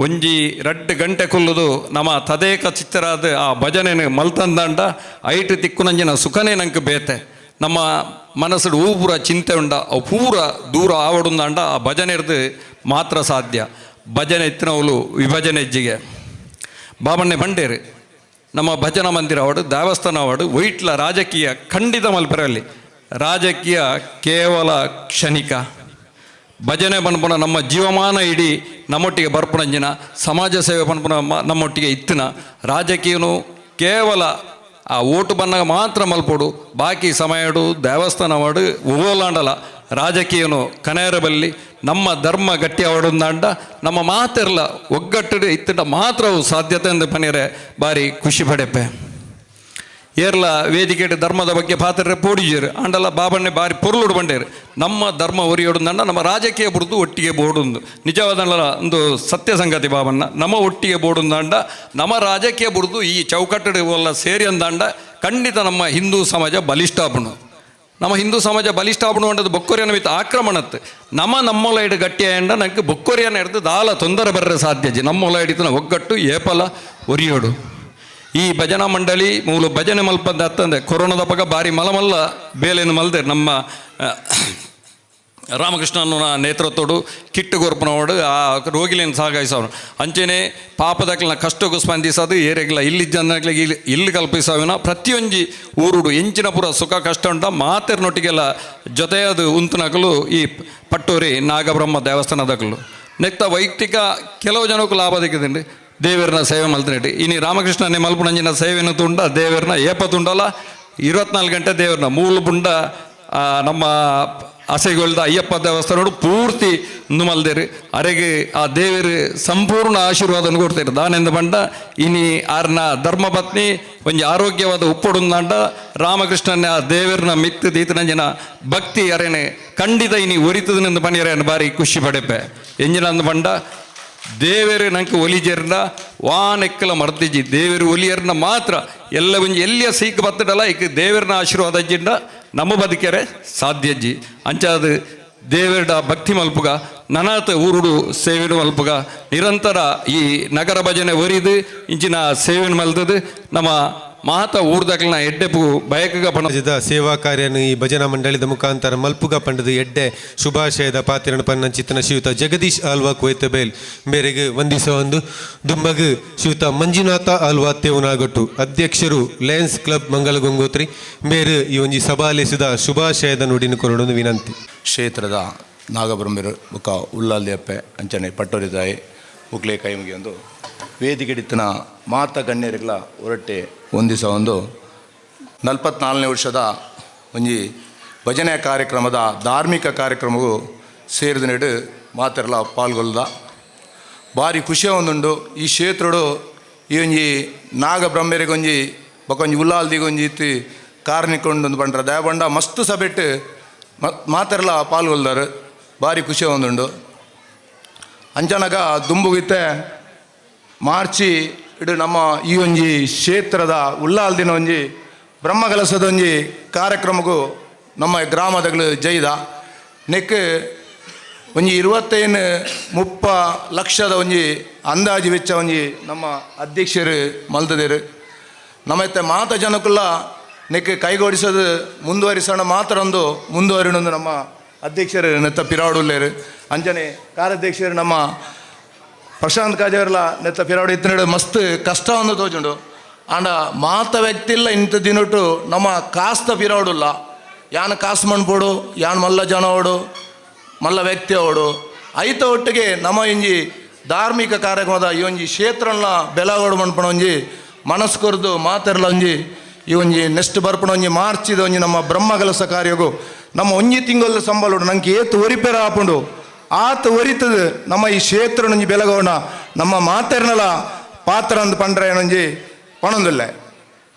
ಒಂಜಿ 2 ಗಂಟೆ ಕೊಲ್ಲುದು ನಮ್ಮ ತದೇಕ ಚಿತ್ತರಾದ ಆ ಭಜನೆನು ಮಲ್ತಂದಾಂಡ ಐಟು ತಿಕ್ಕುನಂಜಿನ ಸುಖನೇ ನಂಗೆ ಬೇತೆ ನಮ್ಮ ಮನಸ್ಸು ಪೂರ ಚಿಂತೆ ಉಂಡ ಅವು ಪೂರ ದೂರ ಆವಡುಂದಾಂಡ ಆ ಭಜನೆ ಇರ್ದು ಮಾತ್ರ ಸಾಧ್ಯ ಭಜನೆ ಎತ್ತಿನವಳು ವಿಭಜನೆ ಹೆಜ್ಜಿಗೆ ಬಾಬಣ್ಣೆ ಬಂಡೇರು ನಮ್ಮ ಭಜನಾ ಮಂದಿರ ಅವಾರ್ಡು ದೇವಸ್ಥಾನ ಅವಾರ್ಡು ವೈಟ್ಲ ರಾಜಕೀಯ ಖಂಡಿತ ಮಲ್ಪರಲ್ಲಿ ರಾಜಕೀಯ ಕೇವಲ ಕ್ಷಣಿಕ ಭಜನೆ ಪನ್ಪುನ ನಮ್ಮ ಜೀವಮಾನ ಇಡೀ ನಮ್ಮೊಟ್ಟಿಗೆ ಬರ್ಪುಣಂಜಿನ ಸಮಾಜ ಸೇವೆ ಪನ್ಪುನ ನಮ್ಮೊಟ್ಟಿಗೆ ಇತ್ತಿನ ರಾಜಕೀಯನು ಕೇವಲ ಆ ಓಟು ಬಂದಾಗ ಮಾತ್ರ ಮಲ್ಪೋಡು ಬಾಕಿ ಸಮಯಡು ದೇವಸ್ಥಾನ ಅವಾರ್ಡು ಓಲಾಂಡಲ ರಾಜಕೀಯನು ಕನೆಯರ ಬಲ್ಲಿ ನಮ್ಮ ಧರ್ಮ ಗಟ್ಟಿ ಅವಡುಂದಾಂಡ ನಮ್ಮ ಮಾತೆರ್ಲ ಒಗ್ಗಟ್ಟು ಇತ್ತಿಂಡ ಮಾತ್ರ ಸಾಧ್ಯತೆ ಎಂದು ಪನಿರೆ ಬಾರಿ ಖುಷಿ ಪಡೆಪೆ ಏರ್ಲ ವೇದಿಕೆ ಧರ್ಮದ ಬಗ್ಗೆ ಪಾತ್ರೆ ಪೋಡಿಜರು ಅಂಡಲ ಬಾಬಣ್ಣೆ ಬಾರಿ ಪೊರ್ಲುಡು ಬಂಡೇರು ನಮ್ಮ ಧರ್ಮ ಒರಿಯೋಡುಂದಂಡ ನಮ್ಮ ರಾಜಕೀಯ ಬುಡ್ದು ಒಟ್ಟಿಗೆ ಬೋಡುಂದು ನಿಜವಾದ ಒಂದು ಸತ್ಯ ಸಂಗತಿ ಬಾಬಣ್ಣ ನಮ್ಮ ಒಟ್ಟಿಗೆ ಬೋಡುಂದಾಂಡ ನಮ್ಮ ರಾಜಕೀಯ ಬುಡ್ದು ಈ ಚೌಕಟ್ಟು ಎಲ್ಲ ಸೇರಿ ಅಂದಾಂಡ ಖಂಡಿತ ನಮ್ಮ ಹಿಂದೂ ಸಮಾಜ ಬಲಿಷ್ಠಾಪಣು ನಮ್ಮ ಹಿಂದೂ ಸಮಾಜ ಬಲಿಷ್ಠಾಪಣು ಅಂಡದು ಬೊಕ್ಕೊರಿಯನ ಮಿತ್ ಆಕ್ರಮಣತ್ತು ನಮ್ಮೊಲ ಹಿಡು ಗಟ್ಟಿಯಂಡ ನಂಗೆ ಬೊಕ್ಕೊರಿಯನ ಹಿಡ್ದು ದಾಲ ತೊಂದರೆ ಬರ್ರೆ ಸಾಧ್ಯಜಿ ನಮ್ಮೊಲ ಹಿಡಿತನ ಒಗ್ಗಟ್ಟು ಏಪಲ ಒರಿಯೋಡು ಈ ಭಜನಾ ಮಂಡಳಿ ಮೂಲ ಭಜನೆ ಮಲ್ಪದ ಅತ್ತಂದೆ ಕೊರೋನಾದ ಪಗ ಬಾರಿ ಮಲಮಲ್ಲ ಬೇಲೇನು ಮಲ್ದೆ ನಮ್ಮ ರಾಮಕೃಷ್ಣನ ನೇತೃತ್ವಡು ಕಿಟ್ಟು ಗೊರ್ಪನೋಡು ಆ ರೋಗಿಲೇನು ಸಾಗಾಯಿಸವನು ಅಂಚೆನೆ ಪಾಪದಕ್ಲ ಕಷ್ಟಕ್ಕೂ ಸ್ಪಂದಿಸೋದು ಏರೆಗ್ಲ ಇಲ್ಲಿ ಜನಗಳಿಗೆ ಇಲ್ಲಿ ಕಲ್ಪಿಸವಿನ ಪ್ರತಿಯೊಂಜಿ ಊರುಡು ಎಂಚಿನ ಪುರ ಸುಖ ಕಷ್ಟ ಉಂಟ ಮಾತೆರ್ನೊಟ್ಟಿಗೆಲ್ಲ ಜೊತೆಯದು ಉಂತನಕಲು ಈ ಪಟ್ಟೂರಿ ನಾಗಬ್ರಹ್ಮ ದೇವಸ್ಥಾನದಕಲು ನೆಕ್ತ ವೈಯಕ್ತಿಕ ಕೆಲವು ಜನಕ್ಕೂ ಲಾಭ ದಿಕ್ಕಿದಂడి ದೇವರನ್ನ ಸೇವೆ ಮಲ್ತಿನಟ್ಟಿ ಇನ್ನು ರಾಮಕೃಷ್ಣನೇ ಮಲ್ಪುಣಂಜಿನ ಸೇವೆಯನ್ನು ತುಂಡ ದೇವರನ್ನ ತುಂಡಲ್ಲ 24 ಗಂಟೆ ದೇವರನ್ನ ಮೂಲ ಬುಂಡ ನಮ್ಮ ಅಸೆಗೊಳ್ದ ಅಯ್ಯಪ್ಪ ದೇವಸ್ಥಾನ ಪೂರ್ತಿ ಮಲ್ದೇರಿ ಅರೆಗೆ ಆ ದೇವರು ಸಂಪೂರ್ಣ ಆಶೀರ್ವಾದನ ಕೊಡ್ತಾರೆ ದಾನೆಂದು ಬಂಡ ಇನಿ ಆರ್ನ ಧರ್ಮಪತ್ನಿ ಒಂಜಿ ಆರೋಗ್ಯವಾದ ಉಪ್ಪೊಡುಂದಾಂಡ ರಾಮಕೃಷ್ಣನ ಆ ದೇವರನ್ನ ಮಿತ್ತು ದೀತನಂಜಿನ ಭಕ್ತಿ ಅರೇನೆ ಖಂಡಿತ ಇನಿ ಒರಿತದನೆಂದು ಪನಿಯರೇನು ಬಾರಿ ಖುಷಿ ಪಡೆಪೆ ಎಂಜಿನಂದು ಬಂಡ ದೇವರು ನಂಗೆ ಒಲಿಜರ್ನ ವಾನೆಕ್ಕಲ ಮರ್ತಿಜ್ಜಿ ದೇವರು ಒಲಿಯರ್ನ ಮಾತ್ರ ಎಲ್ಲ ಒಂಜಿ ಎಲ್ಲಿಯ ಸೀಕ್ ಬತ್ತಡಲ್ಲ ಈಗ ದೇವರನ್ನ ಆಶೀರ್ವಾದ ಅಜ್ಜಿಂಡ ನಮ್ಮ ಬದುಕೆರೆ ಸಾಧ್ಯಜ್ಜಿ ಅಂಚಾದ ದೇವರ ಭಕ್ತಿ ಮಲ್ಪುಗ ನನಾತ ಊರುಡು ಸೇವೆನು ಮಲ್ಪುಗ ನಿರಂತರ ಈ ನಗರ ಭಜನೆ ಒರಿದು ಇಂಚಿನ ಸೇವೆನು ಮಲ್ತದು ನಮ್ಮ ಮಾತ ಊರ್ದಾಗ್ಲನ ಎಡ್ಡೆಪು ಬಯಕಗ ಪಣದ ಸೇವಾ ಕಾರ್ಯನು ಈ ಭಜನಾ ಮಂಡಳಿದ ಮುಖಾಂತರ ಮಲ್ಪುಗ ಪಂಡದು ಎಡ್ಡೆ ಶುಭಾಶಯದ ಪಾತ್ರನ ಪನ್ನ ಚಿತ್ತನ ಶ್ರೀಯುತ ಜಗದೀಶ್ ಆಲ್ವಾ ಕೊಯ್ತಬೇಲ್ ಮೇರೆಗೆ ವಂದಿಸ ಒಂದು ದುಂಬಗ್ ಶ್ರೀಯುತ ಮಂಜುನಾಥ ಆಲ್ವಾ ತೇವನಾಗಟ್ಟು ಅಧ್ಯಕ್ಷರು ಲಯನ್ಸ್ ಕ್ಲಬ್ ಮಂಗಲ ಗಂಗೋತ್ರಿ ಮೇರೆ ಈ ಒಂಜಿ ಸಭಾಲಿಸಿದ ಶುಭಾಶಯದ ನುಡಿನ ಕೊರಡೊಂದು ವಿನಂತಿ ಕ್ಷೇತ್ರದ ನಾಗಬ್ರಹ್ಮರು ಬೊಕ್ಕ ಉಳ್ಳಾಲ್ದಿ ಅಪ್ಪೆ ಅಂಚನೆ ಪಟ್ಟೋರಿ ತಾಯಿ ಉಕ್ಲೆ ಕೈ ಮುಗಿಯೊಂದು ವೇದಿಕೆಡಿತ್ತಿನ ಮಾತ ಗಣ್ಯರಿಗಳ ಹೊರಟೆ ಒಂದಿಸ ಒಂದು 44ನೇ ವರ್ಷದ ಒಂಜಿ ಭಜನೆ ಕಾರ್ಯಕ್ರಮದ ಧಾರ್ಮಿಕ ಕಾರ್ಯಕ್ರಮವು ಸೇರಿದ ನೆಡು ಮಾತೆಲ್ಲ ಪಾಲ್ಗೊಳ್ದ ಭಾರಿ ಖುಷಿ ಒಂದುಂಡು. ಈ ಕ್ಷೇತ್ರಡು ಈ ಒಂಜಿ ನಾಗಬ್ರಹ್ಮರಿಗೊಂಜಿ ಬೊಕೊಂಜಿ ಉಲ್ಲಾಲ್ದಿಗೊಂಜಿ ಇತ್ತು ಕಾರ್ನಿಕೊಂಡು ಬಂಡ್ರ ದಯಬಂಡ ಮಸ್ತ್ ಸಭೆಟ್ಟು ಮಾತೆಲ್ಲ ಪಾಲ್ಗೊಳ್ದಾರು. ಭಾರಿ ಖುಷಿ ಒಂದುಂಡು. ಅಂಚನಗ ದುಂಬುಗಿತ್ತೆ ಮಾರ್ಚಿ ಇಡು ನಮ್ಮ ಈ ಒಂಜಿ ಕ್ಷೇತ್ರದ ಉಲ್ಲಾಲ್ದಿನ ಒಂಜಿ ಬ್ರಹ್ಮಕಲಸದ ಒಂಜಿ ಕಾರ್ಯಕ್ರಮಕ್ಕೂ ನಮ್ಮ ಗ್ರಾಮದಗಳು ಜೈದ ನೆಕ್ ಒಂಜಿ 25-30 ಲಕ್ಷದ ಒಂಜಿ ಅಂದಾಜು ವೆಚ್ಚ ಒಂಜಿ ನಮ್ಮ ಅಧ್ಯಕ್ಷರು ಮಲ್ತದೇರು. ನಮ್ಮ ಮಾತ ಜನಕ್ಕುಲ್ಲ ನೆಕ್ ಕೈಗೂಡಿಸೋದು ಮುಂದುವರಿಸೋಣ ಮಾತ್ರ ಒಂದು ಮುಂದುವರಿನೊಂದು ನಮ್ಮ ಅಧ್ಯಕ್ಷರು ನೆತ್ತ ಪಿರಾಡುಲ್ಲೇರು. ಅಂಜನೆ ಕಾರ್ಯಾಧ್ಯಕ್ಷರು ನಮ್ಮ ಪ್ರಶಾಂತ್ ಕಾಜೇವರ್ಲ ನೆತ್ತ ಪಿರಾಡು ಇತ್ತಿನ ಮಸ್ತ್ ಕಷ್ಟ ಒಂದು ತೋಜುಂಡು. ಆಂಡ ಮಾತ ವ್ಯಕ್ತಿ ಇಲ್ಲ ಇಂಥ ದಿನಟ್ಟು ನಮ್ಮ ಕಾಸ್ತ ಪಿರಾಡುಲ್ಲ ಯಾನ್ ಕಾಸು ಮಣ್ಪೋಡು ಯಾನ್ ಮಲ್ಲ ಜನ ಓಡು ಮಲ್ಲ ವ್ಯಕ್ತಿ ಓಡು ಐತ ಒಟ್ಟಿಗೆ ನಮ್ಮ ಇಂಜಿ ಧಾರ್ಮಿಕ ಕಾರ್ಯಕ್ರಮದ ಈ ಒಂಜಿ ಕ್ಷೇತ್ರನ ಬೆಳಗೋಡು ಮಣ್ಪಣ ಒಂಜಿ ಮನಸ್ಸು ಕೊರ್ದು ಮಾತೆರ್ಲ ಒಂಜಿ ಈ ಒಂಜಿ ನೆಕ್ಸ್ಟ್ ಬರ್ಪಣ ಒಂಜಿ ಮಾರ್ಚಿದ ಒಂಜಿ ನಮ್ಮ ಬ್ರಹ್ಮಕಲಸ ಕಾರ್ಯಗೂ ನಮ್ಮ ಒಂಜಿ ತಿಂಗಳ ಸಂಬಳ ನಂಗೆ ಏತು ಒರಿಪೇರ ಹಾಪುಂಡು ಆತ ಒರಿತದು ನಮ್ಮ ಈ ಕ್ಷೇತ್ರ ಒಂಜಿ ಬೆಳಗೋಣ ನಮ್ಮ ಮಾತೆರ್ನಲ ಪಾತ್ರ ಅಂದ್ ಪಂಡ್ರೆ ಒಂಜಿ ಪಣೊಂದಿಲ್ಲ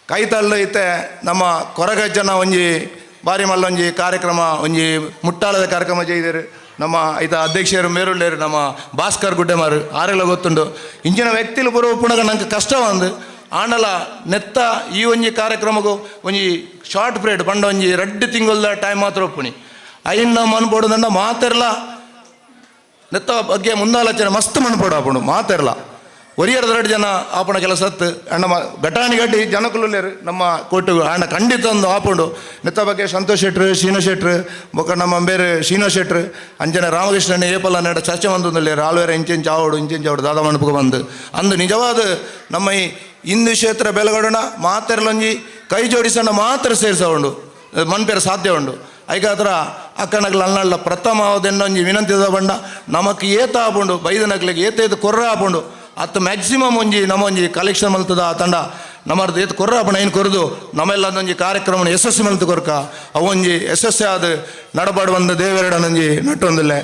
ಕೈತಲ್ಲು ಐತೆ ನಮ್ಮ ಕೊರಗಜ್ಜನ ಒಂಜಿ ಬಾರಿ ಮಲ್ಲ ಒಂಜಿ ಕಾರ್ಯಕ್ರಮ ಒಂಜಿ ಮುಟ್ಟಾಳದ ಕಾರ್ಯಕ್ರಮ ചെയ്തರು. ನಮ್ಮ ಐತ ಅಧ್ಯಕ್ಷರು ಮೇರುಳ್ಳೇರು ನಮ್ಮ ಭಾಸ್ಕರ್ ಗುಡ್ಡೆಮಾರು ಆರೆಲ್ಲ ಗೊತ್ತುಂಡು. ಇಂಚಿನ ವ್ಯಕ್ತಿಲು ಬರುವ ಪುಣಗ ನಂಗೆ ಕಷ್ಟ ಒಂದು ಆಂಡಲ ನೆತ್ತ ಈ ಒಂಜಿ ಕಾರ್ಯಕ್ರಮಗೂ ಒಂಜಿ ಶಾರ್ಟ್ ಪೀರಿಯಡ್ ಪಂಡ ಒಂಜಿ 2 ತಿಂಗಳ ಟೈಮ್ ಮಾತ್ರ ಒಪ್ಪುಣಿ ಐನ್ನ ಮನ್ಪೋಡುದಂಡ ಮಾತೆರ್ಲ ನೆತ್ತ ಬಗ್ಗೆ ಮುಂದಾಲೋಚನೆ ಮಸ್ತ್ ಮನ್ಪೋಡು ಆಪುಂಡು ಮಾತೆರ್ಲ ಒರಿಯರ್ದ 2 ಜನ ಆಪಣ ಕೆಲಸ ಹತ್ತು ಅಣ್ಣ ಘಟಾಣಿ ಗಡ್ಡಿ ಜನಕುಲ್ಲೇರು ನಮ್ಮ ಕೊಟ್ಟು ಅಣ್ಣ ಖಂಡಿತ ಒಂದು ಆಪುಂಡು ನೆತ್ತ ಬಗ್ಗೆ ಸಂತೋಷ್ ಶೆಟ್ರು ಶ್ರೀನೋ ಶೆಟ್ರು ಬೊಕ್ಕ ನಮ್ಮ ಬೇರೆ ಶ್ರೀನೋ ಶೆಟ್ರು ಅಂಜನೆ ರಾಮಕೃಷ್ಣನ ಏಪಲ್ಲ ನೆಡ ಚರ್ಚೆ ಬಂದಲ್ಲೇರು ಆಳ್ವೇರ ಇಂಚೆಂಚು ಆವಡು ದಾದ ಮಣಪಕ್ಕೆ ಬಂದು ಅಂದು ನಿಜವಾದ ನಮ್ಮ ಈ ಹಿಂದೂ ಕ್ಷೇತ್ರ ಬೆಳಗಡೋಣ ಮಾತೆರ್ಲೊಂಜಿ ಕೈ ಜೋಡಿಸೋಣ ಮಾತ್ರ ಸೇರಿಸೋಂಡು ಮನ್ಪೇರು ಸಾಧ್ಯ ಉಂಡು. ಐಕಾತ್ರ ಅಕ್ಕನಗ್ಲ ಅಲ್ಲಲ್ಲ ಪ್ರಥಮ ಅವದೆನ್ನೊಂಜಿ ವಿನಂತಿದ ಬಂಡ ನಮಕ್ ಏತ ಆಪುಂಡು ಬೈದನಗ್ಲಿಗೆ ಏತೇದು ಕೊರ್ರ ಆಪುಂಡು ಅತ್ತು ಮ್ಯಾಕ್ಸಿಮಮ್ ಒಂಜಿ ನಮ್ಮ ಒಂಜಿ ಕಲೆಕ್ಷನ್ ಮಲ್ತದ ಆ ತಂಡ ನಮ್ಮದು ಏತು ಕೊರ್ರ ಆಪಣ ಏನು ಕೊರದು ನಮ್ಮೆಲ್ಲ ಅದೊಂಜಿ ಕಾರ್ಯಕ್ರಮ ಯಶಸ್ವಿ ಮಲ್ತು ಕೊರ್ಕ ಅವೊಂಜಿ ಯಶಸ್ವಿ ಆದ ನಡಬಾಡು ಬಂದ ದೇವೆರಡನೊಂಜಿ ನಟ್ಟೊಂದಿಲ್ಲ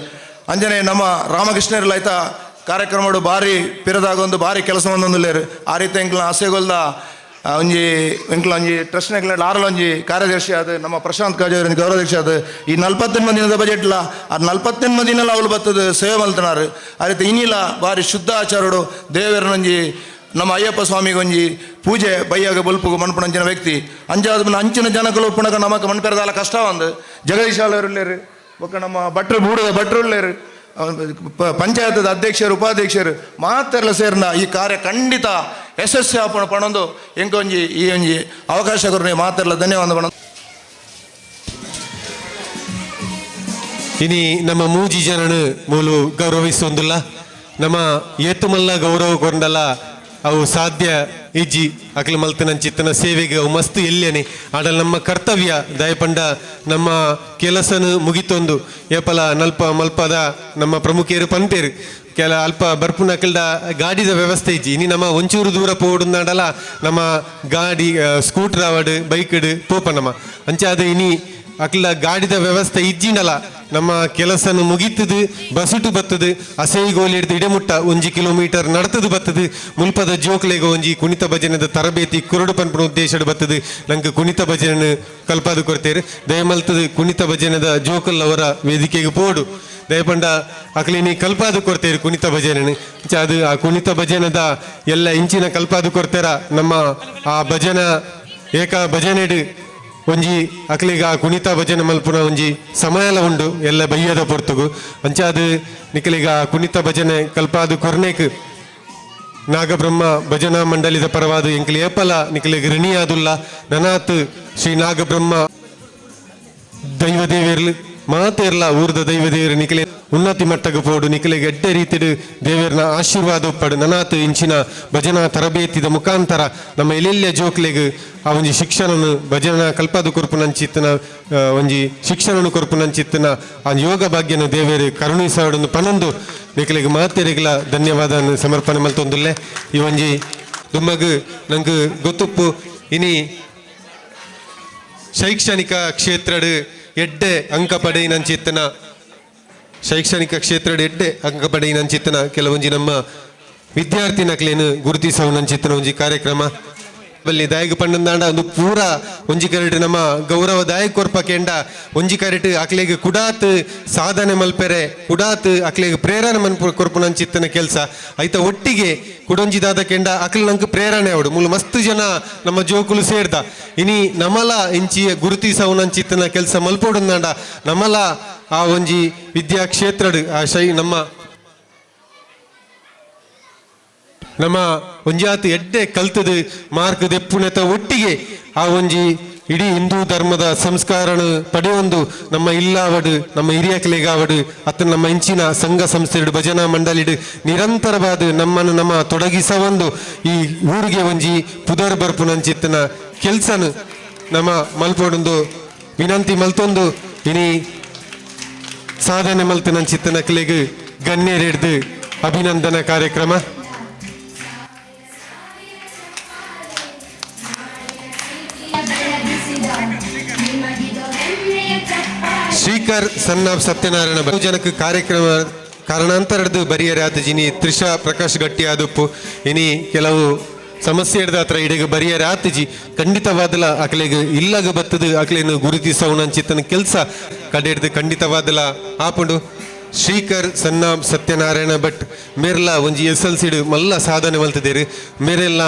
ಅಂಜನೆ ನಮ್ಮ ರಾಮಕೃಷ್ಣರೆಲ್ಲ ಆಯ್ತಾ ಕಾರ್ಯಕ್ರಮ ಭಾರಿ ಪಿರದಾಗೊಂದು ಭಾರಿ ಕೆಲಸ ಒಂದೊಂದಿಲ್ಲೇರು ಆ ರೀತಿ ಎಂಕ್ಲ ಹಸೆಗೊಲ್ದ ಒಂಜಿ ಎಂಕ್ಲ ಒಂಜಿ ಟ್ರಸ್ಟ್ ನೆಕ್ಲ ಆರಲೊಂಜಿ ಕಾರ್ಯದರ್ಶಿ ಅದು ನಮ್ಮ ಪ್ರಶಾಂತ್ ಕಾಜೇವರ ಗೌರವಾಧ್ಯಕ್ಷ ಅದು ಈ 48 ದಿನದ ಬಜೆಟ್ಲ ಆ 48 ದಿನಲ್ಲ ಅವಳು ಬರ್ತದೆ ಸೇವೆ ಮಲ್ತನಾರು ಆ ರೀತಿ ಇನ್ನಿಲ್ಲ ಭಾರಿ ಶುದ್ಧ ಆಚಾರಡು ದೇವರನೊಂಜಿ ನಮ್ಮ ಅಯ್ಯಪ್ಪ ಸ್ವಾಮಿಗೊಂಜಿ ಪೂಜೆ ಬೈಯಾಗ ಬಲ್ಪುಗು ಮನ್ಪುಣಂಚಿನ ವ್ಯಕ್ತಿ ಅಂಚಾದ ಅಂಚಿನ ಜನಗಳು ಪುಣಗ ನಮಕ್ ಮನ್ಪೆರದಾಲ ಕಷ್ಟ ಒಂದು ಜಗದೀಶ್ ಆಳವರುಳ್ಳೇರು ಬೊಕ್ಕ ನಮ್ಮ ಭಟ್ರು ಬೂಡದ ಭಟ್ರುಳ್ಳೇರು ಪಂಚಾಯತದ ಅಧ್ಯಕ್ಷರು ಉಪಾಧ್ಯಕ್ಷರು ಮಾತೆಲ್ಲ ಸೇರಿನ ಈ ಕಾರ್ಯ ಖಂಡಿತ ಯಶಸ್ವಿ ಆಪಣ ಪಣೊಂದು ಎಂಕೊಂಜಿ ಈ ಒಂಜಿ ಅವಕಾಶ ಕೊರನೆ ಮಾತೆಲ್ಲ ಧನ್ಯವಾದ ಪಣ. ಇನಿ ನಮ್ಮ ಮೂಜಿ ಜನನು ಮೂಲು ಗೌರವಿಸೊಂದುಲ್ಲ ನಮ್ಮ ಏತುಮಲ್ಲ ಗೌರವ ಕೊಂಡಲ್ಲ ಅವು ಸಾಧ್ಯ ಇಜ್ಜಿ ಅಕ್ಲ ಮಲ್ತನಂಚಿತ್ತನ ಸೇವೆಗೆ ಅವು ಮಸ್ತ್ ಎಲ್ಲೇನೆ ಆಡಲ್ ನಮ್ಮ ಕರ್ತವ್ಯ ದಯಪಂಡ ನಮ್ಮ ಕೆಲಸನು ಮುಗಿತೊಂದು ಏಪಲ ನಲ್ಪ ಮಲ್ಪದ ನಮ್ಮ ಪ್ರಮುಖರು ಪಂಪೇರು ಕೆಲ ಅಲ್ಪ ಬರ್ಪುನಕಲ್ದ ಗಾಡಿದ ವ್ಯವಸ್ಥೆ ಇಜ್ಜಿ ಇನಿ ನಮ್ಮ ಒಂಚೂರು ದೂರ ಪೋಡುಂದಾಡಲ ನಮ್ಮ ಗಾಡಿ ಸ್ಕೂಟರ್ ಅವಡು ಬೈಕ್ಡ್ ಪೋಪ ನಮ್ಮ ಅಂಚಾದ ಇನಿ ಅಕ್ಲ ಗಾಡಿದ ವ್ಯವಸ್ಥೆ ಇಜ್ಜಿಂಡಲ ನಮ್ಮ ಕೆಲಸನು ಮುಗಿತದು ಬಸುಟು ಬತ್ತದು ಅಸೈಗೋಲಿ ಹಿಡಿದು ಇಡಮುಟ್ಟ 1 ಕಿಲೋಮೀಟರ್ ನಡ್ತದು ಬತ್ತದು ಮುಲ್ಪದ ಜೋಕ್ಲೆಗ ಒಂಜಿ ಕುಣಿತ ಭಜನದ ತರಬೇತಿ ಕುರುಡು ಪನ್ಪುನ ಉದ್ದೇಶ ಬತ್ತದು ನಂಗೆ ಕುಣಿತ ಭಜನೆ ಕಲ್ಪಾದು ಕೊಡ್ತೇರು ದಯಮಲ್ತದು ಕುಣಿತ ಭಜನದ ಜೋಕಲ್ ಅವರ ವೇದಿಕೆಗೆ ಪೋಡು ದಯಪಂಡ ಅಕ್ಲಿನಿ ಕಲ್ಪಾದು ಕೊಡ್ತೇರು ಕುಣಿತ ಭಜನೆ ಅದು ಆ ಕುಣಿತ ಭಜನದ ಎಲ್ಲ ಇಂಚಿನ ಕಲ್ಪಾದು ಕೊಡ್ತೇರ ನಮ್ಮ ಆ ಭಜನ ಏಕ ಭಜನೆಡು ಒಂಜಿ ಅಕ್ಲಿಗ ಕುಣಿತ ಭಜನೆ ಮಲ್ಪುನ ಒಂಜಿ ಸಮಯಲ ಉಂಡು ಎಲ್ಲ ಬಯ್ಯದ ಪೊರ್ತುಗು ಅಂಚಾದು ನಿಖಲಿಗ ಕುಣಿತ ಭಜನೆ ಕಲ್ಪಾದು ಕೊರ್ನೇಕ್ ನಾಗಬ್ರಹ್ಮ ಭಜನಾ ಮಂಡಳಿದ ಪರವಾದ ಎಂಕ್ಲಿ ಏಪಲ ನಿಖಲಿಗ ಋಣಿಯಾದುಲ್ಲ ನನಾತ್ ಶ್ರೀ ನಾಗಬ್ರಹ್ಮ ದೈವದೇವೇರ್ಲು ಮಾತೆರ್ಲ ಊರ್ದ ದೈವ ದೇವರು ನಿಖಲೆ ಉನ್ನತಿ ಮಟ್ಟಕ್ಕೆ ಪೋಡು ನಿಖಲೆಗೆ ಎಡ್ಡೆ ರೀತಿಡು ದೇವರನ ಆಶೀರ್ವಾದ ಉಪ್ಪಡು ನನಾತ್ ಇಂಚಿನ ಭಜನಾ ತರಬೇತಿದ ಮುಖಾಂತರ ನಮ್ಮ ಎಲ್ಲೆಲ್ಲ ಜೋಕ್ಲೆಗ್ ಆ ಒಂಜಿ ಶಿಕ್ಷಣನು ಭಜನಾ ಕಲ್ಪದ ಕೊರ್ಪು ನಂಚಿತ್ತನ ಒಂಜಿ ಶಿಕ್ಷಣನು ಕೊರ್ಪು ನಂಚಿತ್ತನ ಆ ಯೋಗ ಭಾಗ್ಯನ ದೇವರು ಕರುಣಿಸಾಡನ್ನು ಪನೊಂದು ನಿಖಲೆಗೆ ಮಾತೆರೆಗ್ಲ ಧನ್ಯವಾದ ಸಮರ್ಪಣೆ ಮಲ್ತೊಂದುಲ್ಲೆ ಈ ಒಂಜಿ ದುಮ್ಮಗ್ ನಂಗೆ ಗೊತ್ತುಪ್ಪು ಇನಿ ಶೈಕ್ಷಣಿಕ ಕ್ಷೇತ್ರಡ್ ಎಡ್ಡೆ ಅಂಕ ಪಡೆಯಿನಂಚಿತ್ತನ ಶೈಕ್ಷಣಿಕ ಕ್ಷೇತ್ರಡ್ ಎಡ್ಡೆ ಅಂಕ ಪಡೆಯಿನಂಚಿತ್ತನ ಕೆಲವೊಂಜಿ ನಮ್ಮ ವಿದ್ಯಾರ್ಥಿ ನಕ್ಲೇನು ಗುರುತಿಸವನಂಚಿತ್ತನ ಒಂಜಿ ಕಾರ್ಯಕ್ರಮ ಬಲ್ಲಿ ದಾಯಕ ಪಂಡಂದಾಂಡ ಒಂದು ಪೂರ ಒಂಜಿ ಕರೆಟ್ ನಮ್ಮ ಗೌರವ ದಾಯಕ ಕೊರ್ಪಕೆಂಡ ಒಂಜಿ ಕರೆಟ್ ಅಕ್ಲೆಗೆ ಕುಡಾತ್ ಸಾಧನೆ ಮಲ್ಪೆರೆ ಕುಡಾತ್ ಅಕ್ಲೆಗೆ ಪ್ರೇರಣೆ ಕೊರ್ಪುನಂಚಿತ್ತನ ಕೆಲಸ ಐತ ಒಟ್ಟಿಗೆ ಕುಡೊಂಜಿದಾದ ಕೆಂಡ ಅಕ್ಲೆ ನಂಗೆ ಪ್ರೇರಣೆ ಅವಡು ಮೂಲ ಮಸ್ತ್ ಜನ ನಮ್ಮ ಜೋಕುಲು ಸೇರ್ದ ಇನಿ ನಮಲ ಇಂಚಿ ಗುರುತಿಸವನಂಚಿತ್ತನ ಕೆಲಸ ಮಲ್ಪೊಡುಂದಾಂಡ ನಮಲ ಆ ಒಂಜಿ ವಿದ್ಯಾ ಕ್ಷೇತ್ರಡ್ ಆ ನಮ್ಮ ಒಂಜಾತಿ ಎಡ್ಡೆ ಕಲ್ತದು ಮಾರ್ಕ್ ದೆಪ್ಪುನೆತ ಒಟ್ಟಿಗೆ ಆ ಒಂಜಿ ಇಡೀ ಹಿಂದೂ ಧರ್ಮದ ಸಂಸ್ಕಾರನು ಪಡೆಯೊಂದು ನಮ್ಮ ಇಲ್ಲಾವಡು ನಮ್ಮ ಹಿರಿಯಕಲೆಗಾವಡು ಅತ್ತ ನಮ್ಮ ಇಂಚಿನ ಸಂಘ ಸಂಸ್ಥೆಡು ಭಜನಾ ಮಂಡಳಿಡು ನಿರಂತರವಾದ ನಮ್ಮನ್ನು ನಮ್ಮ ತೊಡಗಿಸವೊಂದು ಈ ಊರಿಗೆ ಒಂಜಿ ಪುದರ್ ಬರ್ಪುನಂಚಿತ್ತನ ಕೆಲ್ಸನು ನಮ್ಮ ಮಲ್ಪೊಡೊಂದು ವಿನಂತಿ ಮಲ್ತೊಂದು ಇನಿ ಸಾಧನೆ ಮಲ್ತನಂಚಿತ್ತನ ಕಲೆಗ್ ಗಣ್ಯರೆಡ್ದು ಅಭಿನಂದನಾ ಕಾರ್ಯಕ್ರಮ ಶ್ರೀಕರ್ ಸನ್ ಆಫ್ ಸತ್ಯನಾರಾಯಣ ಜನಕ್ಕೆ ಕಾರ್ಯಕ್ರಮ ಕಾರಣಾಂತರದ್ದು ಬರಿಯರೆ ಆತ ಜಿನಿ ತ್ರಿಷಾ ಪ್ರಕಾಶ್ ಗಟ್ಟಿ ಆದಪ್ಪು ಇನಿ ಕೆಲವು ಸಮಸ್ಯೆ ಹಿಡ್ದ ಹತ್ರ ಇಡೆಗೆ ಬರಿಯರೆ ಆತಜಿ ಖಂಡಿತವಾದಲ ಅಕ್ಲೆಗೆ ಇಲ್ಲಾಗ ಬತ್ತದು ಅಕ್ಲೇನು ಗುರುತಿಸವನಂಚಿತ್ತನ ಕೆಲಸ ಕಡೆ ಹಿಡ್ದು ಖಂಡಿತವಾದಲ ಆಪುಂಡು ಶ್ರೀಕರ್ ಸನ್ ಆಫ್ ಸತ್ಯನಾರಾಯಣ ಭಟ್ ಮೇರೆಲ್ಲ ಒಂಜಿ SLC ಮಲ್ಲ ಸಾಧನೆ ಮಲ್ತಿದ್ದೇರು ಮೇರೆಲ್ಲ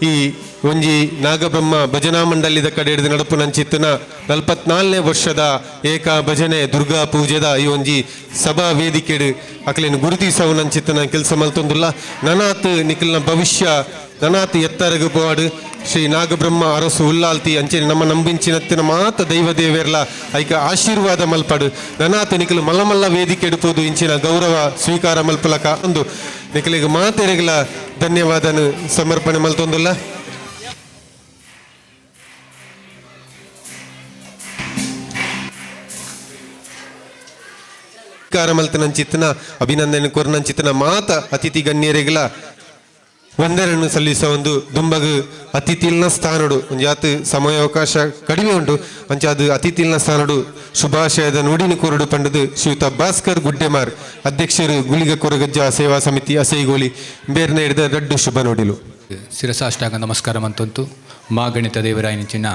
ಈ ಒಂಜಿ ನಾಗಬ್ರಹ್ಮ ಭಜನಾ ಮಂಡಳಿದ ಕಡೆ ಹಿಡಿದು ನಡಪು ನಂಚಿತ್ತನ 44ನೇ ವರ್ಷದ ಏಕ ಭಜನೆ ದುರ್ಗಾ ಪೂಜೆದ ಈ ಒಂಜಿ ಸಭಾ ವೇದಿಕೆಡು ಅಕ್ಲೇನು ಗುರುತಿಸವು ನಂಚಿತ್ತನ ಕೆಲಸ ಮಲ್ತೊಂದುಲ್ಲ ನನಾತ್ ನಿಖಲ್ನ ಭವಿಷ್ಯ ನನಾತ್ ಎತ್ತರಗು ಪೋಡು ಶ್ರೀ ನಾಗಬ್ರಹ್ಮ ಅರಸು ಉಲ್ಲಾಲ್ತಿ ಅಂಚೆ ನಮ್ಮ ನಂಬಿಂಚಿನತ್ತಿನ ಮಾತ ದೈವ ದೇವೇರ್ಲ ಐಕ ಆಶೀರ್ವಾದ ಮಲ್ಪಡು ನನಾತ್ ನಿಖಲು ಮಲ್ಲ ವೇದಿಕೆ ಎಡುಪೋದು ಇಂಚಿನ ಗೌರವ ಸ್ವೀಕಾರ ಮಲ್ಪಲಕ ಒಂದು ನಿಖಲಿಗೆ ಮಾತೆರೆಗಳ ಧನ್ಯವಾದನು ಸಮರ್ಪಣೆ ಮಲ್ತೊಂದುಲ್ಲ ಮಲ್ತನಂಚಿತ್ತನ ಅಭಿನಂದನೆ ಕೊರ್ನಂಚಿತ್ತನ ಮಾತ ಅತಿಥಿ ಗಣ್ಯರೆಗಳ ವಂದನೆಯನ್ನು ಸಲ್ಲಿಸ ಒಂದು ದುಂಬಗು ಅತಿಥಿಲ್ನ ಸ್ಥಾನಡು ಒಂಜಾತ್ ಸಮಯಾವಕಾಶ ಕಡಿಮೆ ಉಂಟು ಅಂಚ ಅದು ಅತಿಥಿಲ್ನ ಸ್ಥಾನಡು ಶುಭಾಶಯದ ನುಡಿನ ಕೊರಡು ಪಂಡದು ಶ್ರೀಯುತ ಭಾಸ್ಕರ್ ಗುಡ್ಡೆಮಾರ್ ಅಧ್ಯಕ್ಷರು ಗುಳಿಗ ಕೊರಗಜ್ಜ ಸೇವಾ ಸಮಿತಿ ಅಸೈಗೋಳಿ ಬೇರ್ನ ಹಿಡಿದ ದೊಡ್ಡ ಶುಭ ನುಡಿಲು ಶಿರಸಾಷ್ಟಾಂಗ ನಮಸ್ಕಾರ ಮಂತಂತು ಮಾ ಗಣಿತ ದೇವರಾಯನಿಂಚಿನ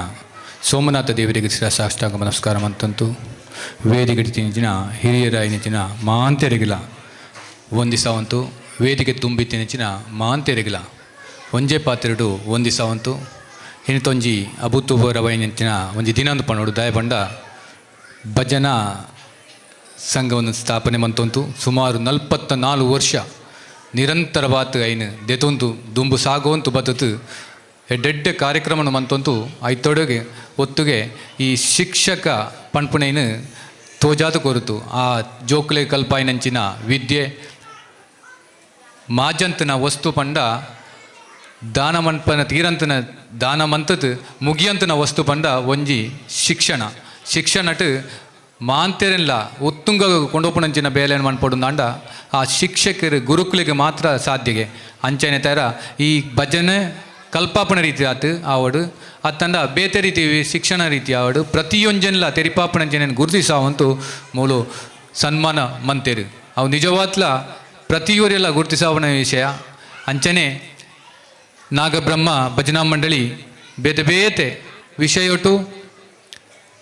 ಸೋಮನಾಥ ದೇವರಿಗೆ ಶಿರಸಾಷ್ಟಾಂಗ ನಮಸ್ಕಾರ ಮಂತಂತು ವೇದಿಕೆ ಹಿರಿಯರಾಯನಿಂಚಿನ ಮಾಂತೆರೆಗಿಲ ವಂದಿಸವಂತು ವೇದಿಕೆ ತುಂಬಿತ್ತಿನಿಂಚಿನ ಮಾಂತೆರೆಗಿಲ ಒಂಜೆ ಪಾತ್ರೆಡು ವಂದಿಸವಂತು ಹಿನಿತೊಂಜಿ ಅಭೂತಪೂರ್ವವಾಯಿನಿಂಚಿನ ಒಂಜಿ ದಿನಂದು ಪಣೋಡು ದಯಪಂಡ ಭಜನಾ ಸಂಘವನ್ನು ಸ್ಥಾಪನೆ ಮಂತಂತು ಸುಮಾರು 44 ವರ್ಷ ನಿರಂತರವಾದ ಐನು ದೆತೊಂದು ದುಂಬು ಸಾಗುವಂತು ಬತ್ತತು ಎಡ್ಡೆಡ್ಡೆ ಕಾರ್ಯಕ್ರಮವನ್ನು ಮಂತಂತು ಐತೊಡೆಗೆ ಒತ್ತುಗೆ ಈ ಶಿಕ್ಷಕ ಪಂಪುನೈನು ತೋಜಾತು ಕೊರುತು ಆ ಜೋಕ್ಲೆ ಕಲ್ಪಾಯಿನಂಚಿನ ವಿದ್ಯೆ ಮಾಜಂತನ ವಸ್ತು ಪಂಡ ದಾನ ಮನ್ಪನ ತೀರಂತನ ದಾನ ಮಂತತ್ ಮುಗಿಯಂತನ ವಸ್ತು ಪಂಡ ಒಂಜಿ ಶಿಕ್ಷಣಟ್ ಮಾಂತೆರೆಲ್ಲ ಉತ್ತುಂಗ ಕೊಂಡೋಪುನಂಚಿನ ಬೇಲೆಯನ್ನು ಮನ್ಪಡುಂದಾಂಡ ಆ ಶಿಕ್ಷಕರು ಗುರುಕುಲಿಗೆ ಮಾತ್ರ ಸಾಧ್ಯಗೆ ಅಂಚನೆ ತರ ಈ ಭಜನೆ ಕಲ್ಪಾಪನ ರೀತಿ ಆತು ಆವಡು ಅತ್ತಂಡ ಬೇತೆ ರೀತಿ ಶಿಕ್ಷಣ ರೀತಿ ಆವಡು ಪ್ರತಿಯೊಂಜನ್ಲ ತೆರಿಪಾಪನಂಜನ ಗುರುತಿಸಾವಂತು ಮೂಲು ಸನ್ಮಾನ ಮಂತೇರು ಅವು ನಿಜವಾತ್ಲ ಪ್ರತಿಯೊರೆಲ್ಲ ಗುರುತಿಸಾವನ ವಿಷಯ ಅಂಚನೆ ನಾಗಬ್ರಹ್ಮ ಭಜನಾ ಮಂಡಳಿ ಬೇತೆ ಬೇತೆ ವಿಷಯಟು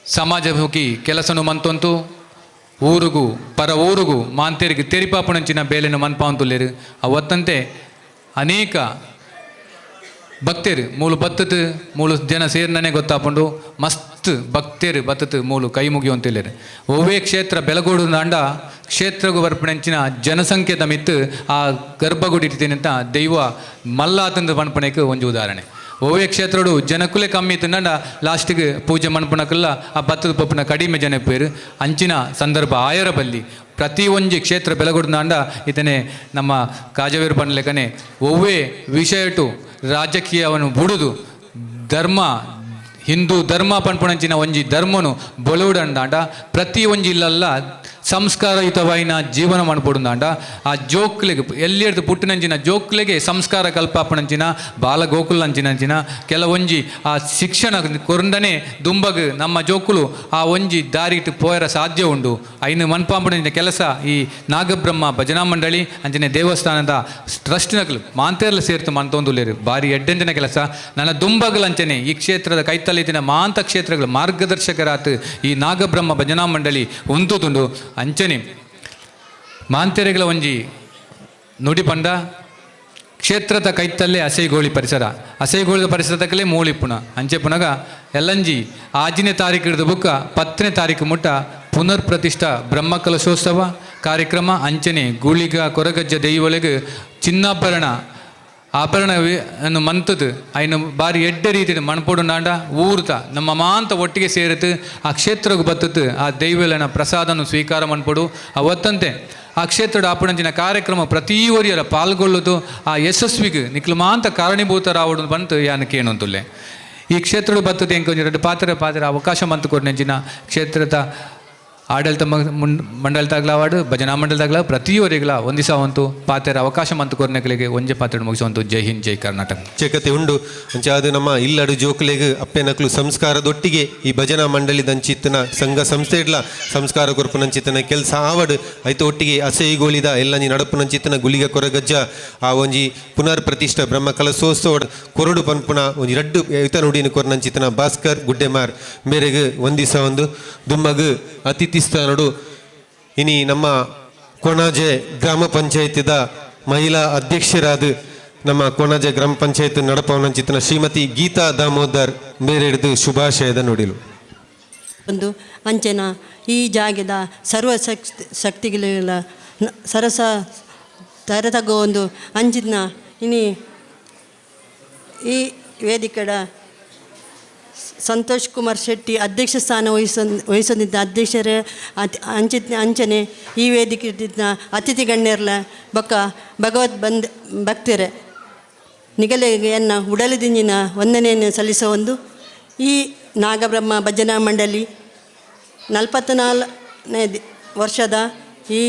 ಸಮಾಜಮುಖಿ ಕೆಲಸನು ಮಂತಂತು ಊರಿಗೂ ಪರ ಊರಿಗೂ ಮಾಂತೇರಿಗೆ ತೆರಿಪಾಪನಂಚಿನ ಬೇಲೆನು ಮನ್ಪಾವಂತುಲ್ಲೇರು ಅವತ್ತಂತೆ ಅನೇಕ ಭಕ್ತೇರು ಮೂಲು ಬತ್ತತು ಮೂಲು ಜನ ಸೇರ್ನೇ ಗೊತ್ತಾಪಂಡು ಮಸ್ತ್ ಭಕ್ತೇರು ಬತ್ತತು ಮೂಲು ಕೈ ಮುಗಿಯುವಂತಿಲ್ಲೇರು ಒವ್ವೇ ಕ್ಷೇತ್ರ ಬೆಳಗೋಡು ನಾಂಡ ಕ್ಷೇತ್ರಗೂ ಬರ್ಪಣೆಂಚಿನ ಜನಸಂಖ್ಯೆ ತಮಿತ್ತು ಆ ಗರ್ಭಗುಡಿ ಅಂತ ದೈವ ಮಲ್ಲಾತಂದು ಪಣಪಣೆಗೆ ಒಂದು ಉದಾಹರಣೆ ಓವೇ ಕ್ಷೇತ್ರಡು ಜನಕುಲೆ ಕಮ್ಮಿ ತಿನ್ನಂಡ ಲಾಸ್ಟಿಗೆ ಪೂಜೆ ಮನ್ಪುನಕಲ್ಲ ಆ ಭತ್ತದ ಪಪ್ಪನ ಕಡಿಮೆ ಜನ ಪೇರು ಅಂಚಿನ ಸಂದರ್ಭ ಆಯರ ಬಲ್ಲಿ ಪ್ರತಿ ಒಂಜಿ ಕ್ಷೇತ್ರ ಬೆಲಗೊಡ್ದಾಂಡ ಇತನೆ ನಮ್ಮ ಕಾಜವೇರು ಪಂಡ್ಲೆಕನೆ ಒವ್ವೇ ವಿಷಯಟು ರಾಜಕೀಯವನ್ನು ಬುಡುದು ಧರ್ಮ ಹಿಂದೂ ಧರ್ಮ ಪನ್ಪುಣಂಚಿನ ಒಂಜಿ ಧರ್ಮನು ಬೊಲುಡಂದಾಂಡ ಪ್ರತಿ ಒಂಜಿ ಇಲ್ಲಲ್ಲ ಸಂಸ್ಕಾರಯುತವಾಯಿನ ಜೀವನ ಮನ್ಪೊಡುಂದಾಂಡ ಆ ಜೋಕ್ಲೆಗೆ ಎಲ್ಲಿಡ್ದು ಪುಟ್ಟಿನಂಚಿನ ಜೋಕ್ಲೆಗೆ ಸಂಸ್ಕಾರ ಕಲ್ಪಾಪಣಂಚಿನ ಬಾಲ ಗೋಕುಲಂಚಿನಂಚಿನ ಕೆಲವೊಂಜಿ ಆ ಶಿಕ್ಷಣ ಕೊರಂಡನೆ ದುಂಬಗ್ ನಮ್ಮ ಜೋಕುಲು ಆ ಒಂಜಿ ದಾರಿಟ್ಟು ಪೋಯರ ಸಾಧ್ಯ ಉಂಡು ಐನು ಮನ್ಪಾಂಪುಣಂಚಿನ ಕೆಲಸ ಈ ನಾಗಬ್ರಹ್ಮ ಭಜನಾ ಮಂಡಳಿ ಅಂಚನೆ ದೇವಸ್ಥಾನದ ಟ್ರಸ್ಟ್ನಗಳು ಮಾಂತೇರ್ಲ ಸೇರ್ತು ಮಂತೊಂದುಲ್ಲೇರು ಭಾರಿ ಎಡ್ಡೆಂಜಿನ ಕೆಲಸ ನನ್ನ ದುಂಬಗಲಂಚನೆ ಈ ಕ್ಷೇತ್ರದ ಕೈತಲ್ಲಿತಿನ ಮಾಂತ ಕ್ಷೇತ್ರಗಳು ಮಾರ್ಗದರ್ಶಕರಾತ್ ಈ ನಾಗಬ್ರಹ್ಮ ಭಜನಾ ಮಂಡಳಿ ಉಂತುದುಂಡು ಅಂಚನೆ ಮಾಂತೆರೆಗಳ ಒಂಜಿ ನುಡಿ ಪಂಡ ಕ್ಷೇತ್ರದ ಕೈತಲ್ಲೇ ಅಸೈಗೋಳಿ ಪರಿಸರದ ಪರಿಸರದಕ್ಕಲೇ ಮೂಳಿಪ್ಪುಣ ಅಂಚೆ ಪುನಗ ಎಲ್ಲಂಜಿ 6ನೇ ತಾರೀಕು ಹಿಡಿದು ಬುಕ್ಕ 10ನೇ ತಾರೀಕು ಮುಟ್ಟ ಪುನರ್ ಪ್ರತಿಷ್ಠಾ ಬ್ರಹ್ಮಕಲಶೋತ್ಸವ ಕಾರ್ಯಕ್ರಮ ಅಂಚನೆ ಗೂಳಿಗ ಕೊರಗಜ್ಜ ದೈವೊಳಗೆ ಚಿನ್ನಾಭರಣ ಅನ್ನು ಮಂತದ್ದು ಐನು ಬಾರಿ ಎಡ್ಡೆ ರೀತಿಯ ಮಣ್ಪೊಡುಂಡಾಂಡ ಊರ್ತ ನಮ್ಮ ಮಾಂತ ಒಟ್ಟಿಗೆ ಸೇರಿತು ಆ ಕ್ಷೇತ್ರಕ್ಕೆ ಬತ್ತತ್ತು ಆ ದೈವಲನ ಪ್ರಸಾದನ್ನು ಸ್ವೀಕಾರ ಮನ್ಪೊಡು ಅವತ್ತಂತೆ ಆ ಕ್ಷೇತ್ರದ ಆಪಣಂಚಿನ ಕಾರ್ಯಕ್ರಮ ಪ್ರತಿ ಒರಿಯರ ಪಾಲ್ಗೊಳ್ಳೋದು ಆ ಯಶಸ್ವಿಗೆ ನಿಕ್ಲು ಮಾಂತ ಕಾರಣೀಭೂತರಾವಡು ಬಂತು ಯಾನಕ್ಕೆ ಏನು ಅಂತುಲ್ಲೆ ಈ ಕ್ಷೇತ್ರದ ಬತ್ತದ್ದು ಹೆಂಗೆ ಒಂಜಿ 2 ಪಾತ್ರ ಅವಕಾಶ ಮಂತು ಕೊಡ್ನೆಂಚಿನ ಕ್ಷೇತ್ರದ ಆಡಳಿತ ಮಂಡಳಿತಾಗ್ಲಾವಾಡು ಭಜನಾ ಮಂಡಳಿತಾಗ್ಲ ಪ್ರತಿಯವರಿಗಲ ಒಂದು ದಿವಸ ಒಂದು ಪಾತ್ರ ಅವಕಾಶ ಮಂತು ಕೊರ್ನೆಗಳಿಗೆ ಒಂಜೆ ಪಾತ್ರ ಮುಗಿಸುವಂತು ಜೈ ಹಿಂದ್ ಜೈ ಕರ್ನಾಟಕ ಚಕತೆ ಉಂಡು ಅಂಚೆ ಅದು ನಮ್ಮ ಇಲ್ಲಡು ಜೋಕುಲೆಗೆ ಅಪ್ಪೆನಕ್ಲು ಸಂಸ್ಕಾರದೊಟ್ಟಿಗೆ ಈ ಭಜನಾ ಮಂಡಳಿ ದಂಚಿತ್ತನ ಸಂಘ ಸಂಸ್ಥೆ ಇಡ್ಲ ಸಂಸ್ಕಾರ ಕೊರ್ಪುನಂಚಿತ್ತನ ಕೆಲಸ ಆವಡು ಐತ ಒಟ್ಟಿಗೆ ಅಸೈಗೋಳಿದ ಎಲ್ಲಂಜಿ ನಡಪುನಂಚಿತ್ತನ ಗುಳಿಗ ಕೊರಗಜ್ಜ ಆ ಒಂಜಿ ಪುನರ್ ಪ್ರತಿಷ್ಠಾ ಬ್ರಹ್ಮ ಕಲಶೋತ್ಸವ ಕೊರಡು ಪನ್ಪುನ ಒಂಜಿ 2 ಇತ ನುಡಿನ ಕೊರ್ನಂಚಿತ್ತನ ಭಾಸ್ಕರ್ ಗುಡ್ಡೆಮಾರ್ ಮೇರೆಗೆ ಒಂದು ದಿವಸ ಒಂದು ದುಮ್ಮಗ್ ಅತಿಥಿ ಸ್ಥಾನಡು ಇನಿ ನಮ್ಮ ಕೊಣಾಜೆ ಗ್ರಾಮ ಪಂಚಾಯತಿದ ಮಹಿಳಾ ಅಧ್ಯಕ್ಷರಾದ ನಮ್ಮ ಕೊಣಾಜೆ ಗ್ರಾಮ ಪಂಚಾಯತ್ ನಡಪವನಂಚಿತನ ಶ್ರೀಮತಿ ಗೀತಾ ದಾಮೋದರ್ ಮೇರೆಡ್ದು ಶುಭಾಶಯದ ನುಡಿಲು ಒಂದು ಅಂಚೆನ ಈ ಜಾಗದ ಸರ್ವ ಶಕ್ತಿಗಳ ಸರಸ ತರತಗೋ ಒಂದು ಅಂಚಿನ ಇನಿ ಈ ವೇದಿಕೆಡ ಸಂತೋಷ್ ಕುಮಾರ್ ಶೆಟ್ಟಿ ಅಧ್ಯಕ್ಷ ಸ್ಥಾನ ವಹಿಸೋದಿದ್ದ ಅಧ್ಯಕ್ಷರ ಅಂಚನೆ ಈ ವೇದಿಕೆ ಅತಿಥಿ ಗಣ್ಯರ್ಲ ಬೊಕ್ಕ ಭಗವತ್ ಭಕ್ತರೆ ನಿಗಲೆಗೆ ಎನ್ನ ಉಡಲಿದಿಂಜಿನ ವಂದನೆಯನ್ನು ಸಲ್ಲಿಸೋ ಒಂದು ಈ ನಾಗಬ್ರಹ್ಮ ಭಜನಾ ಮಂಡಳಿ 44ನೇ ವರ್ಷದ ಈ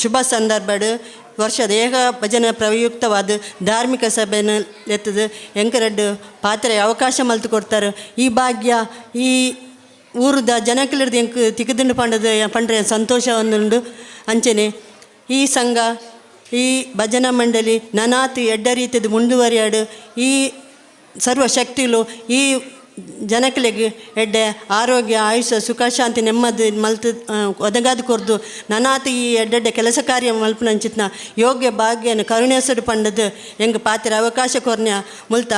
ಶುಭ ಸಂದರ್ಭದ ವರ್ಷದ ಏಕ ಭಜನ ಪ್ರಯುಕ್ತವಾದ ಧಾರ್ಮಿಕ ಸಭೆಯನ್ನು ಎತ್ತದು ಎಂಕರಡ್ಡು ಪಾತ್ರೆ ಅವಕಾಶ ಮಲ್ತು ಕೊಡ್ತಾರೆ ಈ ಭಾಗ್ಯ ಈ ಊರದ ಜನಕ್ಕಿಳಿದು ಎಂಕ್ ತಿಕ್ಕದಿಂಡು ಪಂಡ್ರೆ ಸಂತೋಷವನ್ನುಂಡು ಅಂಚನೆ ಈ ಸಂಘ ಈ ಭಜನಾ ಮಂಡಳಿ ನನಾತಿ ಎಡ್ಡ ರೀತಿಯದು ಮುಂದುವರಿಯಾಡು ಈ ಸರ್ವಶಕ್ತಿಗಳು ಈ ಜನಕ್ಲೆಗೆ ಎಡ್ಡೆ ಆರೋಗ್ಯ ಆಯುಷ್ಯ ಸುಖ ಶಾಂತಿ ನೆಮ್ಮದಿ ಮಲ್ತು ಒದಗಾದು ಕೊರ್ದು ನನಾತ ಈ ಎಡ್ಡೆಡ್ಡೆ ಕೆಲಸ ಕಾರ್ಯ ಮಲ್ಪನಂಚಿತ್ನ ಯೋಗ್ಯ ಭಾಗ್ಯನ ಕರುಣೆಸಡು ಪಂಡದು ಹೆಂಗೆ ಪಾತ್ರ ಅವಕಾಶ ಕೊರ್ನ್ಯ ಮುಲ್ತ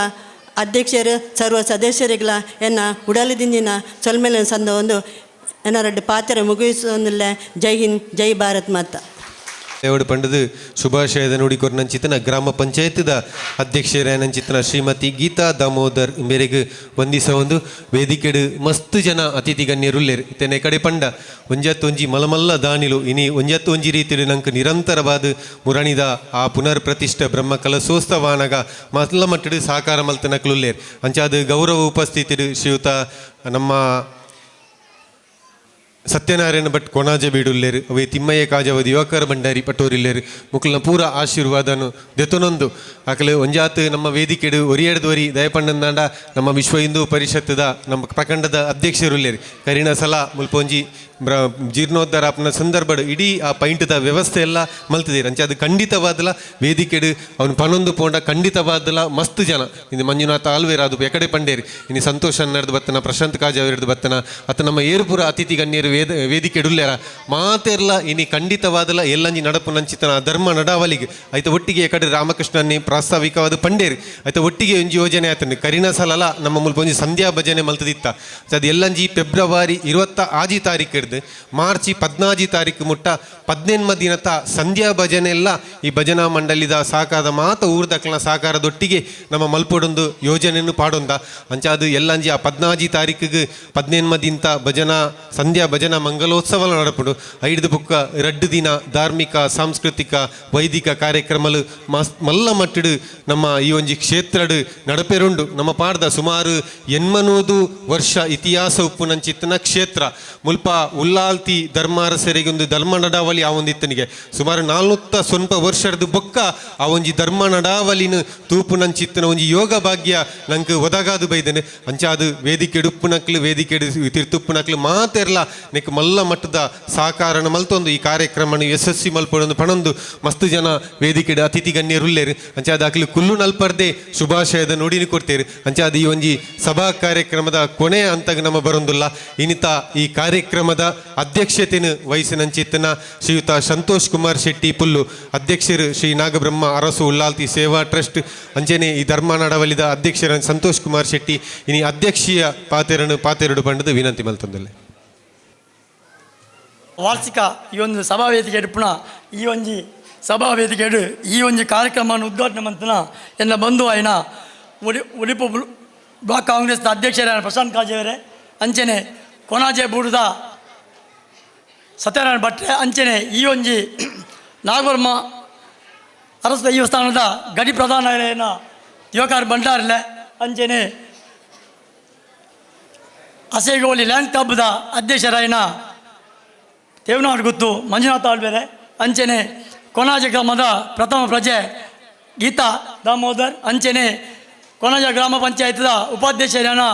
ಅಧ್ಯಕ್ಷರು ಸರ್ವ ಸದಸ್ಯರಿಗಳ ಎನ್ನ ಉಡಲಿದಿಂದಿನ ಸೊಲ್ಮೇಲಿನ ಸಂದ ಒಂದು ಎನ್ನ ಪಾತ್ರ ಮುಗಿಸೋದಿಲ್ಲ ಜೈ ಹಿಂದ್ ಜೈ ಭಾರತ್ ಮಾತಾ ಎವಡು ಪಂಡದು ಶುಭಾಶಯದ ನುಡಿಕೊರ್ನಂಚಿತನ ಗ್ರಾಮ ಪಂಚಾಯತ್ದ ಅಧ್ಯಕ್ಷರೇನಂಚಿತನ ಶ್ರೀಮತಿ ಗೀತಾ ದಾಮೋದರ್ ಮೇರೆಗೆ ಒಂದಿಸ ಒಂದು ವೇದಿಕೆಡು ಮಸ್ತ್ ಜನ ಅತಿಥಿ ಗಣ್ಯರುಲ್ಲೇರು ಇತನೆ ಕಡೆ ಪಂಡ ಒಂಜತ್ತೊಂಜಿ ಮಲಮಲ್ಲ ದಾನಿಲು ಇನಿ ಒಂಜತ್ತೊಂಜಿ ರೀತಿಯಲ್ಲಿ ನಂಗೆ ನಿರಂತರವಾದ ಮುರಣಿದ ಆ ಪುನರ್ ಪ್ರತಿಷ್ಠ ಬ್ರಹ್ಮ ಕಲಶೋತ್ಸವಾನಗ ಮಲ್ಲ ಮಟ್ಟಡು ಸಾಕಾರ ಮಲ್ತನಕ್ಲುಲ್ಲೇರು ಅಂಚಾದ ಗೌರವ ಉಪಸ್ಥಿತಿಡು ಶ್ರೀಯುತ ನಮ್ಮ ಸತ್ಯನಾರಾಯಣ ಭಟ್ ಕೊಣಾಜೆ ಬೀಡುಲ್ಲೇರು ಅವೇ ತಿಮ್ಮಯ್ಯ ಕಾಜವದಿ ಯುವಕರ ಭಂಡಾರಿ ಪಟೋರಿಲ್ಲೇರು ಮುಕ್ಲನ ಪೂರ ಆಶೀರ್ವಾದನು ದೆತೊನೊಂದು ಆಕಲೆ ಒಂಜಾತ್ ನಮ್ಮ ವೇದಿಕೆಡು ಒರಿಯಡ್ದು ದಯಪಂಡಂದಾಂಡ ನಮ್ಮ ವಿಶ್ವ ಹಿಂದೂ ಪರಿಷತ್ತದ ನಮ್ಮ ಪ್ರಖಂಡದ ಅಧ್ಯಕ್ಷರುಲ್ಲೇರು ಕರಿಣ ಸಲ ಮುಲ್ಪೊಂಜಿ ಜೀರ್ಣೋದ್ಧಾರ ಆಪನ ಸಂದರ್ಭ ಇಡೀ ಆ ಪೈಂಟದ ವ್ಯವಸ್ಥೆ ಎಲ್ಲ ಮಲ್ತದೇರು ಅಂಚೆ ಅದು ಖಂಡಿತವಾದಲ ವೇದಿಕೆಡು ಅವನು ಪನೊಂದು ಪೋಂಡ ಖಂಡಿತವಾದಲ ಮಸ್ತ್ ಜನ ಇದು ಮಂಜುನಾಥ ಆಲ್ವೇರ್ ಅದು ಎಕಡೆ ಪಂಡೇರಿ ಇನ್ನು ಸಂತೋಷ್ ಅನ್ನರ್ದು ಬತ್ತನ ಪ್ರಶಾಂತ್ ಕಾಜ್ ಅವರದ್ದು ಬತ್ತನ ಅತ್ತ ನಮ್ಮ ಏರ್ಪುರ ಅತಿಥಿ ಗಣ್ಯರು ವೇದಿಕೆಡುಲ್ಲೇರ ಮಾತೆರ್ಲ ಇನಿ ಖಂಡಿತವಾದಲ ಎಲ್ಲಂಜಿ ನಡಪು ನಂಚಿತನ ಧರ್ಮ ನಡಾವಲಿಗೆ ಆಯ್ತು ಒಟ್ಟಿಗೆ ಎಕಡೆ ರಾಮಕೃಷ್ಣನ್ನೇ ಪ್ರಾಸ್ತಾವಿಕವಾದ ಪಂಡೇರಿ ಆಯ್ತು ಒಟ್ಟಿಗೆ ಒಂಜಿ ಯೋಜನೆ ಆತನು ಕರಿನ ಸಲಲ ನಮ್ಮ ಮುಲ್ಪ ಒಂಜಿ ಸಂಧ್ಯಾ ಭಜನೆ ಮಲ್ತದಿತ್ತ ಅದು ಎಲ್ಲಂಜಿ ಫೆಬ್ರವರಿ 26 ತಾರೀಕು ಇದ್ದು ಮಾರ್ಚಿ 14 ತಾರೀಕು ಮುಟ್ಟ 18 ದಿನದ ಸಂಧ್ಯಾ ಭಜನೆ ಎಲ್ಲ ಈ ಭಜನಾ ಮಂಡಳಿದ ಸಾಕಾದ ಮಾತ ಊರ್ದಕ್ಲ ಸಾಕಾರದೊಟ್ಟಿಗೆ ನಮ್ಮ ಮಲ್ಪೊಡೊಂದು ಯೋಜನೆಯನ್ನು ಪಾಡೊಂದ ಅಂಚಾದು ಎಲ್ಲಂಜಿ ಆ 14 ತಾರೀಕಿಗೆ 18 ದಿನದ ಭಜನಾ ಸಂಧ್ಯಾ ಭಜನಾ ಮಂಗಲೋತ್ಸವ ನಡಪಡು 5 ಬುಕ್ಕ 2 ದಿನ ಧಾರ್ಮಿಕ ಸಾಂಸ್ಕೃತಿಕ ವೈದಿಕ ಕಾರ್ಯಕ್ರಮಲು ಮಲ್ಲ ಮಟ್ಟಡು ನಮ್ಮ ಈ ಒಂಜಿ ಕ್ಷೇತ್ರಡು ನಡಪೆರುಂಡು ನಮ್ಮ ಪಾಡ್ದ ಸುಮಾರು 80 ವರ್ಷ ಇತಿಹಾಸ ಉಪ್ಪುನಂಚಿತ್ತಿನ ಕ್ಷೇತ್ರ ಮುಲ್ಪ ಉಲ್ಲಾಲ್ತಿ ಧರ್ಮಾರಸರಿಗೆ ಒಂದು ಧರ್ಮ ನಡಾವಳಿ ಆ ಒಂದಿತ್ತನಿಗೆ ಸುಮಾರು 400 ಸ್ವಲ್ಪ ವರ್ಷದ ಬೊಕ್ಕ ಆ ಒಂಜಿ ಧರ್ಮ ನಡಾವಳಿನ ತೂಪುನಂಚಿತ್ತಿನ ಒಂಜಿ ಯೋಗ ಭಾಗ್ಯ ನಂಗೆ ಒದಗಾದು ಬೈದೇನೆ ಅಂಚಾದು ವೇದಿಕೆ ಉಪ್ಪುನಕ್ಲು ವೇದಿಕೆ ತಿರ್ತುಪ್ಪುನಕ್ಲು ಮಾತೆರ್ಲ ನೆಕ್ ಮಲ್ಲ ಮಟ್ಟದ ಸಾಕಾರಣ ಮಲ್ತೊಂದು ಈ ಕಾರ್ಯಕ್ರಮ ಯಶಸ್ವಿ ಮಲ್ಪೊಂದು ಪಣಂದು ಮಸ್ತ್ ಜನ ವೇದಿಕೆ ಅತಿಥಿ ಗಣ್ಯರುಲ್ಲೇರು ಅಂಚಾದ ಅಕ್ಲು ಕುಲ್ಲು ನಲ್ಪರ್ದೆ ಶುಭಾಶಯದ ನೋಡಿನಿ ಕೊಡ್ತೇರು ಅಂಚಾದ ಈ ಒಂಜಿ ಸಭಾ ಕಾರ್ಯಕ್ರಮದ ಕೊನೆಯ ಹಂತಗ ನಮ್ಮ ಬರೊಂದುಲ್ಲ ಇನ್ನಿತ ಈ ಕಾರ್ಯಕ್ರಮದ ಅಧ್ಯಕ್ಷತೆಯನ್ನು ವಹಿಸಿನಂಚಿತ್ತನ ಶ್ರೀಯುತ ಸಂತೋಷ್ ಕುಮಾರ್ ಶೆಟ್ಟಿ ಪುಲ್ಲು ಅಧ್ಯಕ್ಷರು ಶ್ರೀ ನಾಗಬ್ರಹ್ಮ ಅರಸು ಉಲ್ಲಾಲ್ತಿ ಸೇವಾ ಟ್ರಸ್ಟ್ ಅಂಚನೆ ಈ ಧರ್ಮ ನಡವಳಿದ ಅಧ್ಯಕ್ಷರ ಸಂತೋಷ್ ಕುಮಾರ್ ಶೆಟ್ಟಿ ಇನಿ ಅಧ್ಯಕ್ಷೀಯ ಪಾತೆರಡು ಬಂಡದ ವಿನಂತಿ ಮಲ್ತೊಂದಲ್ಲ ವಾರ್ಷಿಕ ಈ ಒಂದು ಸಭಾ ವೇದಿಕೆ ಪುಣ ಈ ಒಂಜಿ ಸಭಾ ವೇದಿಕೆ ಈ ಒಂಜಿ ಕಾರ್ಯಕ್ರಮವನ್ನು ಉದ್ಘಾಟನೆ ಮಂತನ ಎನ್ನ ಬಂಧು ಆಯ್ನ ಉಡುಪು ಬ್ಲಾಕ್ ಕಾಂಗ್ರೆಸ್ದ ಅಧ್ಯಕ್ಷರಾದ ಪ್ರಶಾಂತ್ ಕಾಜೇವರೆ ಅಂಚನೆ ಕೊನಾಜೆ ಬೂಡದ ಸತ್ಯನಾರಾಯಣ ಭಟ್ರೆ ಅಂಚನೆ ಈ ಒಂಜಿ ನಾಗಬ್ರಹ್ಮ ಅರಸ ದೇವಸ್ಥಾನದ ಗಡಿ ಪ್ರಧಾನ ಯುವಕರು ಬಂಡಾರಲೆ ಅಂಚನೆ ಅಸೇಗೋಲಿ ಲ್ಯಾಂಡ್ ಕ್ಲಬ್ದ ಅಧ್ಯಕ್ಷರಾಯನ ದೇವನಾಡ್ ಗುತ್ತು ಮಂಜುನಾಥ್ ಆಳ್ಬೇರೆ ಅಂಚನೆ ಕೊನಾಜೆ ಗ್ರಾಮದ ಪ್ರಥಮ ಪ್ರಜೆ ಗೀತಾ ದಾಮೋದರ್ ಅಂಚನೆ ಕೊನಾಜ ಗ್ರಾಮ ಪಂಚಾಯತ್ದ ಉಪಾಧ್ಯಕ್ಷರಾಯನ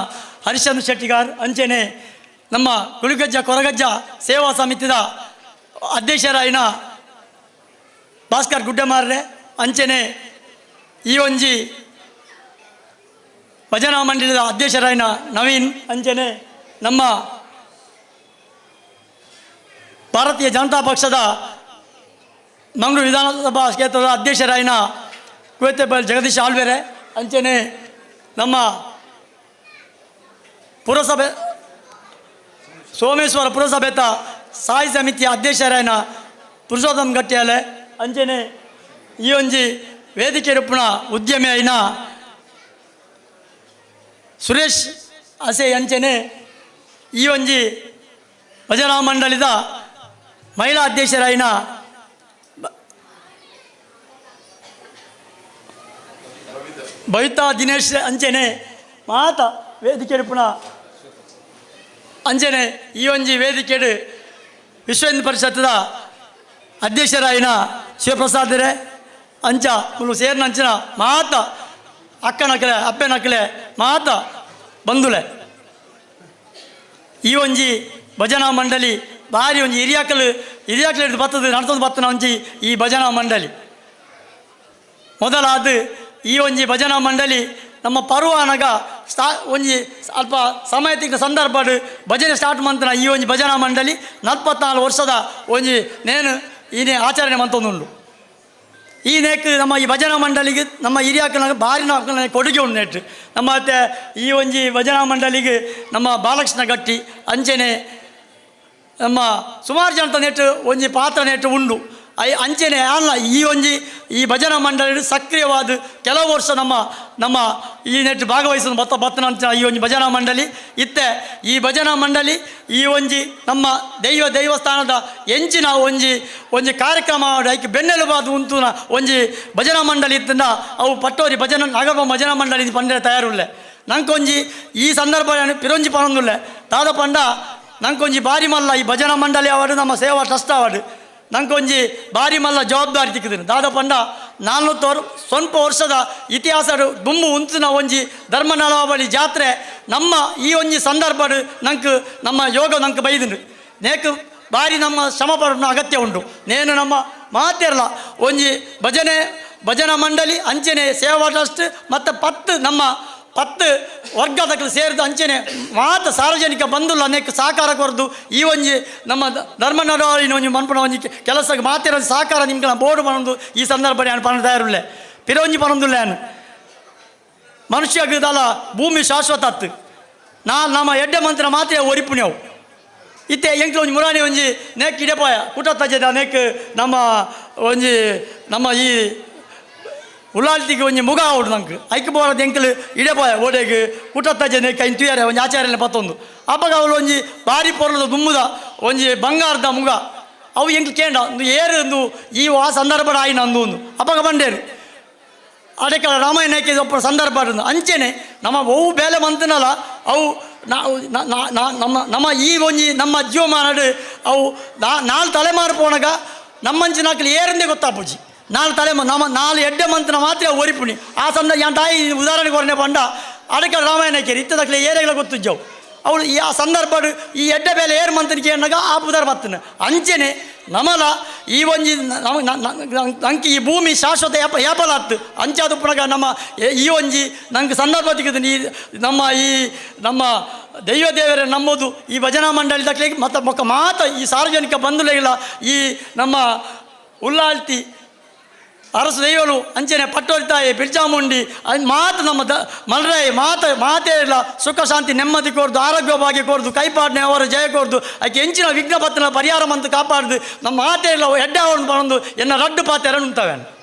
ಹರಿಶ್ಚಂದ್ರ ಶೆಟ್ಟಿಗಾರ್ ಅಂಚನೆ ನಮ್ಮ ಗುಳಿಗಜ್ಜ ಕೊರಗಜ್ಜ ಸೇವಾ ಸಮಿತಿದ ಅಧ್ಯಕ್ಷರಾಯನ ಭಾಸ್ಕರ್ ಗುಡ್ಡೆಮಾರ್ರೆ ಅಂಚನೆ ಈ ಒಂಜಿ ಭಜನಾ ಮಂಡಳಿದ ಅಧ್ಯಕ್ಷರಾಯನ ನವೀನ್ ಅಂಚನೆ ನಮ್ಮ ಭಾರತೀಯ ಜನತಾ ಪಕ್ಷದ ಮಂಗಳೂರು ವಿಧಾನಸಭಾ ಕ್ಷೇತ್ರದ ಅಧ್ಯಕ್ಷರಾಯನ ಕುವೆತೆಬಲ್ ಜಗದೀಶ್ ಆಳ್ವೇರೆ ಅಂಚನೆ ನಮ್ಮ ಪುರಸಭೆ ಸೋಮೇಶ್ವರ ಪುರಸಭೆತ ಸಾಯಿ ಸಮಿತಿಯ ಅಧ್ಯಕ್ಷರಾಯನ ಪುರುಷೋತ್ತಮ್ ಗಟ್ಟಿಯಾಲೆ ಅಂಚನೆ ಈ ಒಂಜಿ ವೇದಿಕೆ ರೂಪಣ ಉದ್ಯಮಿ అయిన ಸುರೇಶ್ ಅಸೆ ಅಂಚನೆ ಈ ಒಂಜಿ ಭಜನಾ ಮಂಡಳಿದ ಮಹಿಳಾ ಅಧ್ಯಕ್ಷರಾಯನ ಭವಿತಾ ದಿನೇಶ್ ಅಂಚನೆ ಮಾತ ವೇದಿಕೆ ರೂಪಣ ಅಂಚನೆ ಈ ಒಂಜಿ ವೇದಿಕೆ ವಿಶ್ವ ಹಿಂದೂ ಪರಿಷತ್ತದ ಅಧ್ಯಕ್ಷರಾಯನ ಶಿವಪ್ರಸಾದರೇ ಅಂಚ ಮುಲು ಸೇರಿನ ಅಂಚಿನ ಮಾತ ಅಕ್ಕನಕ್ಕಲೆ ಅಪ್ಪೆನಕ್ಕಲೆ ಮಾತ ಬಂದುಲೆ ಈ ಒಂಜಿ ಭಜನಾ ಮಂಡಳಿ ಭಾರಿ ಒಂಜಿ ಹಿರಿಯಾಕಲು ಹಿಡಿದು ಬರ್ತದೆ ನಡ್ತೊಂದು ಬರ್ತನ ಒಂಜಿ ಈ ಭಜನಾ ಮಂಡಳಿ ಮೊದಲಾದ ಈ ಒಂಜಿ ಭಜನಾ ಮಂಡಳಿ ನಮ್ಮ ಪರ್ವಾನಗ ಒಂಜಿ ಅಲ್ಪ ಸಮಯತಿಕ ಸಂದರ್ಭ ಭಜನೆ ಸ್ಟಾರ್ಟ್ ಮಂತನ ಈ ಒಂಜಿ ಭಜನಾ ಮಂಡಳಿ 44 ವರ್ಷದ ಒಂಜಿ ನೇನು ಈನೇ ಆಚರಣೆ ಮಂತೊಂದುಂಡು ಈ ನೇಕ್ ನಮ್ಮ ಈ ಭಜನಾ ಮಂಡಳಿಗೆ ನಮ್ಮ ಹಿರಿಯಾಕನ ಭಾರಿ ಕೊಡುಗೆ ಉಂಟು ನೆಟ್ಟು ನಮ್ಮ ಮತ್ತೆ ಈ ಒಂಜಿ ಭಜನಾ ಮಂಡಳಿಗೆ ನಮ್ಮ ಬಾಲಕೃಷ್ಣ ಗಟ್ಟಿ ಅಂಚನೆ ನಮ್ಮ ಸುಮಾರು ಜನ ನೆಟ್ಟು ಒಂಜಿ ಪಾತ್ರ ನೆಟ್ಟು ಉಂಡು ಅಂಚನೆ ಅಲ್ಲ ಈ ಭಜನಾ ಮಂಡಳಿ ಸಕ್ರಿಯವಾದ ಕೆಲವು ವರ್ಷ ನಮ್ಮ ಈ ನೆಟ್ಟು ಭಾಗವಹಿಸೋದು ಬತ್ತನಂತ ಈ ಒಂಜಿ ಭಜನಾ ಮಂಡಳಿ ಇತ್ತೆ ಈ ಭಜನಾ ಮಂಡಳಿ ಈ ಒಂಜಿ ನಮ್ಮ ದೇವಸ್ಥಾನದ ಎಂಚಿನ ಒಂಜಿ ಕಾರ್ಯಕ್ರಮ ಐಕೆ ಬೆನ್ನೆಲುಬಾದು ಉಂತುನ ಒಂಜಿ ಭಜನಾ ಮಂಡಳಿ ಇತ್ತಂದ ಅವು ಪಟ್ಟೋರಿ ನಾಗಪ್ಪ ಭಜನಾ ಮಂಡಳಿ ಪಂಡ ತಯಾರುಲ್ಲೆ ನಂಕೊಂಜಿ ಈ ಸಂದರ್ಭ ಪಿರೊಂಜಿ ಪಣೊಂದುಲ್ಲೆ ದಾದ ಪಂಡ ನಂಕೊಂಜಿ ಬಾರಿ ಮಲ್ಲ ಈ ಭಜನಾ ಮಂಡಳಿ ಅವಾರ್ಡು ನಮ್ಮ ಸೇವಾ ಟ್ರಸ್ಟ್ ಅವಾರ್ಡು ನಂಗೊಂಜಿ ಬಾರಿ ಮಲ್ಲ ಜವಾಬ್ದಾರಿ ತಿಕ್ಕಿದ್ದೀನಿ ದಾದ ಪಂಡ 400 ಸ್ವಲ್ಪ ವರ್ಷದ ಇತಿಹಾಸ ಗುಂಬು ಉಂಚಿನ ಒಂಜಿ ಧರ್ಮ ನಡಾವಳಿ ಜಾತ್ರೆ ನಮ್ಮ ಈ ಒಂಜಿ ಸಂದರ್ಭ ನಮ್ಮ ಯೋಗ ನಂಗೆ ಬೈದಿನಿ ನೇಕು ಬಾರಿ ನಮ್ಮ ಶ್ರಮ ಪಡೋ ಅಗತ್ಯ ಉಂಟು ನೇನು ನಮ್ಮ ಮಾತಿರಲ್ಲ ಒಂಜಿ ಭಜನಾ ಮಂಡಳಿ ಅಂಚನೆ ಸೇವಾ ಟ್ರಸ್ಟ್ ಮತ್ತು 10 ವರ್ಗದ ಸೇರಿದ ಅಂಚನೆ ಮಾತ ಸಾರ್ವಜನಿಕ ಬಂಧುಲ್ಲ ಅನೇಕ ಸಹಕಾರ ಕೊರದು ಈ ಒಂಜಿ ನಮ್ಮ ಧರ್ಮ ನಡಾವಳಿನ ಒಂಜಿ ಮನ್ಪುನ ಒಂಜಿ ಕೆಲಸಕ್ಕೆ ಮಾತಿರೋ ಸಹಕಾರ ನಿಮ್ಗೆ ಬೋರ್ಡು ಪಣೊಂದು ಈ ಸಂದರ್ಭ ನಾನು ಪಣ ತಯಾರುಲ್ಲೆ ಪಿರೊಂಜಿ ಪಣೊಂದುಲ್ಲ ನಾನು ಮನುಷ್ಯಗದಲ್ಲ ಭೂಮಿ ಶಾಶ್ವತ ನಮ್ಮ ಎಡ್ಡೆ ಮಂತ್ರ ಮಾತ್ರ ಒರಿಪುಣ್ಯವು ಇತ್ತೆ ಎಂಕ್ಲು ಒಂಜಿ ಮುರಾಣಿ ಒಂಜಿ ನೆಕ್ ಇಡಪಾಯ ಕುಟತ್ತಜದ ನೆಕ್ ನಮ್ಮ ಈ ಉಳ್ಳಾಲ್ತಿಗೆ ಒಂಜಿ ಮುಗ ಆವಡು ನಂಗೆ ಐಕ್ ಬೋರದ ಎಂಕಲು ಇಡಪಾಯ ಓಡೆಗೆ ಕುಟತ್ತಜ ನೆಕ್ ಐನ್ ತುಯಾರೆ ಒಂಜಿ ಆಚಾರ್ಯನ ಪತ್ತೊಂದು ಅಪ್ಪಗ ಅವಳು ಒಂಜಿ ಬಾರಿ ಪೊರ್ಲದ ದುಮ್ಮುದ ಒಂಜಿ ಬಂಗಾರದ ಮುಗ ಅವು ಎಂಕ್ಲು ಕೇಂಡ ಒಂದು ಏರು ಈ ಆ ಸಂದರ್ಭ ಆಯ್ನ ಅಂದು ಅಪ್ಪಗ ಬಂಡೇರು ಅದಕ್ಕೆ ರಾಮಾಯಣಕ್ಕೆ ಒಬ್ಬ ಸಂದರ್ಭ ಅಂಚೆನೆ ನಮ್ಮ ಅವು ಬೇಲೆ ಮಂತನಲ್ಲ ಅವು ನಮ್ಮ ಈ ಒಂಜಿ ನಮ್ಮ ಜೀವಮಾನಡು ಅವು ನಾಲ್ ತಲೆಮಾರು ಪೋಣಗ ನಮ್ಮಂಚಿನಾಕಲಿ ಏರಂದೇ ಗೊತ್ತಾಪುಜಿ ನಾಲ್ ನಾಲ್ ಎಡ್ಡೆ ಮಂತನ ಮಾತ್ರ ಒರಿಪುಣಿ ಆ ಸಂದರ್ಭ ಯಾಂಟಾಯಿ ಉದಾಹರಣೆ ಕೊರನೆ ಬಂಡ ಅದಕ್ಕೆ ರಾಮಾಯಣಕ್ಕೆ ಇತ್ತದಕ್ಕೆ ಏರೆಗಳ ಗೊತ್ತಿದ್ದವು ಅವಳು ಈ ಆ ಸಂದರ್ಭ ಈ ಎಡ್ಡೆ ಬೇಲೆ ಏರು ಮಂತನಿಗೆ ಅನ್ನಗ ಆ ಪುದಾರ ಬತ್ತನ ಅಂಚೆನೆ ನಮಲ ಈ ಒಂಜಿ ನಂಗೆ ಈ ಭೂಮಿ ಶಾಶ್ವತ ಯಾಪಲಾತ್ತು ಅಂಚಾದ ಪುನಗ ನಮ್ಮ ಈ ಒಂಜಿ ನಂಗೆ ಸಂದರ್ಭ ತೆಗೆದು ನಮ್ಮ ದೈವದೇವರೇ ನಂಬೋದು ಈ ಭಜನಾ ಮಂಡಳಿ ದಕ್ಲೆ ಮತ್ತು ಮೊಕ್ಕ ಮಾತ ಈ ಸಾರ್ವಜನಿಕ ಬಂಧುಲೆಗಳ ಈ ನಮ್ಮ ಉಳ್ಳಾಲ್ತಿ ಅರಸು ದೈವಲು ಅಂಚನೆ ಪಟ್ಟೋರಿತಾಯಿ ಬಿರ್ಜಾಮುಂಡಿ ಮಾತು ನಮ್ಮ ಮಲ್ರಾಯಿ ಮಾತೇ ಇಲ್ಲ ಸುಖ ಶಾಂತಿ ನೆಮ್ಮದಿ ಕೋರ್ದು ಆರೋಗ್ಯ ಭಾಗ್ಯ ಕೋರ್ದು ಕೈಪಾಡ್ನೆ ಅವರ ಜಯ ಕೋರ್ದು ಆಕೆ ಹೆಂಚಿನ ವಿಘ್ನ ಪತ್ತನ ಪರಿಹಾರ ಮಂತ ಕಾಪಾಡ್ದು ನಮ್ಮ ಮಾತೇ ಇಲ್ಲ ಎಡ್ಡೆ ಅವನು ಬಂದು ಎನ್ನ ರಡ್ಡು ಪಾತೆ ಎರಡುಂತವೆ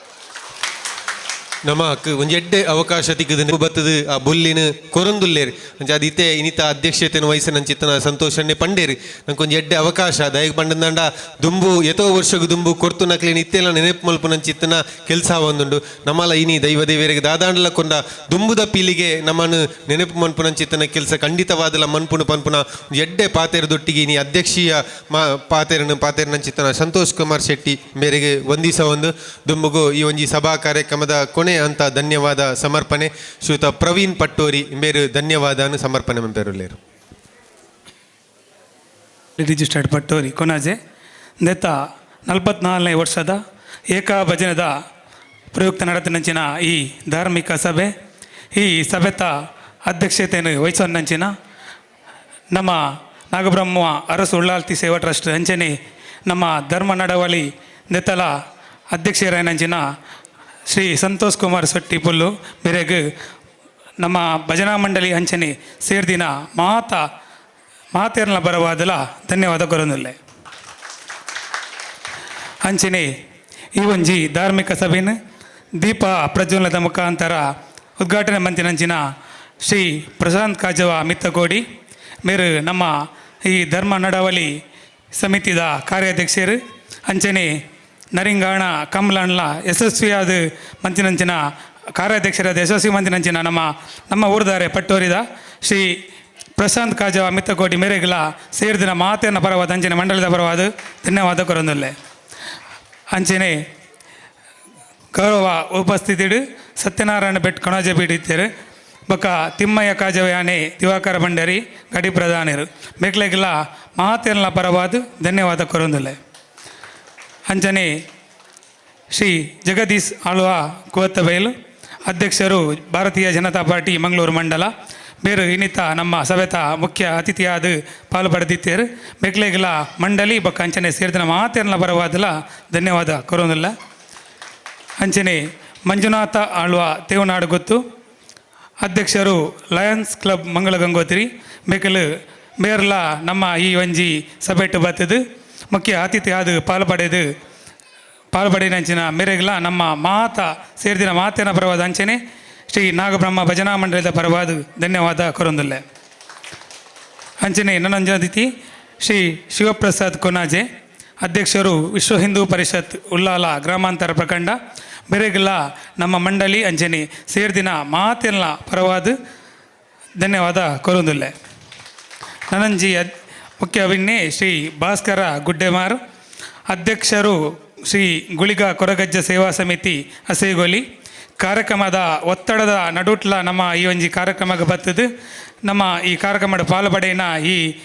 ನಮಕ್ ಒಂಜಿ ಎಡ್ಡೆ ಅವಕಾಶ ತಿಕ್ಕದು ಬತ್ತದು ಆ ಬುಲ್ಲಿನ ಕೊರಂದುಲ್ಲೇರು ಅಂಚ ಅದಿತ್ತೆ ಇನಿತ ಅಧ್ಯಕ್ಷತೆಯನ್ನು ವಹಿಸನಂಚಿತ್ತನ ಸಂತೋಷನ್ನೇ ಪಂಡೇರಿ ನಂಗೆ ಒಂಜಿ ಎಡ್ಡೆ ಅವಕಾಶ ದಯಗ್ ಪಂಡದಂಡ ದುಂಬು ಎತೋ ವರ್ಷಗೂ ದುಂಬು ಕೊರ್ತು ನಕ್ಲೇನು ಇತ್ತೆಲ್ಲ ನೆನಪು ಮಲ್ಪುನಂಚಿತ್ತನ ಕೆಲಸ ಒಂದುಂಡು ನಮ್ಮಲ್ಲ ಇನಿ ದೈವದೇವರಿಗೆ ದಾದಾಂಡಲ ಕೊಂಡ ದುಂಬುದ ಪೀಳಿಗೆ ನಮ್ಮನ್ನು ನೆನಪು ಮನ್ಪುನಂಚಿತ್ತನ ಕೆಲಸ ಖಂಡಿತವಾದಲ್ಲ ಮನ್ಪುನು ಪನ್ಪುನ ಎಡ್ಡೆ ಪಾತೆರದೊಟ್ಟಿಗೆ ಇನಿ ಅಧ್ಯಕ್ಷೀಯ ಪಾತೆರನಂಚಿತ್ತನ ಸಂತೋಷ್ ಕುಮಾರ್ ಶೆಟ್ಟಿ ಮೇರೆಗೆ ಒಂದಿಸ ಒಂದು ದುಂಬುಗು ಈ ಒಂಜಿ ಸಭಾ ಕಾರ್ಯಕ್ರಮದ ಕೊನೆ ಅಂತ ಧನ್ಯವಾದ ಸಮರ್ಪಣೆ ಶ್ರೀಯುತ ಪ್ರವೀಣ್ ಪಟ್ಟೋರಿ ಬೇರು ಧನ್ಯವಾದ ಸಮರ್ಪಣೆ ಮಂಪೇರುಲ್ಲೇರು ರಿಜಿಸ್ಟರ್ಡ್ ಪಟ್ಟೋರಿ ಕೊನಾಜೆ ನೆತ್ತ 44ನೇ ವರ್ಷದ ಏಕಾ ಭಜನದ ಪ್ರಯುಕ್ತ ನಡೆತನಂಚಿನ ಈ ಧಾರ್ಮಿಕ ಸಭೆ ಈ ಸಭೆತ ಅಧ್ಯಕ್ಷತೆಯನ್ನು ವಹಿಸೋನಂಚಿನ ನಮ್ಮ ನಾಗಬ್ರಹ್ಮ ಅರಸು ಉಳ್ಳಾಲ್ತಿ ಸೇವಾ ಟ್ರಸ್ಟ್ ಅಂಚನೆ ನಮ್ಮ ಧರ್ಮ ನಡವಳಿ ನೆತ್ತಲ ಅಧ್ಯಕ್ಷರಾಯನಂಚಿನ ಶ್ರೀ ಸಂತೋಷ್ ಕುಮಾರ್ ಶೆಟ್ಟಿ ಪುಲ್ಲು ಮೇರೆಗೆ ನಮ್ಮ ಭಜನಾ ಮಂಡಳಿ ಅಂಚನೆ ಸೇರ್ದಿನ ಮಾತೇರ್ನ ಬರವಾದಲ ಧನ್ಯವಾದ ಕೊರೊಂದುಲ್ಲೆ ಅಂಚನೆ ಈ ಒಂಜಿ ಧಾರ್ಮಿಕ ಸಭೆನ ದೀಪ ಪ್ರಜ್ವಲನದ ಮುಖಾಂತರ ಉದ್ಘಾಟನೆ ಮಂತಿನಂಚಿನ ಶ್ರೀ ಪ್ರಶಾಂತ್ ಕಾಜವ ಮಿತ್ತಗೋಡಿ ಮೇರು ನಮ್ಮ ಈ ಧರ್ಮ ನಡವಳಿ ಸಮಿತಿದ ಕಾರ್ಯಾಧ್ಯಕ್ಷರು ಅಂಚನೆ ನರಿಂಗಾಣ ಕಮಲಣ್ಣ ಯಶಸ್ವಿಯಾದ ಮಂತಿನಂಚಿನ ಕಾರ್ಯಾಧ್ಯಕ್ಷರಾದ ಯಶಸ್ವಿ ಮಂತಿನಂಚಿನ ನಮ್ಮ ಊರ್ದಾರೆ ಪಟ್ಟೋರಿದ ಶ್ರೀ ಪ್ರಶಾಂತ್ ಕಾಜವ ಮಿತ್ತಕೋಟಿ ಮೇರೆಗಳ ಸೇರಿದಿನ ಮಾತೇನ ಪರವಾದ ಅಂಚನೆ ಮಂಡಲದ ಪರವಾದ ಧನ್ಯವಾದ ಕೊರೊಂದುಲ್ಲೆ ಅಂಚನೆ ಗೌರವ ಉಪಸ್ಥಿತಿಡು ಸತ್ಯನಾರಾಯಣ ಭಟ್ ಕಣಜ ಬೀಡಿತ್ತೇರು ಬೊಕ್ಕ ತಿಮ್ಮಯ್ಯ ಕಾಜವಯಾನೆ ದಿವಾಕರ ಭಂಡಾರಿ ಗಡಿ ಪ್ರಧಾನರು ಬೇಕ್ಲೆಗಿಲ್ಲ ಮಾತೇನ ಪರವಾದ ಧನ್ಯವಾದ ಕೊರೊಂದುಲ್ಲೆ ಅಂಚನೆ ಶ್ರೀ ಜಗದೀಶ್ ಆಳ್ವ ಕುವತ್ತಬೈಲು ಅಧ್ಯಕ್ಷರು ಭಾರತೀಯ ಜನತಾ ಪಾರ್ಟಿ ಮಂಗಳೂರು ಮಂಡಲ ಬೇರು ಇನ್ನಿತ ನಮ್ಮ ಸಭೆತ ಮುಖ್ಯ ಅತಿಥಿಯಾದ ಪಾಲು ಪಡೆದಿತ್ತೇರು ಬೆಕ್ಲೆಗಿಲ ಮಂಡಳಿ ಬೊಕ್ಕ ಅಂಚನೆ ಸೇರಿದ ಮಾತೇರ್ನ ಪರವಾದಲ ಧನ್ಯವಾದ ಕೊರೋದಿಲ್ಲ ಅಂಚನೆ ಮಂಜುನಾಥ ಆಳ್ವ ತೇವನಾಡು ಗೊತ್ತು ಅಧ್ಯಕ್ಷರು ಲಯನ್ಸ್ ಕ್ಲಬ್ ಮಂಗಳ ಗಂಗೋತ್ರಿ ಬೇಕಲು ಬೇರ್ಲ ನಮ್ಮ ಈ ಒಂಜಿ ಸಭೆಟ್ಟು ಬತ್ತದು ಮುಖ್ಯ ಅತಿಥಿ ಆದ ಪಾಲ್ಪಡಿನಂಚಿನ ಮೇರೆಗಿಲ್ಲ ನಮ್ಮ ಸೇರಿದಿನ ಮಾತೇನ ಪರವಾದ ಅಂಚನೆ ಶ್ರೀ ನಾಗಬ್ರಹ್ಮ ಭಜನಾ ಮಂಡಳದ ಪರವಾದ ಧನ್ಯವಾದ ಕೊರೊಂದುಲ್ಲೆ ಅಂಚನೆ ನನ್ನ ಅತಿಥಿ ಶ್ರೀ ಶಿವಪ್ರಸಾದ್ ಕೊನಾಜೆ ಅಧ್ಯಕ್ಷರು ವಿಶ್ವ ಹಿಂದೂ ಪರಿಷತ್ ಉಳ್ಳಾಲ ಗ್ರಾಮಾಂತರ ಪ್ರಖಂಡ ಬೇರೆಗಿಲ್ಲ ನಮ್ಮ ಮಂಡಳಿ ಅಂಚನೆ ಸೇರಿದಿನ ಮಾತೇನ ಪರವಾದ ಧನ್ಯವಾದ ಕೊರೊಂದುಲ್ಲೆ ನನಂಜಿ ಮುಖ್ಯ ಅಭಿನ್ನೆ ಶ್ರೀ ಭಾಸ್ಕರ ಗುಡ್ಡೆಮಾರ್ ಅಧ್ಯಕ್ಷರು ಶ್ರೀ ಗುಳಿಗ ಕೊರಗಜ್ಜ ಸೇವಾ ಸಮಿತಿ ಹಸೇಗೋಲಿ ಕಾರ್ಯಕ್ರಮದ ಒತ್ತಡದ ನಡುಟ್ಲ ನಮ್ಮ ಈ ಒಂಜಿ ಕಾರ್ಯಕ್ರಮಕ್ಕೆ ಬರ್ತದೆ ನಮ್ಮ ಈ ಕಾರ್ಯಕ್ರಮದ ಪಾಲ್ಪಡೆನ ಈ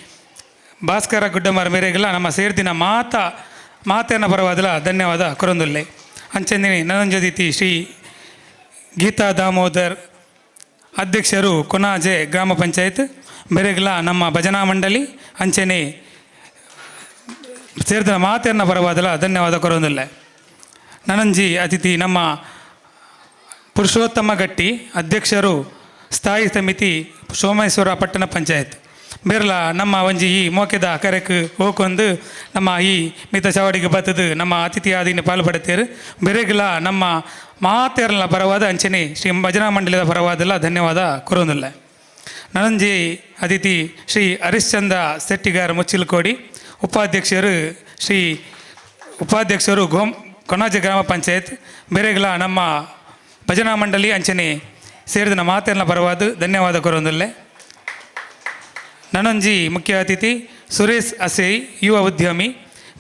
ಭಾಸ್ಕರ ಗುಡ್ಡೆಮಾರ್ ಮೇರೆಗೆಲ್ಲ ನಮ್ಮ ಸೇರ್ದಿನ ಮಾತೇನ ಪರವಾದಲ ಧನ್ಯವಾದ ಕೊರೊಂದುಲ್ಲೆ ಅಂಚನೆ ನನಂಜದಿತಿ ಶ್ರೀ ಗೀತಾ ದಾಮೋದರ್ ಅಧ್ಯಕ್ಷರು ಕೊನಾಜೆ ಗ್ರಾಮ ಪಂಚಾಯತ್ ಬೇರೆಗಿಲ್ಲ ನಮ್ಮ ಭಜನಾ ಮಂಡಳಿ ಅಂಚನೆ ಸೇರಿದ ಮಾತೇನ ಪರವಾದಲ ಧನ್ಯವಾದ ಕೊರೊಂದುಲ್ಲೆ ನನಂಜಿ ಅತಿಥಿ ನಮ್ಮ ಪುರುಷೋತ್ತಮ ಗಟ್ಟಿ ಅಧ್ಯಕ್ಷರು ಸ್ಥಾಯಿ ಸಮಿತಿ ಸೋಮೇಶ್ವರ ಪಟ್ಟಣ ಪಂಚಾಯತ್ ಬೇರಲ ನಮ್ಮ ಒಂಜಿ ಈ ಮೋಕೆದ ಕರೆಕ್ ಹೋಗೊಂದು ನಮ್ಮ ಈ ಮಿತ ಚಾವಡಿಗೆ ಬತ್ತದು ನಮ್ಮ ಅತಿಥಿ ಆದಿನ ಪಾಲ್ಪಡುತ್ತೇರು ಬೆರೆಗಿಲ ನಮ್ಮ ಮಾತೇರಲ ಪರವಾದ ಅಂಚನೆ ಶ್ರೀ ಭಜನಾ ಮಂಡಳಿದ ಪರವಾದೆಲ್ಲ ಧನ್ಯವಾದ ಕೊರೋದಿಲ್ಲ. ನನಂಜಿ ಅತಿಥಿ ಶ್ರೀ ಹರಿಶ್ಚಂದ್ರ ಶೆಟ್ಟಿಗಾರ್ ಮುಚ್ಚಿಲಕೋಡಿ, ಉಪಾಧ್ಯಕ್ಷರು ಕೊನಾಜೆ ಗ್ರಾಮ ಪಂಚಾಯತ್ ಬೆರೆಗಿಲ ನಮ್ಮ ಭಜನಾ ಮಂಡಳಿ ಅಂಚನೆ ಸೇರಿದ ಮಾತೇರಲ ಪರವಾದ ಧನ್ಯವಾದ ಕೊರೋದಿಲ್ಲ. ನನಂಜಿ ಮುಖ್ಯ ಅತಿಥಿ ಸುರೇಶ್ ಅಸೈ ಯುವ ಉದ್ಯಮಿ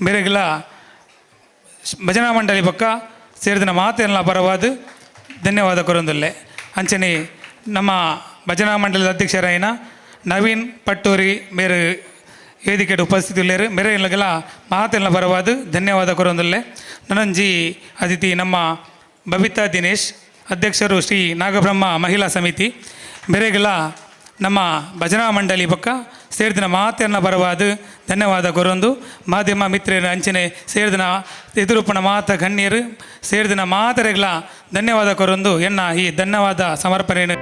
ಬೆರೆಗಿಲ ಭಜನಾ ಮಂಡಳಿ ಪಕ್ಕ ಸೇರಿದ ಮಾತೇರಲ ಪರವಾದ ಧನ್ಯವಾದ ಕೊರೋದಿಲ್ಲ. ಅಂಚನೆ ನಮ್ಮ ಭಜನಾ ಮಂಡಲದ ಅಧ್ಯಕ್ಷರಾಯಿನ ನವೀನ್ ಪಟ್ಟೂರಿ ಮೇರೆ ವೇದಿಕೆಡ್ ಉಪಸ್ಥಿತಿ ಉಳ್ಳೇರು ಮೇರೆ ಇಲ್ಲಗೆಲ್ಲ ಮಾತೆಲ್ಲ ಪರವಾದ ಧನ್ಯವಾದ ಕೊರೋದಿಲ್ಲ. ನನಂಜಿ ಅತಿಥಿ ನಮ್ಮ ಬಬಿತಾ ದಿನೇಶ್ ಅಧ್ಯಕ್ಷರು ಶ್ರೀ ನಾಗಬ್ರಹ್ಮ ಮಹಿಳಾ ಸಮಿತಿ ಬೆರೆಗೆಲ್ಲ ನಮ್ಮ ಭಜನಾ ಮಂಡಳಿ ಪಕ್ಕ ಸೇರಿದಿನ ಮಾತೆಲ್ಲ ಪರವಾದ ಧನ್ಯವಾದ ಕೊರೊಂದು ಮಾಧ್ಯಮ ಮಿತ್ರರು ಅಂಚನೆ ಸೇರಿದಿನ ಎದುರುಪಣ ಮಾತ ಗಣ್ಯರು ಸೇರಿದಿನ ಮಾತರೆಗಳ ಧನ್ಯವಾದ ಕೊರೊಂದು ಎನ್ನ ಈ ಧನ್ಯವಾದ ಸಮರ್ಪಣೆ